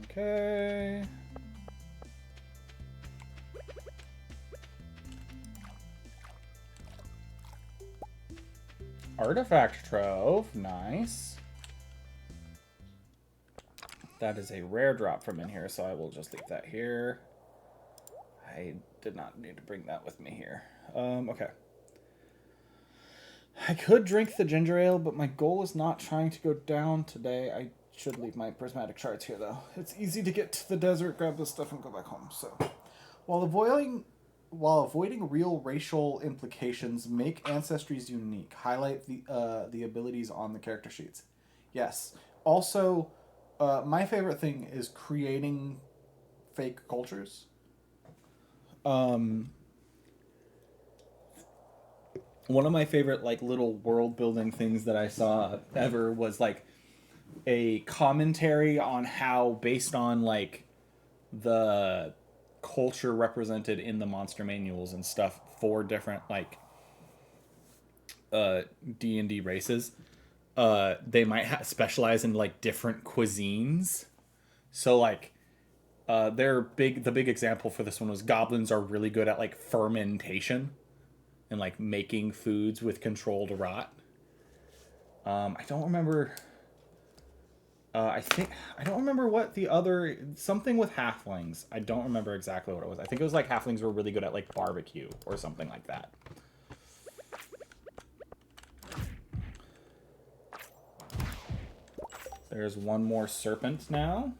Okay. Artifact trove, nice. That is a rare drop from in here, so I will just leave that here. I did not need to bring that with me here. Okay. I could drink the ginger ale, but my goal is not trying to go down today. I should leave my prismatic shards here, though. It's easy to get to the desert, grab this stuff, and go back home. So, while avoiding real racial implications, make ancestries unique. Highlight the abilities on the character sheets. Yes. Also, my favorite thing is creating fake cultures. One of my favorite like little world building things that I saw ever was like a commentary on how, based on like the culture represented in the monster manuals and stuff for different like D&D races, they might specialize in like different cuisines. So like the big example for this one was goblins are really good at like fermentation and like making foods with controlled rot. I don't remember. I don't remember what the other, something with halflings. I don't remember exactly what it was. I think it was like halflings were really good at like barbecue or something like that. There's one more serpent now.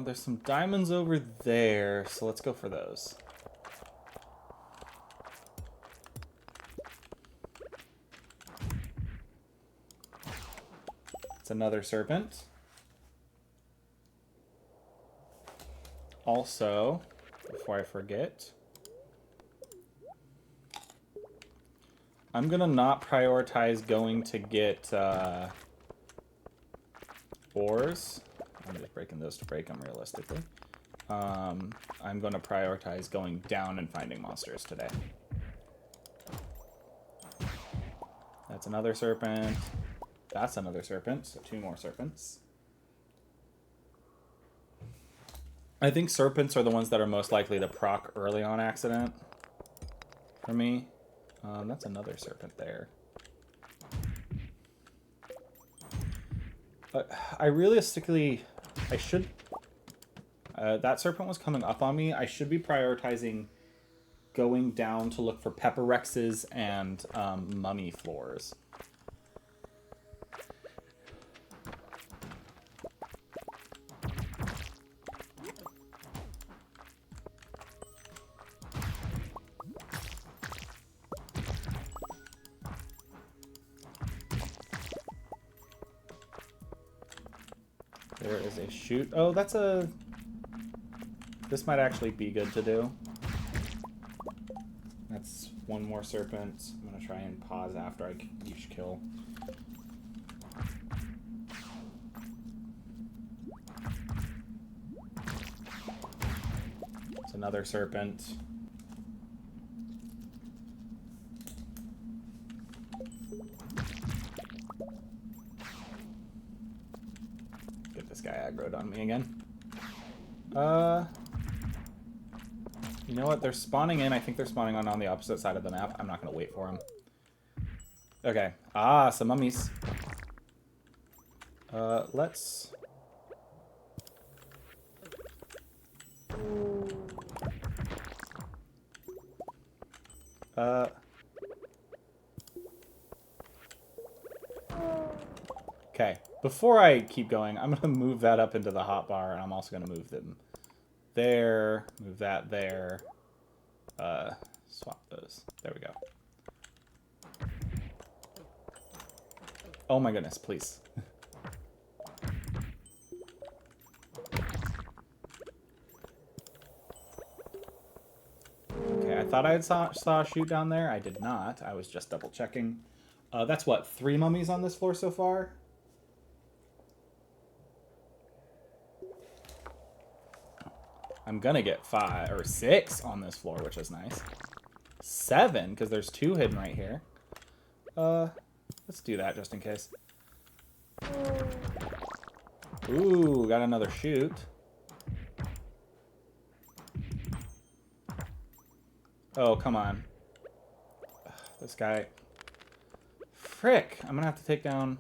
There's some diamonds over there, so let's go for those. It's another serpent. Also, before I forget, I'm gonna not prioritize going to get ores. I'm just breaking those to break them realistically. I'm going to prioritize going down and finding monsters today. That's another serpent. That's another serpent, so 2 more serpents. I think serpents are the ones that are most likely to proc early on accident for me. That's another serpent there. I realistically... I should... that serpent was coming up on me. I should be prioritizing going down to look for pepperexes and mummy floors. There is a shoot. Oh, that's a... This might actually be good to do. That's one more serpent. I'm going to try and pause after I each kill. It's another serpent. Get this guy aggroed on me again. You know what? They're spawning in. I think they're spawning on the opposite side of the map. I'm not going to wait for them. Okay. Ah, some mummies. Let's... Okay. Before I keep going, I'm going to move that up into the hotbar, and I'm also going to move them there, move that there. Swap those. There we go. Oh my goodness, please. Okay, I thought I saw a chute down there. I did not. I was just double checking. That's what, 3 mummies on this floor so far? I'm gonna get 5 or 6 on this floor, which is nice. 7, because there's 2 hidden right here. Let's do that just in case. Ooh, got another chute. Oh, come on. Ugh, this guy. Frick! I'm gonna have to take down...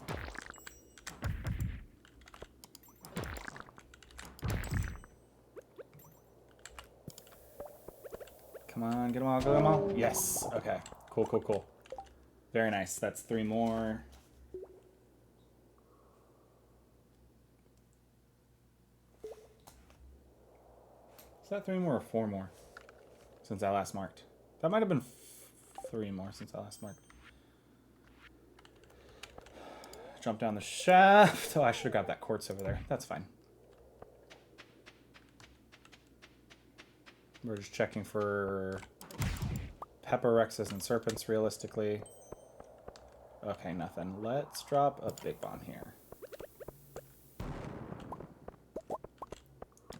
Come on, get them all, get them all. Yes. Okay. Cool, cool, cool. Very nice. That's 3 more. Is that 3 more or 4 more since I last marked? That might have been 3 more since I last marked. Jump down the shaft. Oh, I should have grabbed that quartz over there. That's fine. We're just checking for pepper rexes and serpents realistically. Okay, nothing. Let's drop a big bomb here.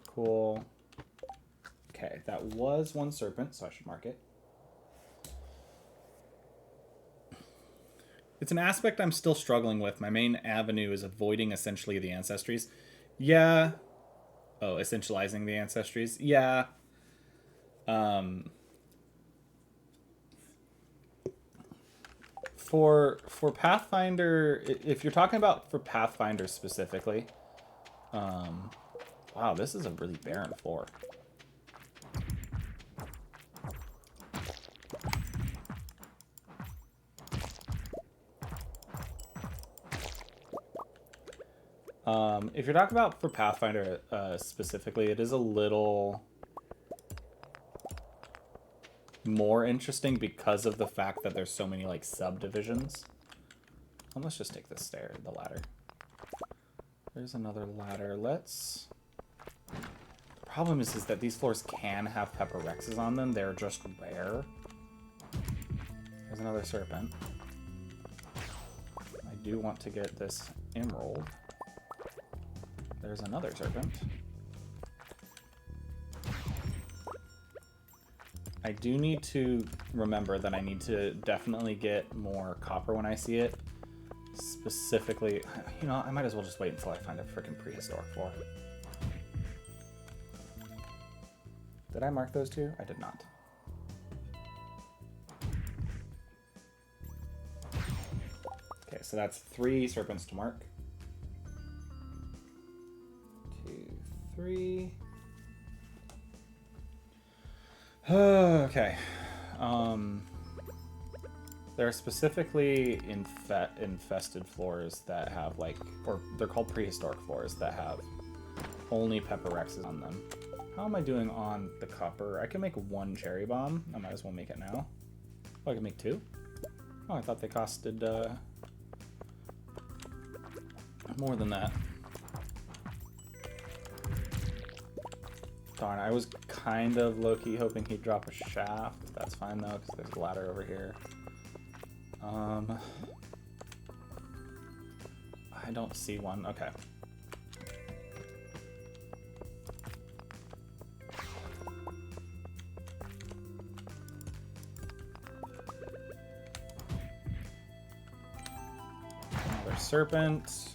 Cool. Okay, that was 1 serpent, so I should mark it. It's an aspect I'm still struggling with. My main avenue is avoiding essentially the ancestries. Yeah. Oh, essentializing the ancestries. Yeah. For Pathfinder, if you're talking about for Pathfinder specifically, wow, this is a really barren floor. If you're talking about for Pathfinder specifically, it is a little more interesting because of the fact that there's so many like subdivisions. Let's just take the ladder. There's another ladder. Let's... The problem is that these floors can have pepper rexes on them. They're just rare. There's another serpent. I do want to get this emerald. There's another serpent. I do need to remember that I need to definitely get more copper when I see it. Specifically, you know, I might as well just wait until I find a freaking prehistoric floor. Did I mark those 2? I did not. Okay, so that's 3 serpents to mark. 2, 3. Okay. There are specifically infested floors that have like, or they're called prehistoric floors that have only pepper rexes on them. How am I doing on the copper? I can make 1 cherry bomb. I might as well make it now. Oh, I can make 2? Oh, I thought they costed more than that. Darn, I was kind of low-key hoping he'd drop a shaft. That's fine though, because there's a ladder over here. I don't see one. Okay. Another serpent.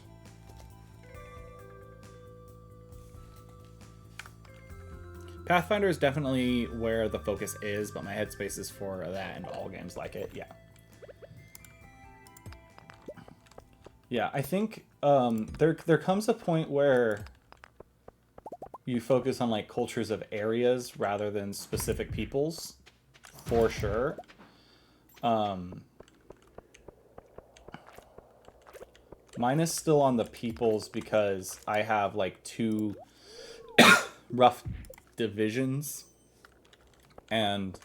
Pathfinder is definitely where the focus is, but my headspace is for that and all games like it. Yeah. Yeah, I think there comes a point where you focus on like cultures of areas rather than specific peoples, for sure. Mine is still on the peoples because I have like 2 rough divisions. And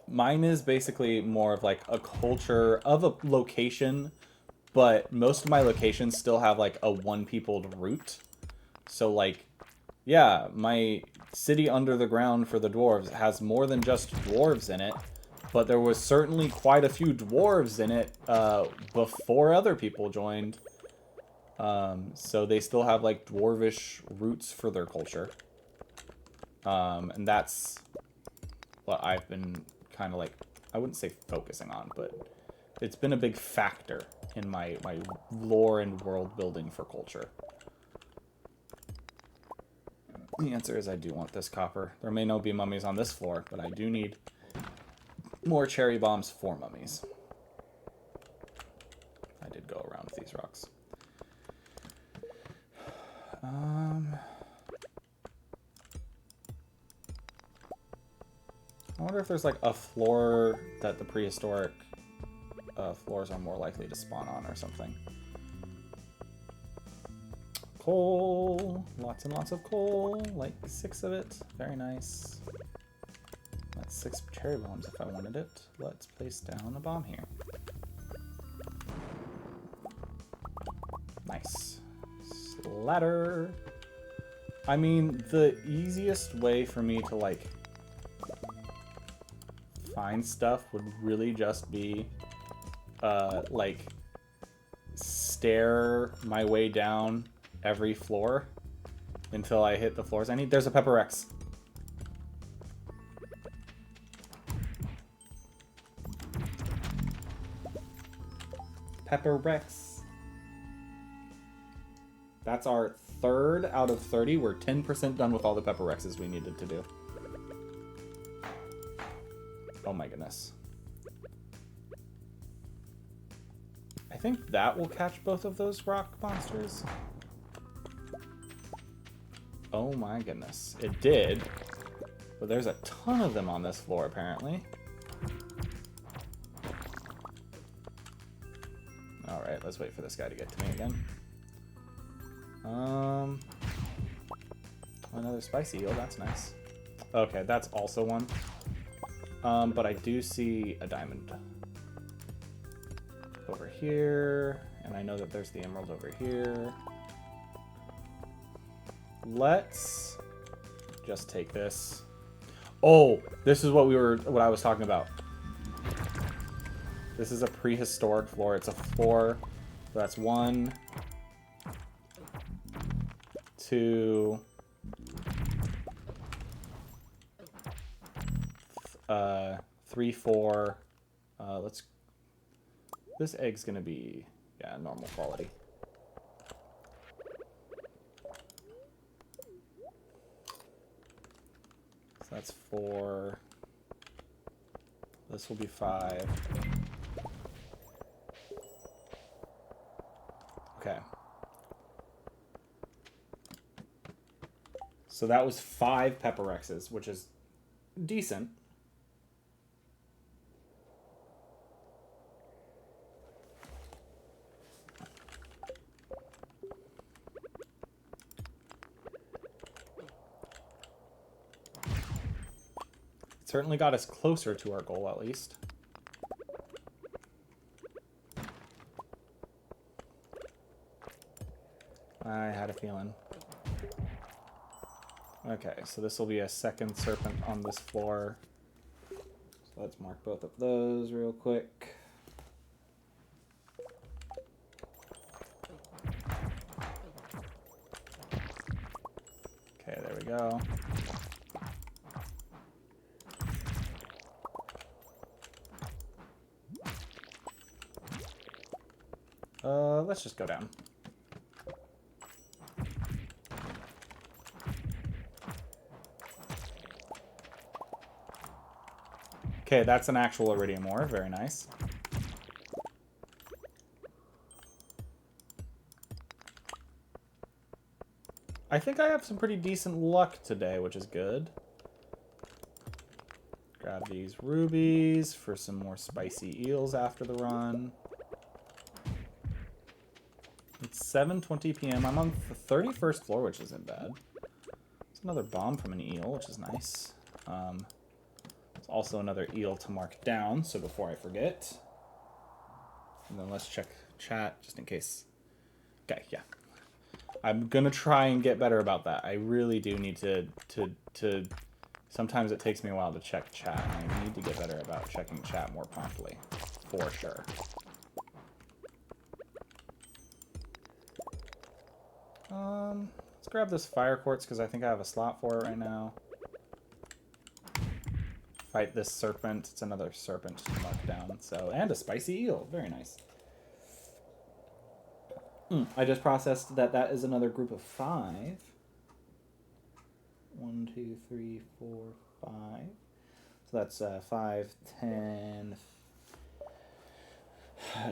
mine is basically more of like a culture of a location, but most of my locations still have like a one-peopled root. So like, yeah, my city under the ground for the dwarves has more than just dwarves in it, but there was certainly quite a few dwarves in it before other people joined. So they still have like dwarvish roots for their culture. And that's what I've been kind of like, I wouldn't say focusing on, but it's been a big factor in my lore and world building for culture. The answer is I do want this copper. There may not be mummies on this floor, but I do need more cherry bombs for mummies. I did go around with these rocks. I wonder if there's like a floor that the prehistoric floors are more likely to spawn on or something. Coal. Lots and lots of coal. Like 6 of it. Very nice. That's 6 cherry bombs if I wanted it. Let's place down a bomb here. Nice. Ladder. I mean, the easiest way for me to like find stuff would really just be like stare my way down every floor until I hit the floors I need. There's a Pepper Rex. Pepper Rex. That's our 3rd out of 30. We're 10% done with all the Pepper Rexes we needed to do. Oh my goodness. I think that will catch both of those rock monsters. Oh my goodness. It did. But there's a ton of them on this floor, apparently. Alright, let's wait for this guy to get to me again. Another spicy eel, that's nice. Okay, that's also one. But I do see a diamond over here, and I know that there's the emerald over here. Let's just take this. Oh, this is what I was talking about. This is a prehistoric floor. It's a floor. So that's 1, 2, 3, 4. This egg's gonna be, yeah, normal quality. So that's 4. This will be 5. Okay. So that was 5 Pepper Rexes, which is decent. Certainly got us closer to our goal, at least. I had a feeling. Okay, so this will be a second serpent on this floor. So let's mark both of those real quick. Okay, there we go. Let's just go down. Okay, that's an actual iridium ore. Very nice. I think I have some pretty decent luck today, which is good. Grab these rubies for some more spicy eels after the run. It's 7:20 p.m. I'm on the 31st floor, which isn't bad. another bomb from an eel, which is nice. It's also another eel to mark down, so before I forget. And then let's check chat, just in case. Okay, yeah. I'm gonna try and get better about that. I really do need to sometimes it takes me a while to check chat, and I need to get better about checking chat more promptly. For sure. Let's grab this fire quartz because I think I have a slot for it right now. Fight this serpent. It's another serpent to mark down. So, and a spicy eel. Very nice. I just processed that that is another group of 5. 1, 2, 3, 4, 5. So that's 5, 10,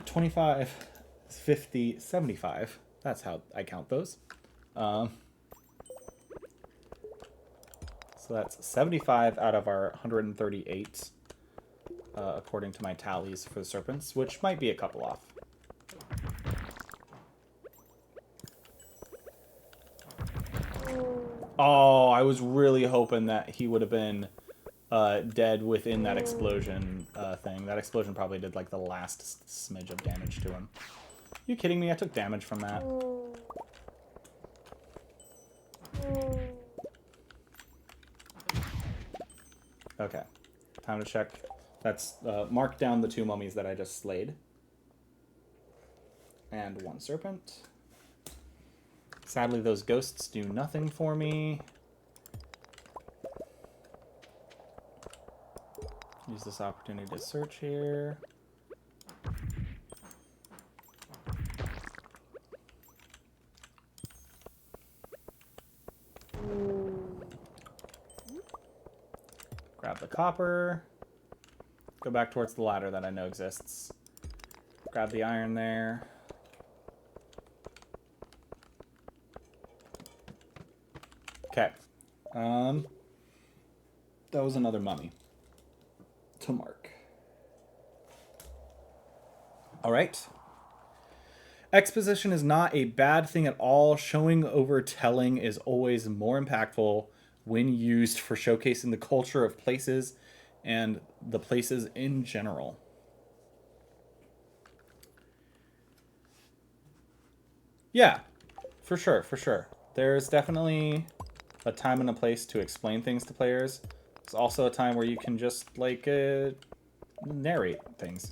25, 50, 75. That's how I count those. So that's 75 out of our 138, according to my tallies for the serpents, which might be a couple off. Oh, I was really hoping that he would have been dead within that explosion thing. That explosion probably did like the last smidge of damage to him. You kidding me? I took damage from that. Okay, time to check. That's mark down the 2 mummies that I just slayed. And 1 serpent. Sadly, those ghosts do nothing for me. Use this opportunity to search here. Grab the copper. Go back towards the ladder that I know exists. Grab the iron there. Okay. That was another mummy to mark. All right. Exposition is not a bad thing at all. Showing over telling is always more impactful when used for showcasing the culture of places and the places in general. Yeah, for sure, for sure. There's definitely a time and a place to explain things to players. It's also a time where you can just, like, narrate things.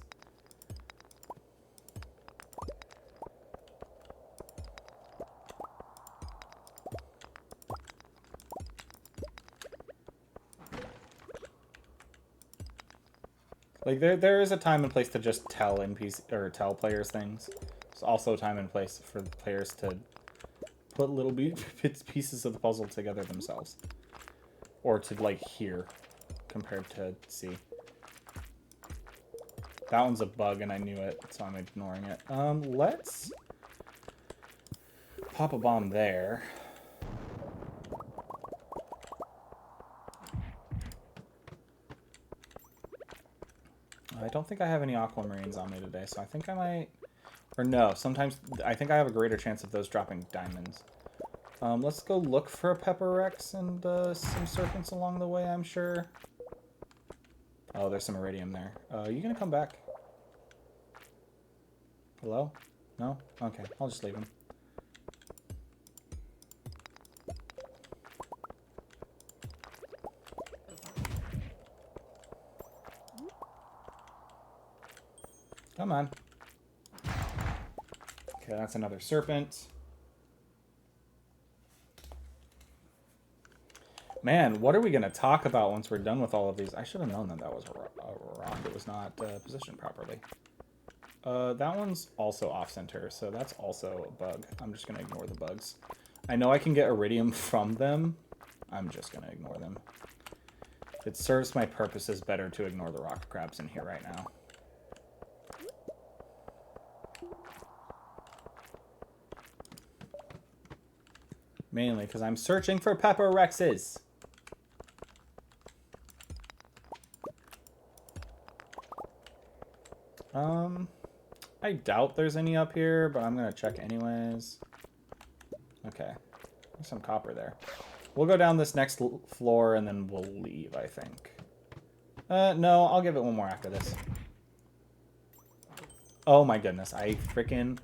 Like, there is a time and place to just tell tell players things. There's also a time and place for players to put little pieces of the puzzle together themselves. Or to, like, hear, compared to see. That one's a bug, and I knew it, so I'm ignoring it. Let's pop a bomb there. I don't think I have any aquamarines on me today, so I think I might... Or no, sometimes I think I have a greater chance of those dropping diamonds. Let's go look for a pepper rex and some serpents along the way, I'm sure. Oh, there's some iridium there. Are you gonna come back? Hello? No? Okay, I'll just leave him. Come on. Okay, that's another serpent. Man, what are we going to talk about once we're done with all of these? I should have known that that was a rock. It was not positioned properly. That one's also off-center, so that's also a bug. I'm just going to ignore the bugs. I know I can get iridium from them. I'm just going to ignore them. It serves my purposes better to ignore the rock crabs in here right now. Mainly because I'm searching for pepper rexes. I doubt there's any up here, but I'm gonna check anyways. Okay, there's some copper there. We'll go down this next floor and then we'll leave, I think. No, I'll give it one more after this. Oh my goodness, I freaking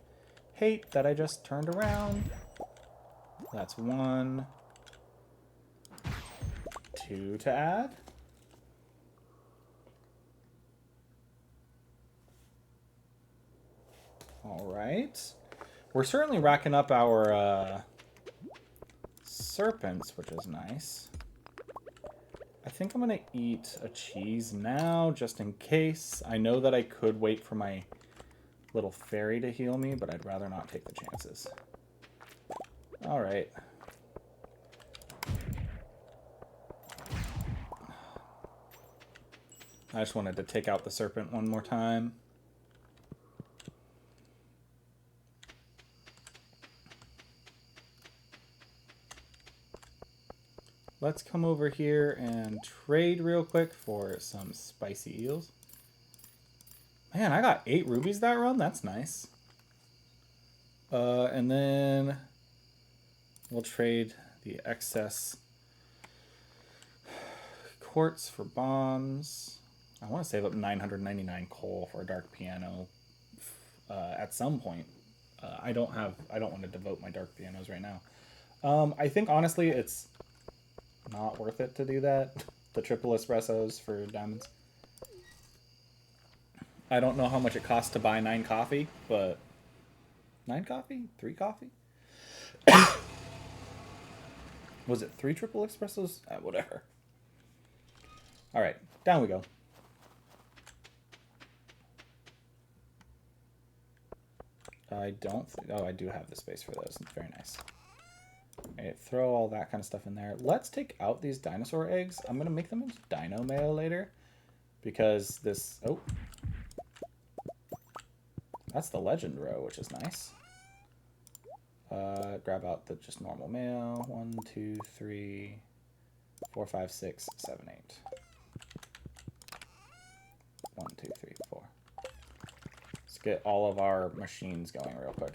hate that I just turned around. That's 1. 2 to add. All right. We're certainly racking up our serpents, which is nice. I think I'm going to eat a cheese now, just in case. I know that I could wait for my little fairy to heal me, but I'd rather not take the chances. All right. I just wanted to take out the serpent one more time. Let's come over here and trade real quick for some spicy eels. Man, I got 8 rubies that run. That's nice. And then we'll trade the excess quartz for bombs. I want to save up 999 coal for a dark piano at some point. I don't want to devote my dark pianos right now. I think honestly it's not worth it to do that. The triple espressos for diamonds. I don't know how much it costs to buy 9 coffee, but 9 coffee? 3 coffee? Was it 3 triple espressos? Whatever. All right, down we go. I don't think... Oh, I do have the space for those. Very nice. All right, throw all that kind of stuff in there. Let's take out these dinosaur eggs. I'm going to make them into dino mail later. Because this... Oh. That's the legend row, which is nice. Grab out the just normal mail. 1, 2, 3, 4, 5, 6, 7, 8. 1, 2, 3, 4. Let's get all of our machines going real quick.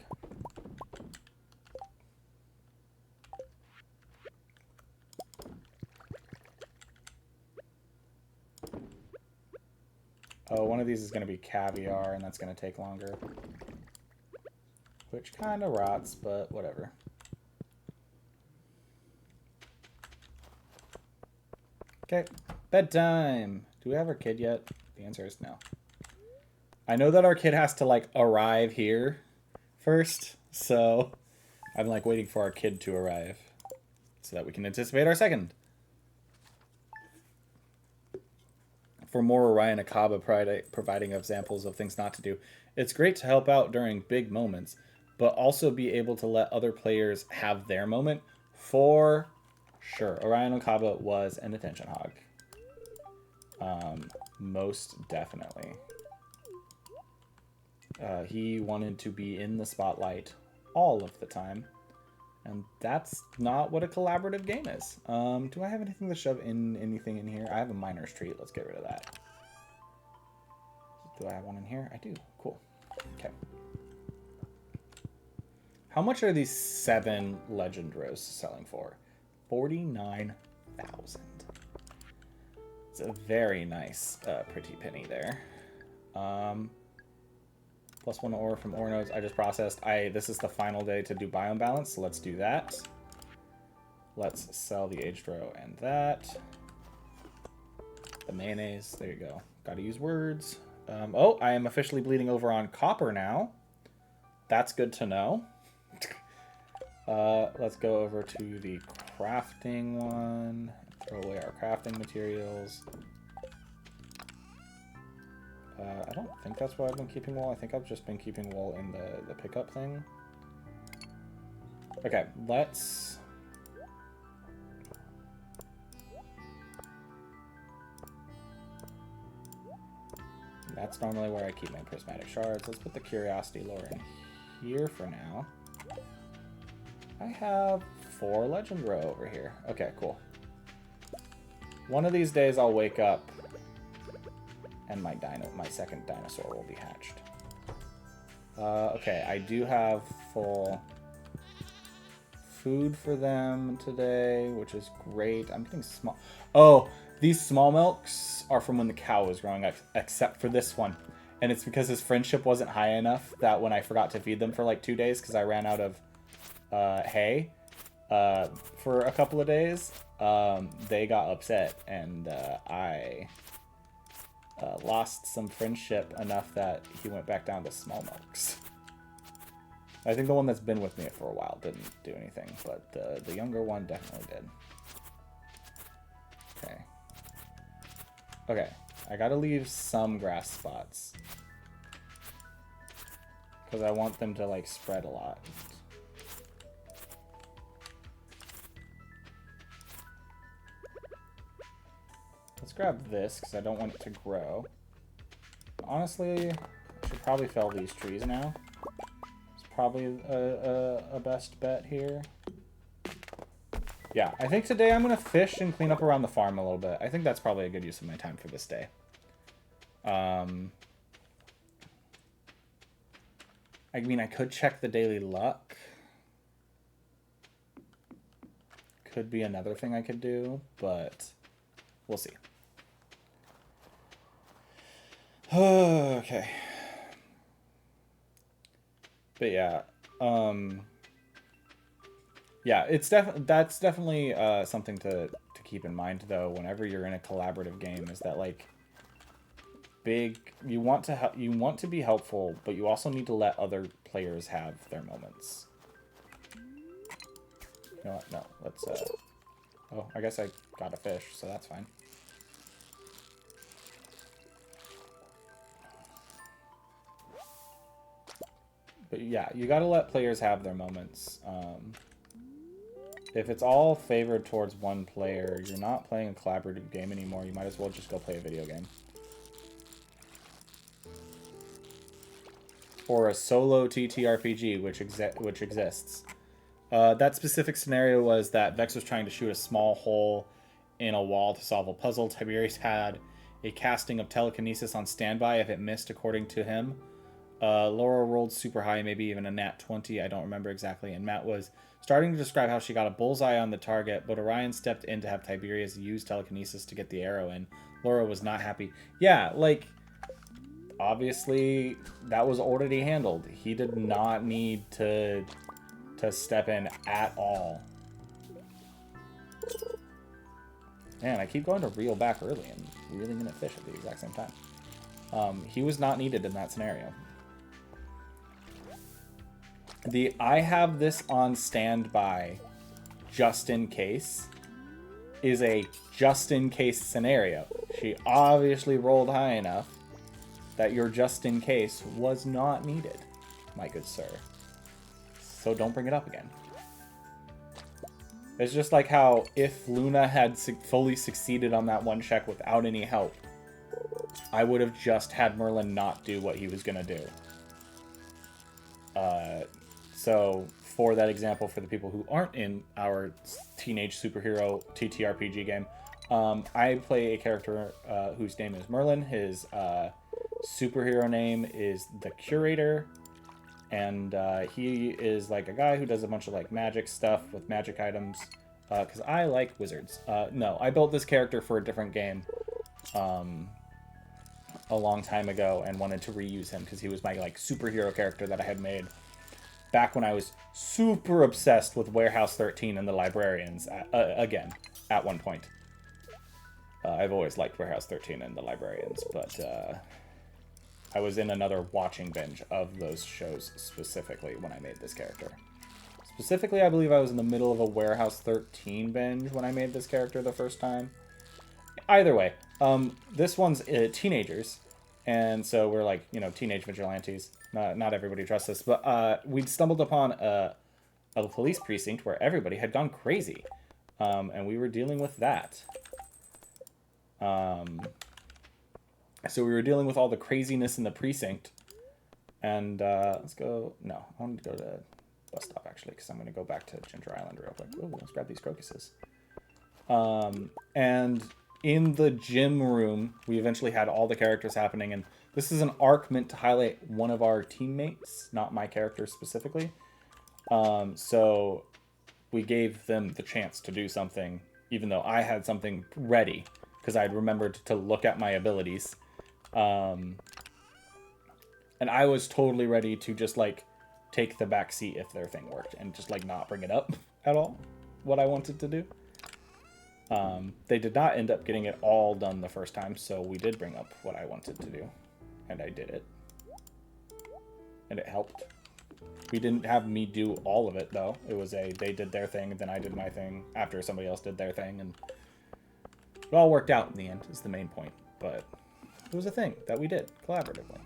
Oh, one of these is going to be caviar, and that's going to take longer. Which kind of rots, but whatever. Okay, bedtime. Do we have our kid yet? The answer is no. I know that our kid has to, like, arrive here first, so I'm, like, waiting for our kid to arrive so that we can anticipate our second. For more Orion Akaba providing examples of things not to do, it's great to help out during big moments, but also be able to let other players have their moment. For sure, Orion Akaba was an attention hog. Most definitely. He wanted to be in the spotlight all of the time, and that's not what a collaborative game is. Do I have anything to shove anything in here? I have a miner's treat. Let's get rid of that. Do I have one in here? I do. Cool. Okay. How much are these 7 legend rows selling for? 49,000. It's a very nice pretty penny there. Plus 1 ore from ore nodes I just processed. This is the final day to do biome balance, so let's do that. Let's sell the aged row and that. The mayonnaise, there you go. Gotta use words. Oh, I am officially bleeding over on copper now. That's good to know. Let's go over to the crafting one. Throw away our crafting materials. I don't think that's why I've been keeping wool. I think I've just been keeping wool in the pickup thing. Okay, let's... That's normally where I keep my prismatic shards. Let's put the curiosity lore in here for now. I have 4 legend row over here. Okay, cool. One of these days I'll wake up and my second dinosaur will be hatched. food for them today, which is great. I'm getting small. Oh, these small milks are from when the cow was growing up, except for this one. And it's because his friendship wasn't high enough that when I forgot to feed them for like 2 days because I ran out of hay for a couple of days, they got upset, and I lost some friendship enough that he went back down to small milks. I think the one that's been with me for a while didn't do anything, but the younger one definitely did. Okay. Okay, I gotta leave some grass spots, because I want them to, like, spread a lot. Let's grab this, because I don't want it to grow. Honestly, I should probably fell these trees now. It's probably a best bet here. Yeah, I think today I'm going to fish and clean up around the farm a little bit. I think that's probably a good use of my time for this day. I mean, I could check the daily luck. Could be another thing I could do, but we'll see. Okay. But yeah, yeah, that's definitely something to keep in mind, though, whenever you're in a collaborative game, is that, like, you want to be helpful, but you also need to let other players have their moments. You know what? No, let's oh, I guess I got a fish, so that's fine. But yeah, you gotta let players have their moments. If it's all favored towards one player, you're not playing a collaborative game anymore. You might as well just go play a video game. Or a solo TTRPG, which exists. That specific scenario was that Vex was trying to shoot a small hole in a wall to solve a puzzle. Tiberius had a casting of telekinesis on standby if it missed, according to him. Laura rolled super high, maybe even a nat 20, I don't remember exactly, and Matt was starting to describe how she got a bullseye on the target, but Orion stepped in to have Tiberius use telekinesis to get the arrow in. Laura was not happy. Yeah, like, obviously, that was already handled. He did not need to step in at all. Man, I keep going to reel back early and reeling in a fish at the exact same time. He was not needed in that scenario. The I have this on standby just in case is a just in case scenario. She obviously rolled high enough that your just in case was not needed, my good sir. So don't bring it up again. It's just like how if Luna had fully succeeded on that one check without any help, I would have just had Merlin not do what he was going to do. So for that example, for the people who aren't in our teenage superhero TTRPG game, I play a character whose name is Merlin. His superhero name is the Curator. And he is like a guy who does a bunch of like magic stuff with magic items. Because I like wizards. No, I built this character for a different game a long time ago and wanted to reuse him because he was my like superhero character that I had made back when I was super obsessed with Warehouse 13 and the Librarians again at one point. I've always liked Warehouse 13 and the Librarians, but I was in another watching binge of those shows specifically when I made this character. Specifically, I believe I was in the middle of a Warehouse 13 binge when I made this character the first time. Either way, this one's teenagers, and so we're like, you know, teenage vigilantes. Not everybody trusts us, but we'd stumbled upon a police precinct where everybody had gone crazy, and we were dealing with that. So we were dealing with all the craziness in the precinct, and let's go. No, I wanted to go to bus stop actually, because I'm going to go back to Ginger Island real quick. Ooh, let's grab these crocuses. And in the gym room, we eventually had all the characters happening, and this is an arc meant to highlight one of our teammates, not my character specifically. So we gave them the chance to do something, even though I had something ready, because I'd remembered to look at my abilities. And I was totally ready to just, like, take the back seat if their thing worked, and just, like, not bring it up at all, what I wanted to do. They did not end up getting it all done the first time, so we did bring up what I wanted to do, and I did it. And it helped. We didn't have me do all of it, though. It was they did their thing, then I did my thing after somebody else did their thing, and it all worked out in the end, is the main point. But it was a thing that we did collaboratively.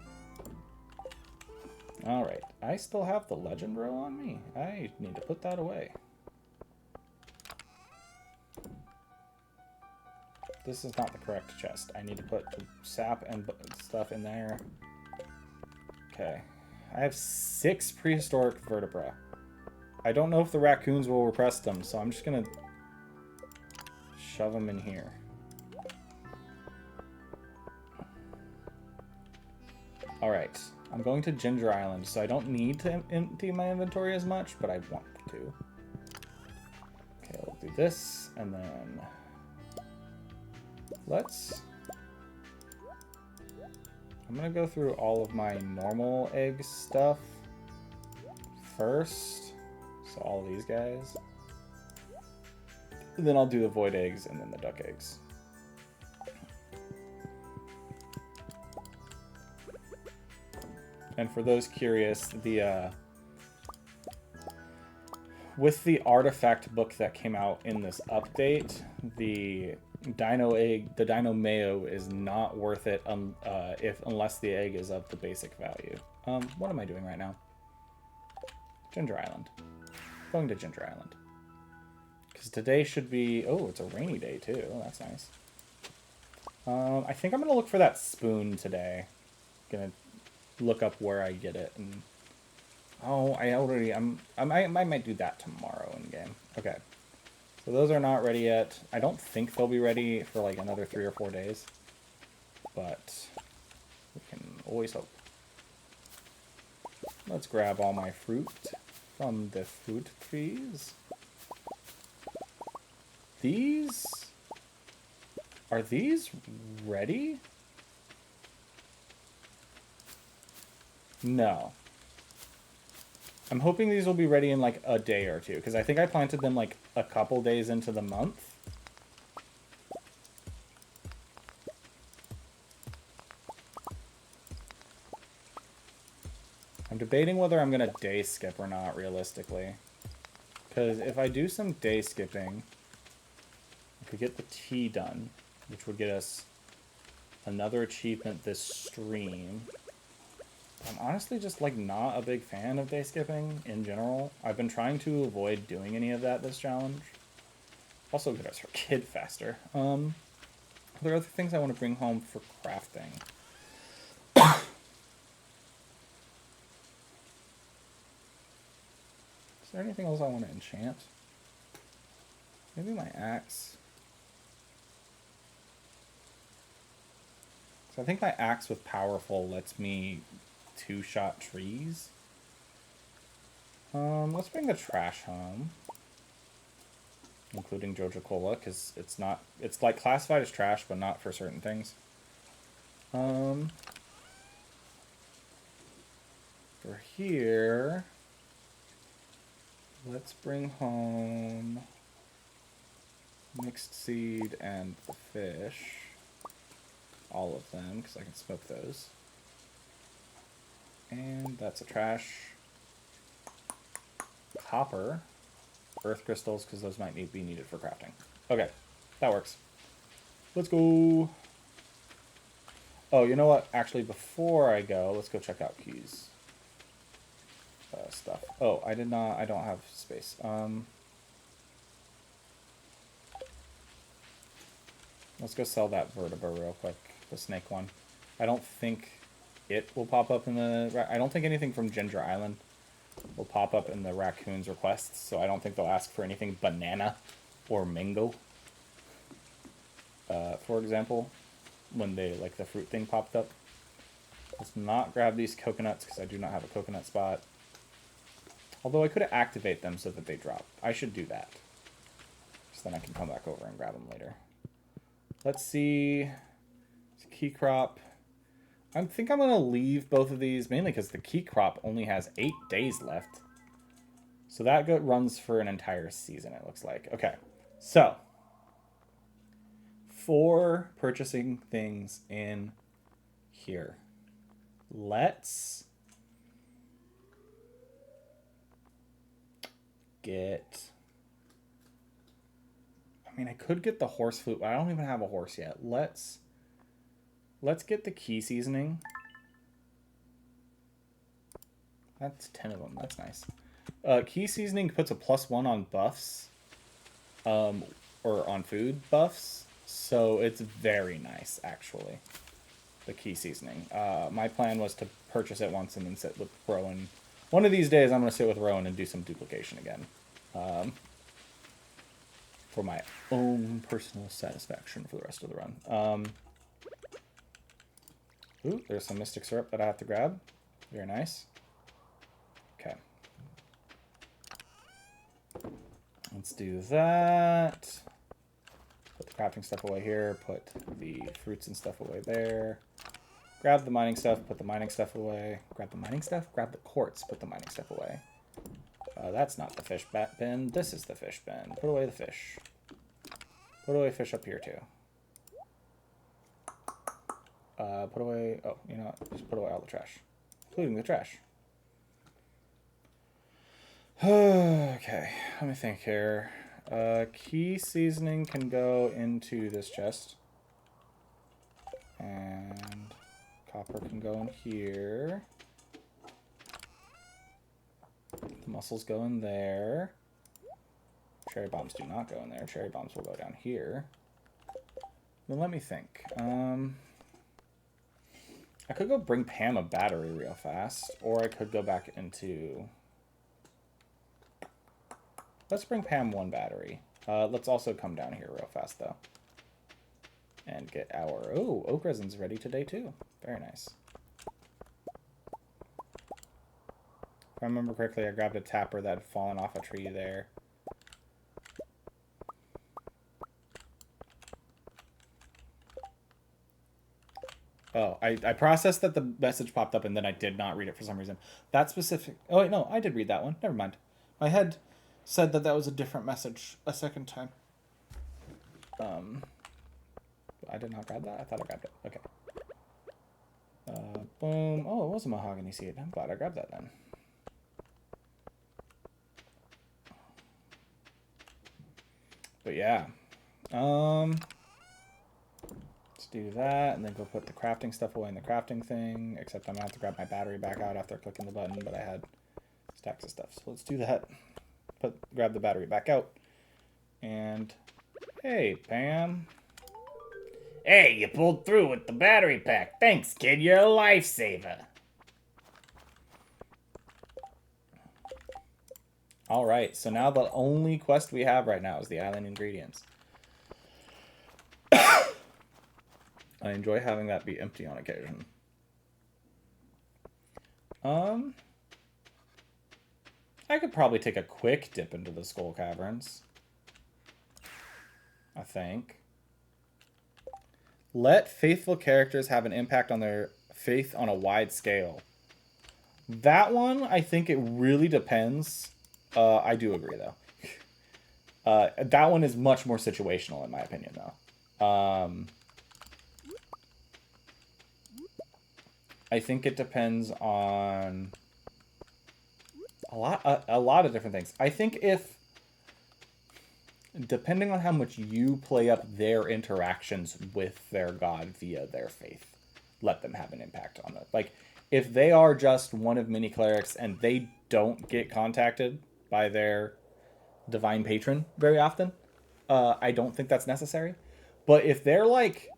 Alright, I still have the legend row on me. I need to put that away. This is not the correct chest. I need to put the sap and stuff in there. Okay. I have 6 prehistoric vertebra. I don't know if the raccoons will repress them, so I'm just gonna shove them in here. Alright. I'm going to Ginger Island, so I don't need to empty my inventory as much, but I want to. Okay, we'll do this, and then I'm gonna go through all of my normal egg stuff first. So all of these guys. And then I'll do the void eggs and then the duck eggs. And for those curious, with the artifact book that came out in this update, the Dino Mayo is not worth it unless the egg is of the basic value. What am I doing right now? Ginger Island. Going to Ginger Island. Because today should be... Oh, it's a rainy day too. That's nice. I think I'm going to look for that spoon today. Gonna look up where I get it. And oh, I might do that tomorrow in game. Okay. So those are not ready yet. I don't think they'll be ready for like another 3 or 4 days. But we can always hope. Let's grab all my fruit from the fruit trees. Are these ready? No. I'm hoping these will be ready in like a day or two, because I think I planted them like a couple days into the month. I'm debating whether I'm going to day skip or not, realistically. Because if I do some day skipping, I could get the tea done, which would get us another achievement this stream. I'm honestly just like not a big fan of day skipping in general. I've been trying to avoid doing any of that this challenge. Also get us our kid faster. There are other things I want to bring home for crafting. Is there anything else I want to enchant? Maybe my axe. So I think my axe with powerful lets me two-shot trees. Let's bring the trash home, including Joja Cola, because it's like classified as trash, but not for certain things. For here, let's bring home mixed seed and the fish, all of them, because I can smoke those. And that's a trash. Copper. Earth crystals, because those might be needed for crafting. Okay, that works. Let's go. Oh, you know what? Actually, before I go, let's go check out Key's stuff. Oh, I don't have space. Let's go sell that vertebra real quick. The snake one. I don't think it will pop up in the... I don't think anything from Ginger Island will pop up in the raccoon's requests, so I don't think they'll ask for anything banana or mango. For example, when they, like, the fruit thing popped up. Let's not grab these coconuts, because I do not have a coconut spot. Although I could activate them so that they drop. I should do that. So then I can come back over and grab them later. Let's see. Key crop. I think I'm going to leave both of these, mainly because the key crop only has 8 days left. So that runs for an entire season, it looks like. Okay, so for purchasing things in here, let's get... I mean, I could get the horse flute, but I don't even have a horse yet. Let's get the key seasoning. That's 10 of them. That's nice. Key seasoning puts a +1 on buffs, or on food buffs, so it's very nice, actually, the key seasoning. My plan was to purchase it once and then sit with Rowan. One of these days, I'm going to sit with Rowan and do some duplication again, for my own personal satisfaction for the rest of the run. Ooh, there's some Mystic Syrup that I have to grab. Very nice. Okay. Let's do that. Put the crafting stuff away here. Put the fruits and stuff away there. Grab the mining stuff. Put the mining stuff away. Grab the mining stuff? Grab the quartz. Put the mining stuff away. That's not the fish bin. This is the fish bin. Put away the fish. Put away fish up here, too. Put away... Oh, you know what? Just put away all the trash. Including the trash. Okay, let me think here. Key seasoning can go into this chest. And copper can go in here. The mussels go in there. Cherry bombs do not go in there. Cherry bombs will go down here. Then let me think. I could go bring Pam a battery real fast, or I could go back into... Let's bring Pam 1 battery. Let's also come down here real fast, though. And get our... Oh, oak resin's ready today, too. Very nice. If I remember correctly, I grabbed a tapper that had fallen off a tree there. Oh, I processed that the message popped up, and then I did not read it for some reason. That specific... Oh, wait, no, I did read that one. Never mind. My head said that was a different message a second time. I did not grab that? I thought I grabbed it. Okay. Boom. Oh, it was a mahogany seed. I'm glad I grabbed that then. But yeah. Let's do that, and then go put the crafting stuff away in the crafting thing, except I'm going to have to grab my battery back out after clicking the button, but I had stacks of stuff. So let's do that. Grab the battery back out. And, hey, Pam. Hey, you pulled through with the battery pack. Thanks, kid. You're a lifesaver. Alright, so now the only quest we have right now is the island ingredients. I enjoy having that be empty on occasion. I could probably take a quick dip into the Skull Caverns. I think. Let faithful characters have an impact on their faith on a wide scale. That one, I think it really depends. I do agree, though. That one is much more situational, in my opinion, though. I think it depends on a lot of different things. I think depending on how much you play up their interactions with their god via their faith, let them have an impact on it. Like, if they are just one of many clerics and they don't get contacted by their divine patron very often, I don't think that's necessary. But if they're, like,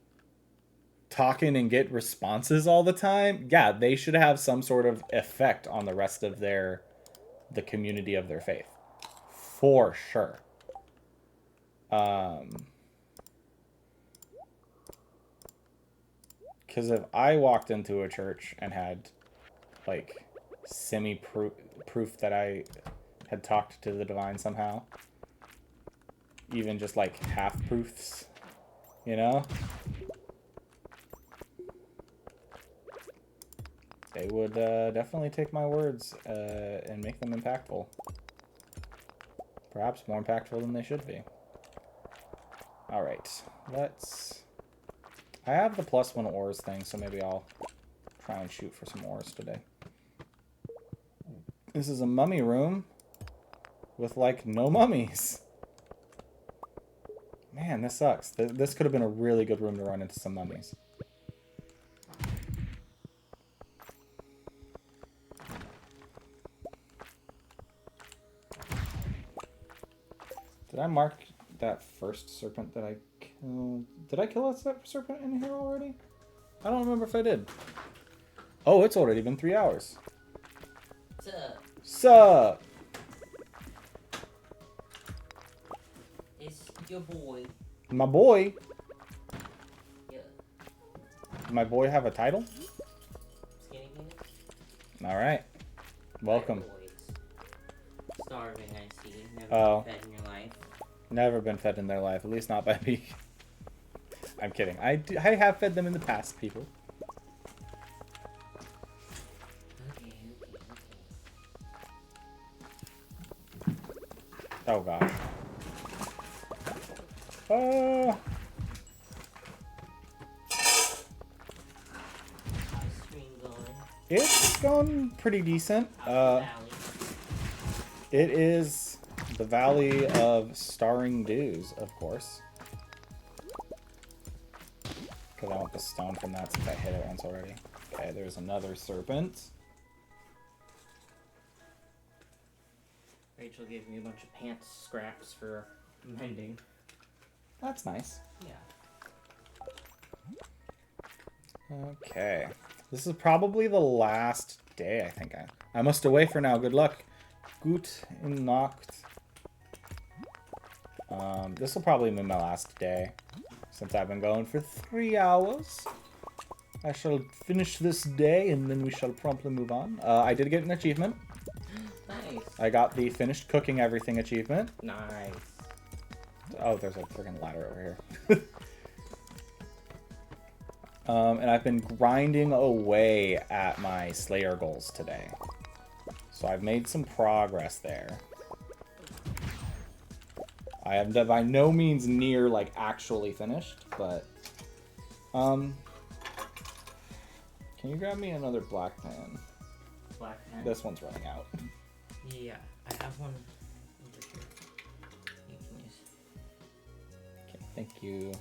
talking and get responses all the time, yeah, they should have some sort of effect on the rest of the community of their faith. For sure. Because if I walked into a church and had, like, semi-proof that had talked to the divine somehow. Even just like half-proofs, you know? They would definitely take my words and make them impactful. Perhaps more impactful than they should be. Alright, let's... I have the +1 ores thing, so maybe I'll try and shoot for some ores today. This is a mummy room with, like, no mummies. Man, this sucks. This could have been a really good room to run into some mummies. Did I mark that first serpent that I killed? Did I kill that serpent in here already? I don't remember if I did. Oh, it's already been 3 hours. What's up? Sup? It's your boy. My boy? Yeah. My boy have a title? Skinny penis? Alright. Welcome. Boys. Starving, I see. Never Oh. been fed in your life. Never been fed in their life, at least not by me. I'm kidding. I have fed them in the past, people. Okay. Oh gosh. Oh. How's the stream going? It's gone pretty decent. How's the valley? It is the Valley of Starring Dews, of course. Because I want the stone from that since I hit it once already. Okay, there's another serpent. Rachel gave me a bunch of pants scraps for mending. That's nice. Yeah. Okay. This is probably the last day, I think. I must away for now. Good luck. Gut in Nacht. This will probably be my last day. Since I've been going for 3 hours. I shall finish this day and then we shall promptly move on. I did get an achievement. Nice. I got the finished cooking everything achievement. Nice. Oh, there's a freaking ladder over here. And I've been grinding away at my Slayer goals today. So I've made some progress there. I am by no means near, like, actually finished, but... Can you grab me another black pan? Black pen. This one's running out. Yeah, I have one over here. You can use. Okay, thank you.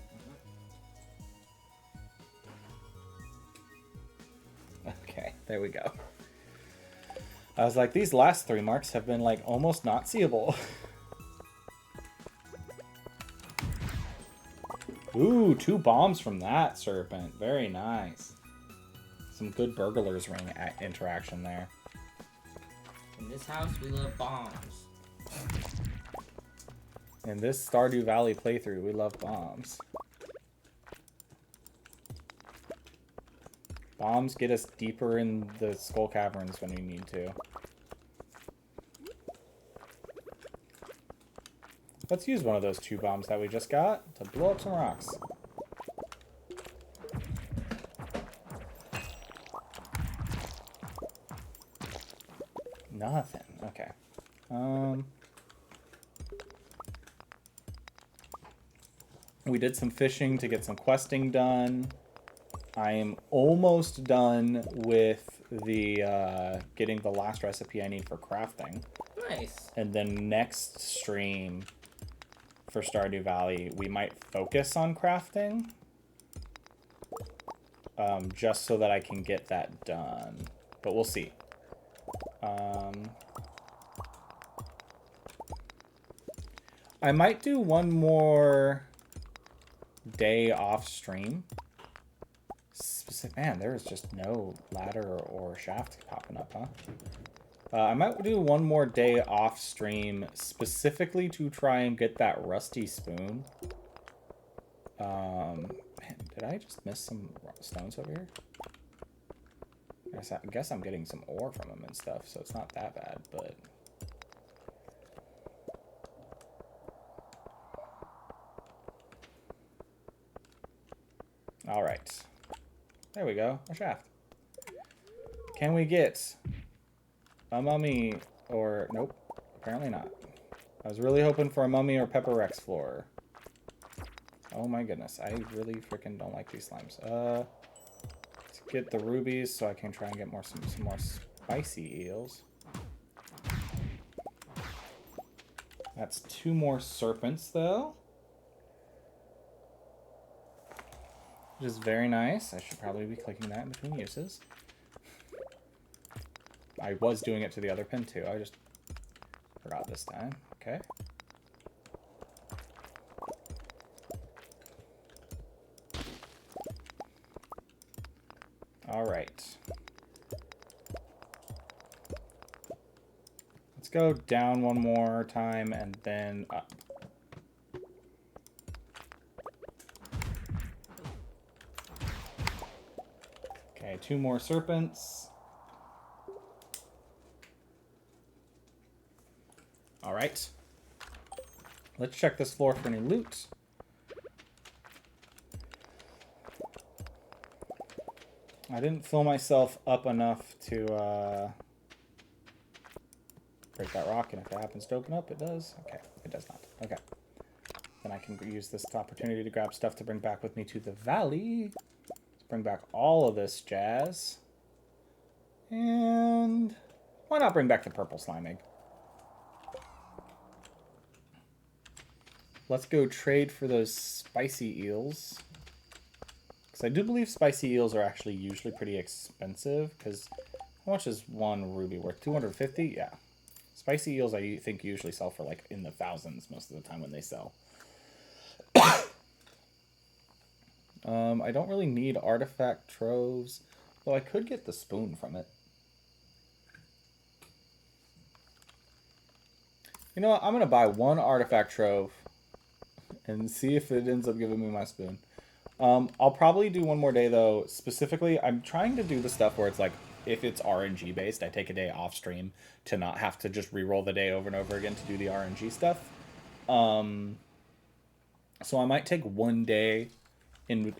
Okay, there we go. I was like, these last 3 marks have been, like, almost not seeable. Ooh, 2 bombs from that serpent. Very nice. Some good burglar's ring interaction there. In this house, we love bombs. In this Stardew Valley playthrough, we love bombs. Bombs get us deeper in the Skull Caverns when we need to. Let's use one of those 2 bombs that we just got to blow up some rocks. Nothing. Okay. We did some fishing to get some questing done. I am almost done with the getting the last recipe I need for crafting. Nice. And then next stream for Stardew Valley, we might focus on crafting. Just so that I can get that done. But we'll see. I might do one more day off stream. Man, there is just no ladder or shaft popping up, huh? I might do one more day off stream specifically to try and get that rusty spoon. Man, did I just miss some stones over here? I guess I'm getting some ore from them and stuff, so it's not that bad, but... All right. There we go. A shaft. Can we get a mummy or... Nope. Apparently not. I was really hoping for a mummy or Pepper Rex floor. Oh my goodness. I really freaking don't like these slimes. Let's get the rubies so I can try and get some more spicy eels. That's 2 more serpents, though. Which is very nice. I should probably be clicking that in between uses. I was doing it to the other pin, too. I just forgot this time. Okay. All right. Let's go down one more time and then up. Okay, 2 more serpents. All right. Let's check this floor for any loot. I didn't fill myself up enough to break that rock, and if it happens to open up, it does. Okay, it does not. Okay. Then I can use this opportunity to grab stuff to bring back with me to the valley. Let's bring back all of this jazz. And why not bring back the purple slime egg? Let's go trade for those spicy eels. Because I do believe spicy eels are actually usually pretty expensive. Because how much is 1 ruby worth? 250? Yeah. Spicy eels I think usually sell for like in the thousands most of the time when they sell. I don't really need artifact troves. Though I could get the spoon from it. You know what? I'm going to buy 1 artifact trove. And see if it ends up giving me my spoon. I'll probably do 1 more day, though. Specifically, I'm trying to do the stuff where it's like, if it's RNG based, I take a day off stream to not have to just re-roll the day over and over again to do the RNG stuff. So I might take 1 day in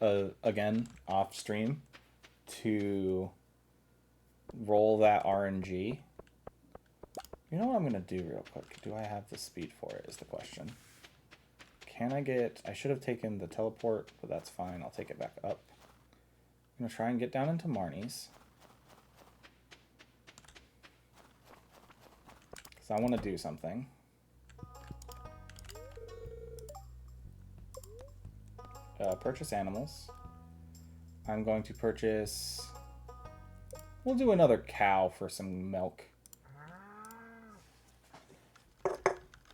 again off stream to roll that RNG. You know what I'm gonna do real quick? Do I have the speed for it? Is the question. Can I get... I should have taken the teleport, but that's fine. I'll take it back up. I'm going to try and get down into Marnie's. Because I want to do something. Purchase animals. I'm going to purchase... We'll do another cow for some milk.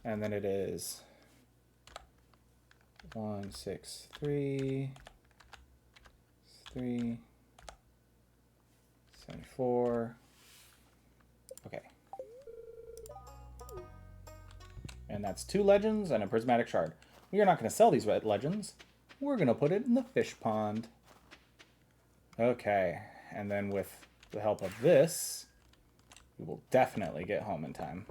And then it is... 1, 6, 3, 3, 74. Okay. And that's 2 legends and a prismatic shard. We are not going to sell these red legends. We're going to put it in the fish pond. Okay. And then with the help of this, we will definitely get home in time.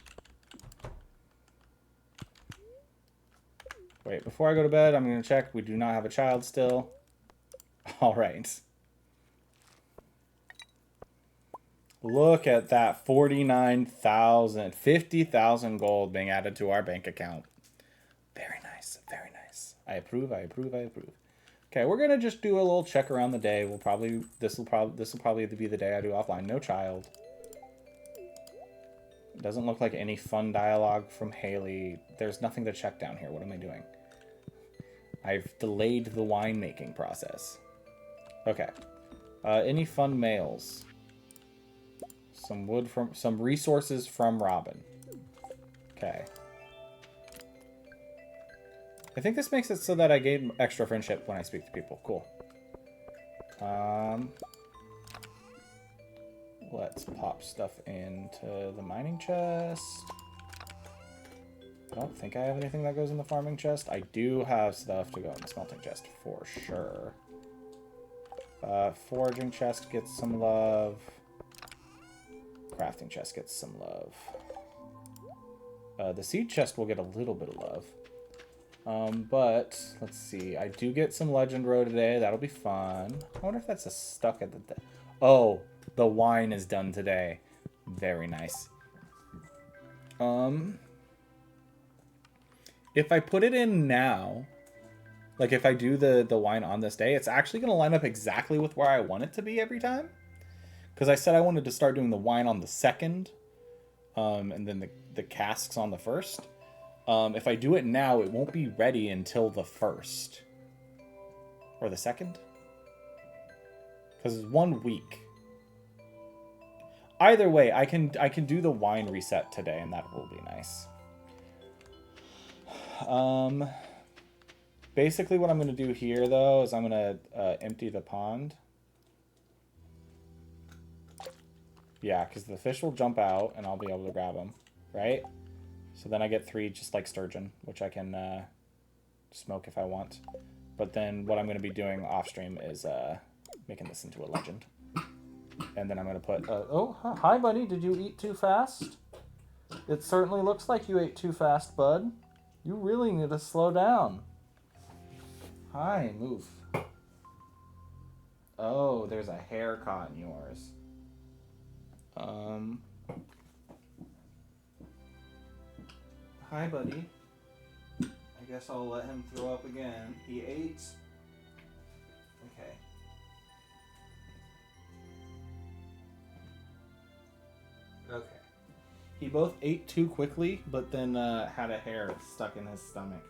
Wait, before I go to bed, I'm going to check. We do not have a child still. All right. Look at that 49,000, 50,000 gold being added to our bank account. Very nice, very nice. I approve, I approve, I approve. Okay, we're going to just do a little check around the day. We'll probably, this will probably be the day I do offline. No child. It doesn't look like any fun dialogue from Haley. There's nothing to check down here. What am I doing? I've delayed the winemaking process. Okay. Any fun mails? Some resources from Robin. Okay. I think this makes it so that I gain extra friendship when I speak to people. Cool. Let's pop stuff into the mining chest. I don't think I have anything that goes in the farming chest. I do have stuff to go in the smelting chest for sure. Foraging chest gets some love. Crafting chest gets some love. The seed chest will get a little bit of love. But let's see. I do get some Legend Row today. That'll be fun. I wonder if that's a stuck at the... Oh, the wine is done today. Very nice. If I put it in now, like if I do the wine on this day, it's actually going to line up exactly with where I want it to be every time. Because I said I wanted to start doing the wine on the 2nd, and then the casks on the 1st. If I do it now, it won't be ready until the 1st. Or the 2nd? Because it's 1 week. Either way, I can do the wine reset today, and that will be nice. Basically what I'm going to do here, though, is I'm going to empty the pond. Yeah, because the fish will jump out, and I'll be able to grab them, right? So then I get 3 just like sturgeon, which I can smoke if I want. But then what I'm going to be doing off stream is making this into a legend. And then I'm going to put... oh, hi, buddy. Did you eat too fast? It certainly looks like you ate too fast, bud. You really need to slow down. Hi, move. Oh, there's a hair caught in yours. Hi, buddy. I guess I'll let him throw up again. He ate. Okay. Okay. He both ate too quickly, but then had a hair stuck in his stomach.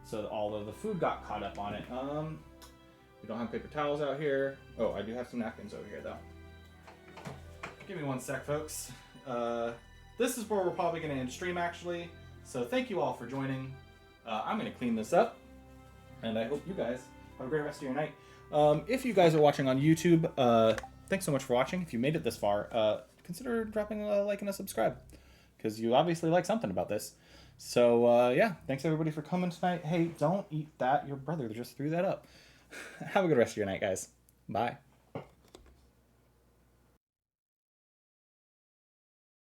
So all of the food got caught up on it. We don't have paper towels out here. Oh, I do have some napkins over here, though. Give me 1 sec, folks. This is where we're probably going to end stream, actually. So thank you all for joining. I'm going to clean this up. And I hope you guys have a great rest of your night. If you guys are watching on YouTube, thanks so much for watching. If you made it this far, consider dropping a like and a subscribe. Because you obviously like something about this. So, yeah. Thanks, everybody, for coming tonight. Hey, don't eat that. Your brother just threw that up. Have a good rest of your night, guys. Bye.